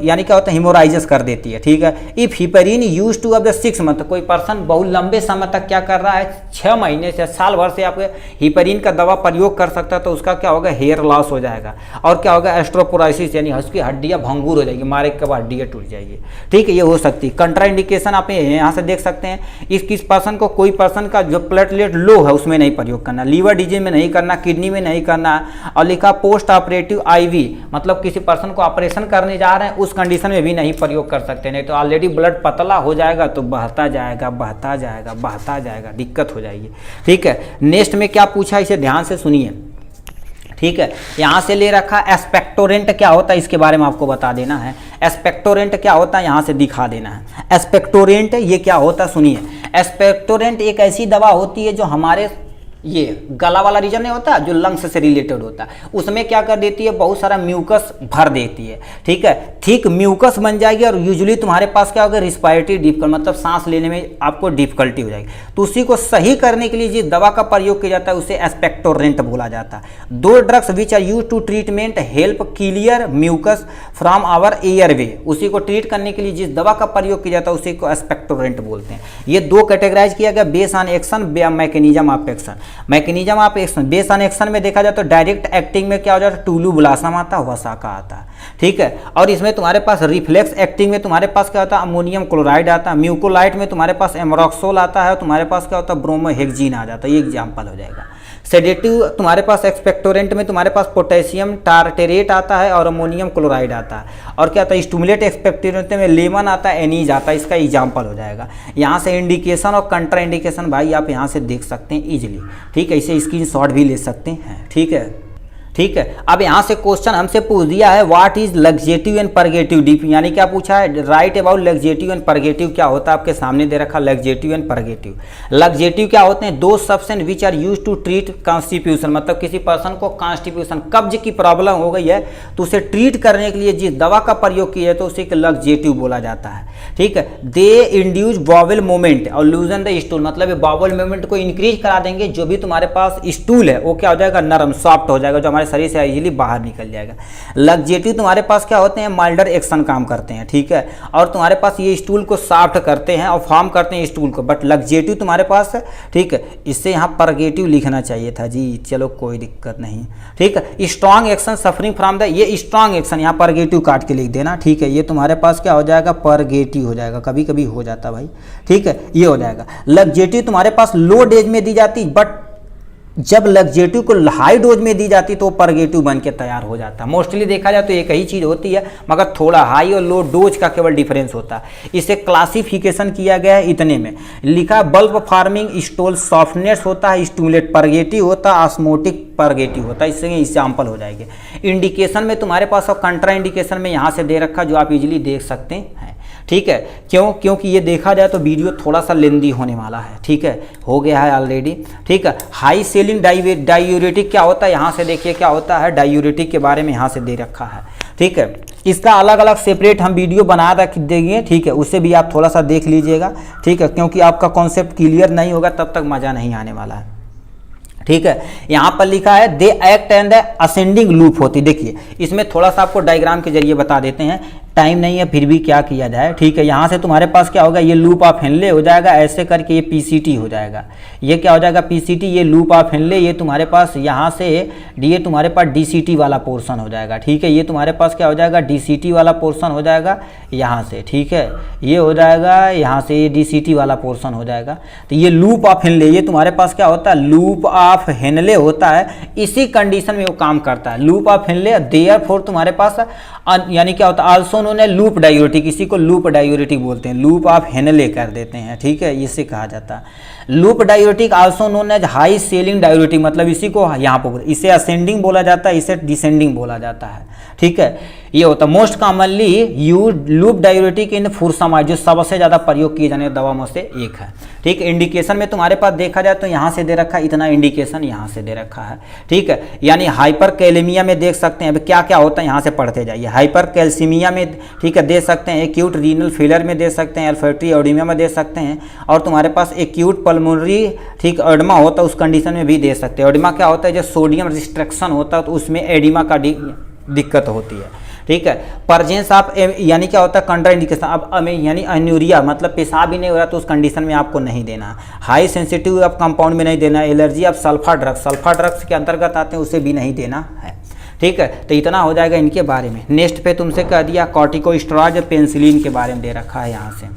यानी क्या होता है, हेमोराइजस कर देती है, ठीक है। इफ हिपेरिन यूज टू अब 6 मंथ, कोई पर्सन बहुत लंबे समय तक क्या कर रहा है, 6 महीने से साल भर से आपके हिपेरिन का दवा प्रयोग कर सकता है, तो उसका क्या होगा, हेयर लॉस हो जाएगा। और क्या होगा, एस्ट्रोपोराइसिस यानी उसकी हड्डियां भंगूर हो जाएगी, मारे के बाद हड्डियां टूट जाएगी, ठीक है, ये हो सकती है। कंट्राइंडिकेशन आप यहाँ से देख सकते हैं, किस पर्सन को, कोई पर्सन का जो प्लेटलेट लो है उसमें नहीं प्रयोग करना, लीवर डिजीज में नहीं करना, किडनी में नहीं करना। और लिखा पोस्ट ऑपरेटिव आईवी, मतलब किसी पर्सन को ऑपरेशन करने जा रहे हैं उस कंडीशन में भी नहीं प्रयोग कर सकते, नहीं तो ऑलरेडी ब्लड पतला हो जाएगा तो बहता जाएगा बहता जाएगा बहता जाएगा, दिक्कत हो जाएगी, ठीक है। नेक्स्ट में क्या पूछा, इसे ध्यान से सुनिए, ठीक है। यहाँ से ले रखा एस्पेक्टोरेंट क्या होता है, इसके बारे में आपको बता देना है। एस्पेक्टोरेंट क्या होता है यहाँ से दिखा देना है। एस्पेक्टोरेंट ये क्या होता है, सुनिए। एस्पेक्टोरेंट एक ऐसी दवा होती है जो हमारे ये गला वाला रीजन नहीं होता जो लंग्स से रिलेटेड होता है, उसमें क्या कर देती है, बहुत सारा म्यूकस भर देती है, ठीक है। ठीक म्यूकस बन जाएगी और यूजुअली तुम्हारे पास क्या होगा, रिस्पायरेटरी डिफिकल्ट, मतलब सांस लेने में आपको डिफिकल्टी हो जाएगी। तो उसी को सही करने के लिए जिस दवा का प्रयोग किया जाता है उसे एस्पेक्टोरेंट बोला जाता है। 2 drugs which are use to treatment help clear mucus from our airway, उसी को ट्रीट करने के लिए जिस दवा का प्रयोग किया जाता है उसी को एस्पेक्टोरेंट बोलते हैं। ये 2 कैटेगराइज किया गया, base on action, mechanism of action. Mechanism of action, base on action में देखा जाए तो डायरेक्ट एक्टिंग में क्या हो जाता है, टूलू बुलासम आता है, वसाका आता है, ठीक है। और इसमें तुम्हारे पास रिफ्लेक्स एक्टिंग में तुम्हारे पास क्या होता है, अमोनियम क्लोराइड आता है, म्यूकोलाइट में तुम्हारे पास एमरोक्सोल आता है, तुम्हारे पास क्या होता है, ब्रोमोहेक्सिन आ जाता है, ये एग्जाम्पल हो जाएगा। सेडेटिव तुम्हारे पास एक्सपेक्टोरेंट में तुम्हारे पास पोटेशियम टार्टेरेट आता है और अमोनियम क्लोराइड आता है। और क्या आता है, स्टिमुलेट एक्सपेक्टोरेंट में लेमन आता है, एनीज आता है, इसका एग्जाम्पल हो जाएगा। यहाँ से इंडिकेशन और कंट्रा इंडिकेशन भाई आप यहाँ से देख सकते हैं इजीली, ठीक है, इसे स्क्रीनशॉट भी ले सकते हैं, ठीक है, ठीक है। अब यहाँ से क्वेश्चन हमसे पूछ दिया है, what is laxative and purgative deep, यानी क्या पूछा है, right about laxative and purgative. क्या होता है आपके सामने दे रखा लग्जेटिव एंड परगेटिव। लग्जेटिव क्या होते हैं, 2 substance which are use to treat constitution, मतलब किसी पर्सन को कॉन्स्टिट्यूशन कब्ज की प्रॉब्लम हो गई है तो उसे ट्रीट करने के लिए जिस दवा का प्रयोग किया है तो उसे लग्जेटिव बोला जाता है, ठीक है। दे इंड्यूस बॉवल मूवमेंट और लूजन द स्टूल, मतलब बॉवल मूवमेंट को इंक्रीज करा देंगे, जो भी तुम्हारे पास स्टूल है वो क्या हो जाएगा, नरम सॉफ्ट हो जाएगा, जो हमारे शरीर से इजीली बाहर निकल जाएगा। लग्जेटिव तुम्हारे पास क्या होते हैं, माइल्डर एक्शन काम करते हैं, ठीक है, और तुम्हारे पास ये स्टूल को सॉफ्ट करते हैं और फॉर्म करते हैं स्टूल को। बट लग्जेटिव तुम्हारे पास है, ठीक है, इससे यहाँ परगेटिव लिखना चाहिए था जी, चलो कोई दिक्कत नहीं, ठीक है। Strong action suffering from the, ये स्ट्रॉन्ग एक्शन यहाँ परगेटिव काट के लिख देना, ठीक है, ये तुम्हारे पास क्या हो जाएगा, परगेटिव हो जाएगा, कभी कभी हो जाता भाई, ठीक है, ये हो जाएगा। लग्जेटिव तुम्हारे पास लो डोज में दी जाती, बट जब लग्जेटिव को हाई डोज में दी जाती तो परगेटिव बन के तैयार हो जाता है। मोस्टली देखा जाए तो एक ही चीज़ होती है, मगर थोड़ा हाई और लो डोज का केवल डिफरेंस होता है। इसे क्लासिफिकेशन किया गया है इतने में, लिखा बल्ब फार्मिंग स्टोल सॉफ्टनेस होता है, स्टिमुलेट परगेटिव होता है, ऑस्मोटिक परगेटिव होता है, इससे एग्जाम्पल हो जाएंगे। इंडिकेशन में तुम्हारे पास और कंट्रा इंडिकेशन में यहाँ से दे रखा, जो आप इजीली देख सकते हैं, ठीक है। क्योंकि ये देखा जाए तो वीडियो थोड़ा सा लेंदी होने वाला है, ठीक है, हो गया है ऑलरेडी, ठीक है। हाई सेलिंग डायूरेटिक क्या होता है, यहाँ से देखिए क्या होता है, डायूरेटिक के बारे में यहाँ से दे रखा है, ठीक है। इसका अलग अलग सेपरेट हम वीडियो बना रख देंगे, ठीक है, उससे भी आप थोड़ा सा देख लीजिएगा, ठीक है, क्योंकि आपका कॉन्सेप्ट क्लियर नहीं होगा तब तक मज़ा नहीं आने वाला है, ठीक है। यहाँ पर लिखा है they act and the ascending loop होती, देखिए इसमें थोड़ा सा आपको डायग्राम के जरिए बता देते हैं, टाइम नहीं है फिर भी क्या किया जाए, ठीक है। यहाँ से तुम्हारे पास क्या होगा, ये लूप ऑफ हेनले हो जाएगा, ऐसे करके ये पीसीटी हो जाएगा, ये क्या हो जाएगा पीसीटी, ये लूप ऑफ हेनले, ये तुम्हारे पास यहाँ से ये तुम्हारे पास डीसीटी वाला पोर्शन हो जाएगा, ठीक है, ये तुम्हारे पास क्या हो जाएगा, डीसीटी वाला पोर्शन हो जाएगा यहाँ से, ठीक है, ये हो जाएगा यहाँ से, ये डीसीटी वाला पोर्शन हो जाएगा। तो ये लूप ऑफ हेनले, ये तुम्हारे पास क्या होता है, लूप ऑफ हेनले होता है, इसी कंडीशन में वो काम करता है, लूप ऑफ हेनले। देयरफॉर तुम्हारे पास यानी क्या होता है, also known as loop diuretic, इसी को लूप डायूरेटिक बोलते हैं, लूप ऑफ हेनले कर देते हैं, ठीक है, इसे कहा जाता है loop diuretic, also known as high ceiling diuretic, मतलब इसी को यहाँ पर इसे असेंडिंग बोला जाता है, इसे डिसेंडिंग बोला जाता है, ठीक है। ये होता है। Most commonly used loop diuretic in furosemide, जो सबसे ज़्यादा प्रयोग किए जाने दवा में से एक है। ठीक, इंडिकेशन में तुम्हारे पास देखा जाए तो यहाँ से दे रखा है, इतना इंडिकेशन यहाँ से दे रखा है। ठीक है, यानी हाइपर कैलेमिया में देख सकते हैं क्या क्या होता है, यहाँ से पढ़ते जाइए। हाइपर कैल्सीमिया में, ठीक है, दे सकते हैं। एक्यूट रीनल फेलर में दे सकते हैं। अल्फेक्टरी एडिमा में दे सकते हैं। और तुम्हारे पास एक्यूट पल्मोनरी, ठीक, एडिमा होता है, उस कंडीशन में भी दे सकते हैं। एडिमा क्या होता है, जब सोडियम रिस्ट्रिक्शन होता है तो उसमें एडिमा का दिक्कत होती है। ठीक है, परजेंस आप यानी क्या होता है, कंट्राइंडिकेशन। अब यानी एन्यूरिया मतलब पेशाब ही नहीं हो रहा तो उस कंडीशन में आपको नहीं देना। हाई सेंसिटिव आप कंपाउंड में नहीं देना। एलर्जी आप सल्फा ड्रग्स के अंतर्गत आते हैं, उसे भी नहीं देना है। ठीक है, तो इतना हो जाएगा इनके बारे में। नेक्स्ट पे तुमसे कह दिया कॉर्टिकोस्टेरॉइड, पेनिसिलिन के बारे में दे रखा है यहाँ से।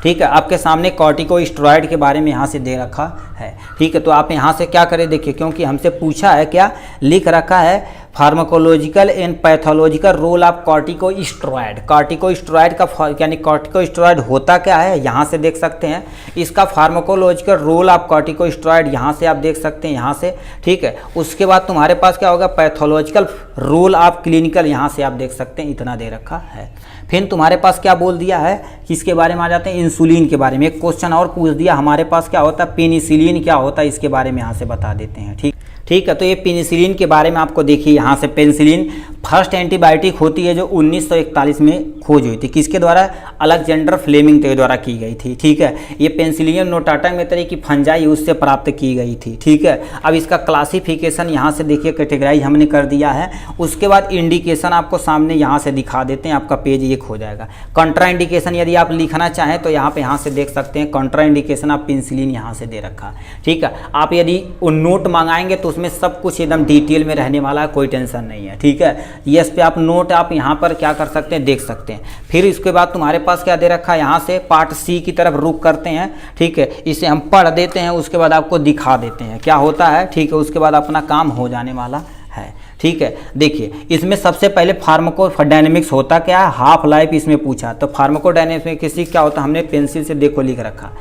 ठीक है, आपके सामने कॉर्टिकोस्टेरॉइड के बारे में यहाँ से दे रखा है। ठीक है, तो आप यहाँ से क्या करें, देखिए, क्योंकि हमसे पूछा है, क्या लिख रखा है, pharmacological and pathological role of corticosteroid. Corticosteroid का यानी कॉर्टिकोस्टेरॉइड होता क्या है, यहाँ से देख सकते हैं। इसका फार्माकोलॉजिकल रोल ऑफ कॉर्टिकोस्टेरॉइड यहाँ से आप देख सकते हैं, यहाँ से। ठीक है, उसके बाद तुम्हारे पास क्या होगा, पैथोलॉजिकल रोल ऑफ क्लिनिकल, यहाँ से आप देख सकते हैं, इतना दे रखा है। फिर तुम्हारे पास क्या बोल दिया है, किसके बारे में आ जाते हैं, इंसुलिन के बारे में। एक क्वेश्चन और पूछ दिया हमारे पास, क्या होता है पेनिसिलिन क्या होता है, इसके बारे में यहाँ से बता देते हैं। ठीक है, तो ये पेनिसिलिन के बारे में आपको देखिए यहाँ से। पेनिसिलिन फर्स्ट एंटीबायोटिक होती है जो 1941 में खोज हुई थी। किसके द्वारा, अलेक्जेंडर फ्लेमिंग के द्वारा की गई थी। ठीक है, ये पेनिसिलियम नोटाटा में तरह की फंजाई उससे प्राप्त की गई थी। ठीक है, अब इसका क्लासिफिकेशन यहाँ से देखिए, कैटेगराइज हमने कर दिया है। उसके बाद इंडिकेशन आपको सामने यहाँ से दिखा देते हैं, आपका पेज 1 हो जाएगा। कंट्रा इंडिकेशन यदि आप लिखना चाहें तो यहाँ से देख सकते हैं, कंट्रा इंडिकेशन ऑफ पेनिसिलिन यहाँ से दे रखा। ठीक है, आप यदि नोट मंगाएंगे तो उसमें सब कुछ एकदम डिटेल में रहने वाला है, कोई टेंशन नहीं है। ठीक है, यस पे आप नोट आप यहाँ पर क्या कर सकते हैं, देख सकते हैं। फिर इसके बाद तुम्हारे पास क्या दे रखा है, यहाँ से पार्ट सी की तरफ रुक करते हैं। ठीक है, इसे हम पढ़ देते हैं, उसके बाद आपको दिखा देते हैं क्या होता है। ठीक है, उसके बाद अपना काम हो जाने वाला है। ठीक है, देखिए, इसमें सबसे पहले फार्माकोडायनेमिक्स होता क्या है, हाफ लाइफ इसमें पूछा। तो फार्माकोडायनेमिक्स क्या होता है, हमने पेंसिल से देखो लिख रखा।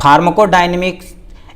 Pharmacodynamics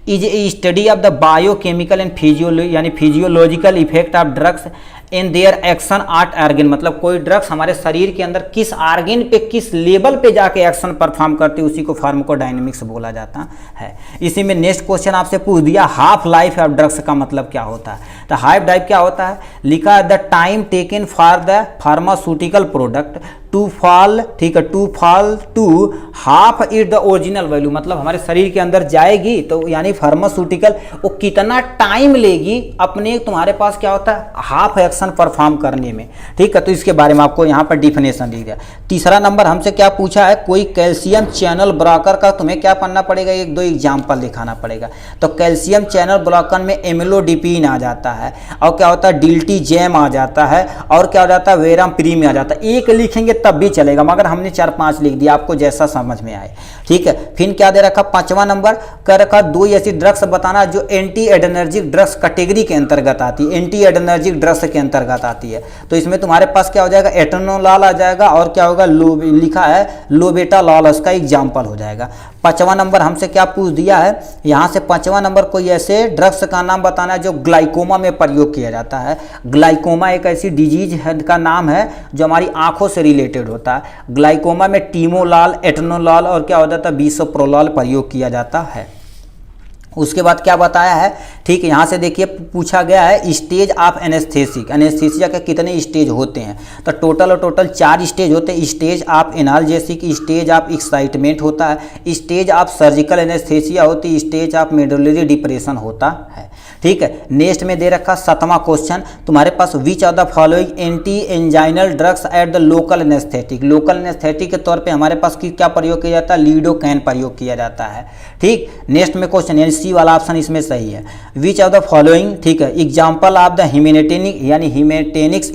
is a study of the biochemical and physiological effect of drugs in their action at organ. मतलब कोई ड्रग्स हमारे शरीर के अंदर किस आर्गन पे, किस लेवल पे जाके एक्शन परफॉर्म करती है, उसी को फार्माकोडायनेमिक्स बोला जाता है। इसी में नेक्स्ट क्वेश्चन आपसे पूछ दिया, हाफ लाइफ ऑफ ड्रग्स का मतलब क्या होता है। तो हाफ लाइफ क्या होता है, लिखा the time taken for the pharmaceutical product to fall, ठीक है, to fall to half it the original value. मतलब हमारे शरीर के अंदर जाएगी तो यानी फार्मास्यूटिकल वो कितना टाइम लेगी अपने, तुम्हारे पास क्या होता है, हाफ एक्शन परफॉर्म करने में। ठीक है, तो इसके बारे में आपको यहाँ पर डिफिनेशन दी गया। तीसरा नंबर हमसे क्या पूछा है, कोई कैल्शियम चैनल ब्लॉकर का तुम्हें क्या पढ़ना पड़ेगा, 1-2 एग्जाम्पल दिखाना पड़ेगा। तो कैल्शियम चैनल ब्लॉकर में एमिलोडिपिन आ जाता है, और क्या होता है, डिल्टीजेम आ जाता है, और क्या हो जाता है, वेराप्रीम आ जाता है। एक लिखेंगे तब भी चलेगा, मगर हमने 4-5 लिख दिया, आपको जैसा समझ में आए। ठीक है, फिर क्या दे रखा, 5वां नंबर कर रखा, 2 ऐसी ड्रग्स बताना जो एंटी एडर्जिक ड्रग्स कैटेगरी के अंतर्गत आती है, एंटी एडर्जिक ड्रग्स के अंतर्गत आती है। तो इसमें तुम्हारे पास क्या हो जाएगा, एटेनोलाल आ जाएगा, और क्या होगा, लिखा है लोबेटालॉल, उसका एग्जाम्पल हो जाएगा। 5वां नंबर हमसे क्या पूछ दिया है, यहाँ से 5वां नंबर कोई ऐसे ड्रग्स का नाम बताना है जो ग्लाइकोमा में प्रयोग किया जाता है। ग्लाइकोमा एक ऐसी डिजीज का नाम है जो हमारी आंखों से रिलेटेड होता है। ग्लाइकोमा में टीमोलाल, एटेनोलाल और क्या होता है, बिसोप्रोलाल प्रयोग किया जाता है। उसके बाद क्या बताया है, ठीक है, यहाँ से देखिए पूछा गया है स्टेज ऑफ एनेस्थेसिक, एनेस्थीसिया के कितने स्टेज होते हैं। तो टोटल 4 स्टेज होते हैं। Stage of analgesic, stage of excitement होता है, स्टेज ऑफ सर्जिकल एनेस्थेसिया होती है, स्टेज ऑफ मेडुलरी डिप्रेशन होता है। ठीक है, नेक्स्ट में दे रखा 7वां क्वेश्चन तुम्हारे पास, which of the following anti anginal drugs at the local anaesthetic. Local anaesthetic के तौर पे हमारे पास क्या प्रयोग किया जाता है, लीडोकैन प्रयोग किया जाता है। ठीक, नेक्स्ट में क्वेश्चन यानी सी वाला ऑप्शन इसमें सही है। विच ऑफ द फॉलोइंग, ठीक है, एग्जाम्पल ऑफ द हिमेटेनिक यानी हिमेटेनिक्स।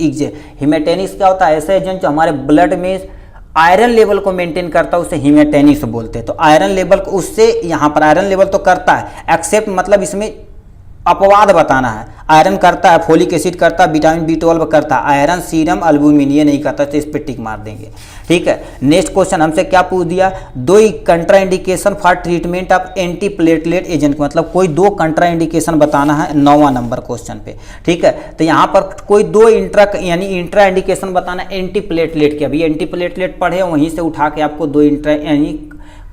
हिमेटेनिक्स क्या होता है, ऐसे एजेंट जो हमारे ब्लड में आयरन लेवल को मेंटेन करता है, उसे हिमेटेनिक्स बोलते हैं। तो आयरन लेवल को उससे यहाँ पर आयरन लेवल तो करता है एक्सेप्ट, मतलब इसमें अपवाद बताना है। आयरन करता है, फोलिक एसिड करता है, विटामिन B12 करता है, आयरन, सीरम, अल्बुमिन ये नहीं करता, तो इस पर टिक मार देंगे। ठीक है, नेक्स्ट क्वेश्चन हमसे क्या पूछ दिया, दो contraindication for treatment of antiplatelet agent, मतलब कोई दो कंट्रा इंडिकेशन बताना है 9वां नंबर क्वेश्चन पे। ठीक है, तो यहाँ पर कोई दो इंट्रा इंडिकेशन बताना एंटी प्लेटलेट के। अभी एंटी प्लेटलेट पढ़े वहीं से उठा के आपको दो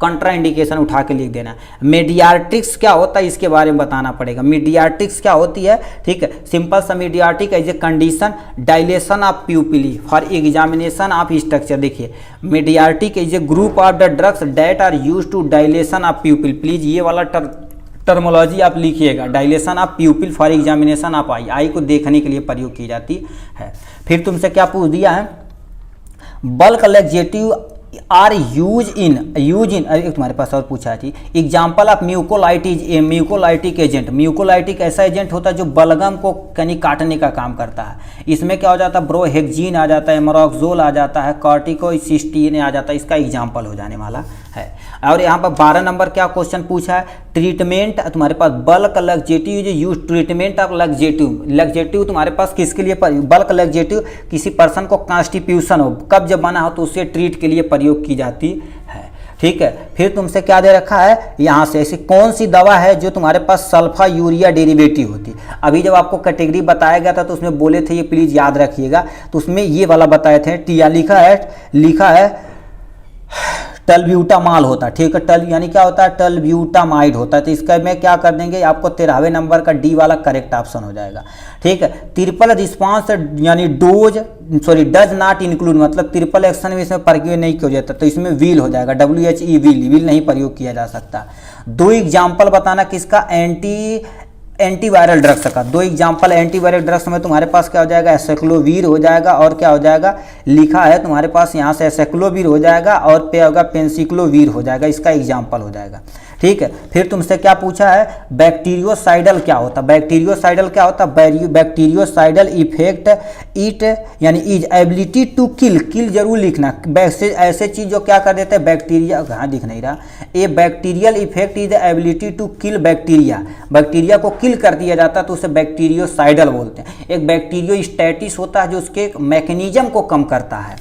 कंट्रा इंडिकेशन उठा के लिख देना। मीडियाट्रिक्स क्या होता है इसके बारे में बताना पड़ेगा। मीडियाट्रिक्स क्या होती है, ठीक है, सिंपल सा mydriatic as a condition dilation of pupil for examination of structure. देखिए, mydriatic is a group of the drugs that are use to dilation of pupil. Please ये वाला टर्मोलॉजी आप लिखिएगा, dilation of pupil for examination of eye को देखने के लिए प्रयोग की जाती है। फिर तुमसे क्या पूछ दिया है, bulk laxative are use in तुम्हारे पास और पूछा थी, example of mucolytic agent. Mucolytic ऐसा एजेंट होता है जो बलगम को कहीं काटने का काम करता है। इसमें क्या हो जाता है, ब्रोहेक्जीन आ जाता है, मोरॉक्सोल आ जाता है, कॉर्टिकोसिस्टीन आ जाता है, इसका एग्जाम्पल हो जाने वाला है। और यहाँ पर 12 नंबर क्या क्वेश्चन पूछा है, ट्रीटमेंट तुम्हारे पास bulk laxative use treatment of laxative तुम्हारे पास किसके लिए, बल्क लैक्सेटिव किसी पर्सन को कॉन्स्टिट्यूशन हो, कब्ज बना हो तो उससे ट्रीट के लिए प्रयोग की जाती है। ठीक है, फिर तुमसे क्या दे रखा है, यहाँ से ऐसी कौन सी दवा है जो तुम्हारे पास सल्फा यूरिया डेरिवेटिव होती है। अभी जब आपको कैटेगरी बताया गया था तो उसमें बोले थे, ये प्लीज याद रखिएगा, तो उसमें ये वाला बताए थे, टिया लिखा है टलब्यूटामाल होता है। ठीक है, टल यानी क्या होता है, टलब्यूटामाइड होता है। तो इसका में क्या कर देंगे, आपको 13वें नंबर का डी वाला करेक्ट ऑप्शन हो जाएगा। ठीक है, ट्रिपल रिस्पांस यानी डज नॉट इंक्लूड, मतलब ट्रिपल एक्शन में इसमें प्रयोग नहीं किया जाता, तो इसमें व्हील हो जाएगा, WHE व्हील नहीं प्रयोग किया जा सकता। दो एग्जाम्पल बताना किसका, एंटीवायरल ड्रग्स का। दो एग्जाम्पल एंटीवायरल ड्रग्स में तुम्हारे पास क्या हो जाएगा, एसेक्लोवीर हो जाएगा, और क्या हो जाएगा, लिखा है तुम्हारे पास यहाँ से एसेक्लोवीर हो जाएगा और पे होगा पेंसिक्लोवीर हो जाएगा, इसका एग्जाम्पल हो जाएगा। ठीक है, फिर तुमसे क्या पूछा है, बैक्टीरियोसाइडल क्या होता है। बैक्टीरियोसाइडल क्या होता है, बैक्टीरियोसाइडल इफेक्ट इट यानी इज एबिलिटी टू किल जरूर लिखना। ऐसे चीज जो क्या कर देते हैं, बैक्टीरिया, कहाँ दिख नहीं रहा, a bacterial effect is ability to kill bacteria को किल कर दिया जाता है तो उसे बैक्टीरियोसाइडल बोलते हैं। एक बैक्टीरियोस्टैटिस होता है जो उसके मैकेनिज्म को कम करता है।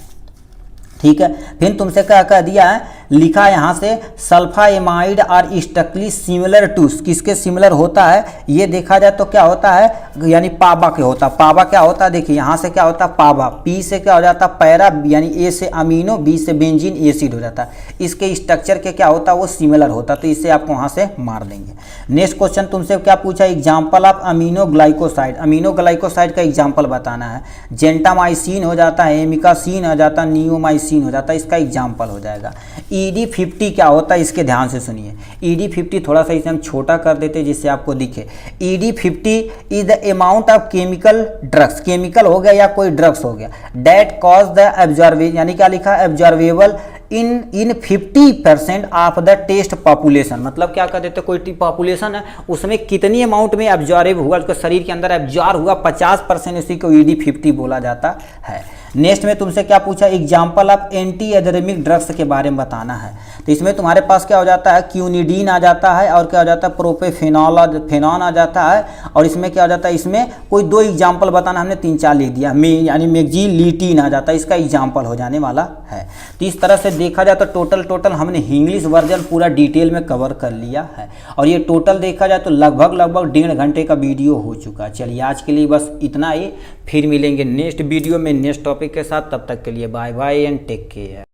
ठीक है, फिर तुमसे क्या कह दिया है, लिखा है यहाँ से सल्फाएमाइड आर स्ट्रक्चरली सिमिलर टू, किसके सिमिलर होता है, ये देखा जाए तो क्या होता है, यानी पाबा के होता है। पाबा क्या होता है, देखिए यहाँ से क्या होता है, पाबा, पी से क्या हो जाता है, पैरा, यानी ए से अमीनो, बी से बेंजीन एसिड हो जाता है। इसके स्ट्रक्चर के क्या होता है, वो सिमिलर होता है, तो इससे आपको वहाँ से मार देंगे। नेक्स्ट क्वेश्चन तुमसे क्या पूछा, example of amino glycoside. Amino glycoside का एग्जाम्पल बताना है। जेंटामाइसिन हो जाता है, एमिकासिन हो जाता है, नियोमाइसिन हो जाता है, इसका एग्जाम्पल हो जाएगा। ED50 क्या होता है, इसके ध्यान से सुनिए। ED50 थोड़ा सा इसे हम छोटा कर देते जिससे आपको दिखे। ED50 is the amount of chemical drugs, chemical हो गया या कोई ड्रग्स हो गया, डेट कॉज द एब्जॉर्बेशन, यानी क्या लिखा है, absorbable in 50% of the test population. मतलब क्या कर देते, कोई पॉपुलेशन है उसमें कितनी अमाउंट में एब्जॉर्ब हुआ, उसके शरीर के अंदर एब्जॉर्ब हुआ 50%, उसी को ED50 बोला जाता है। नेक्स्ट में तुमसे क्या पूछा, एग्जाम्पल ऑफ एंटी एडेमिक ड्रग्स के बारे में बताना है। तो इसमें तुम्हारे पास क्या हो जाता है, क्यूनिडीन आ जाता है, और क्या हो जाता है, प्रोपेफेनॉन आ जाता है, और इसमें क्या हो जाता है, इसमें कोई दो एग्जाम्पल बताना, हमने 3-4 लिख दिया, यानी मैगजीलिटीन आ जाता है, इसका एग्जाम्पल हो जाने वाला है। तो इस तरह से देखा जाए तो टोटल हमने इंग्लिश वर्जन पूरा डिटेल में कवर कर लिया है, और ये टोटल देखा जाए तो लगभग 1.5 घंटे का वीडियो हो चुका है। चलिए आज के लिए बस इतना ही, फिर मिलेंगे नेक्स्ट वीडियो में नेक्स्ट टॉपिक के साथ। तब तक के लिए bye bye and take care.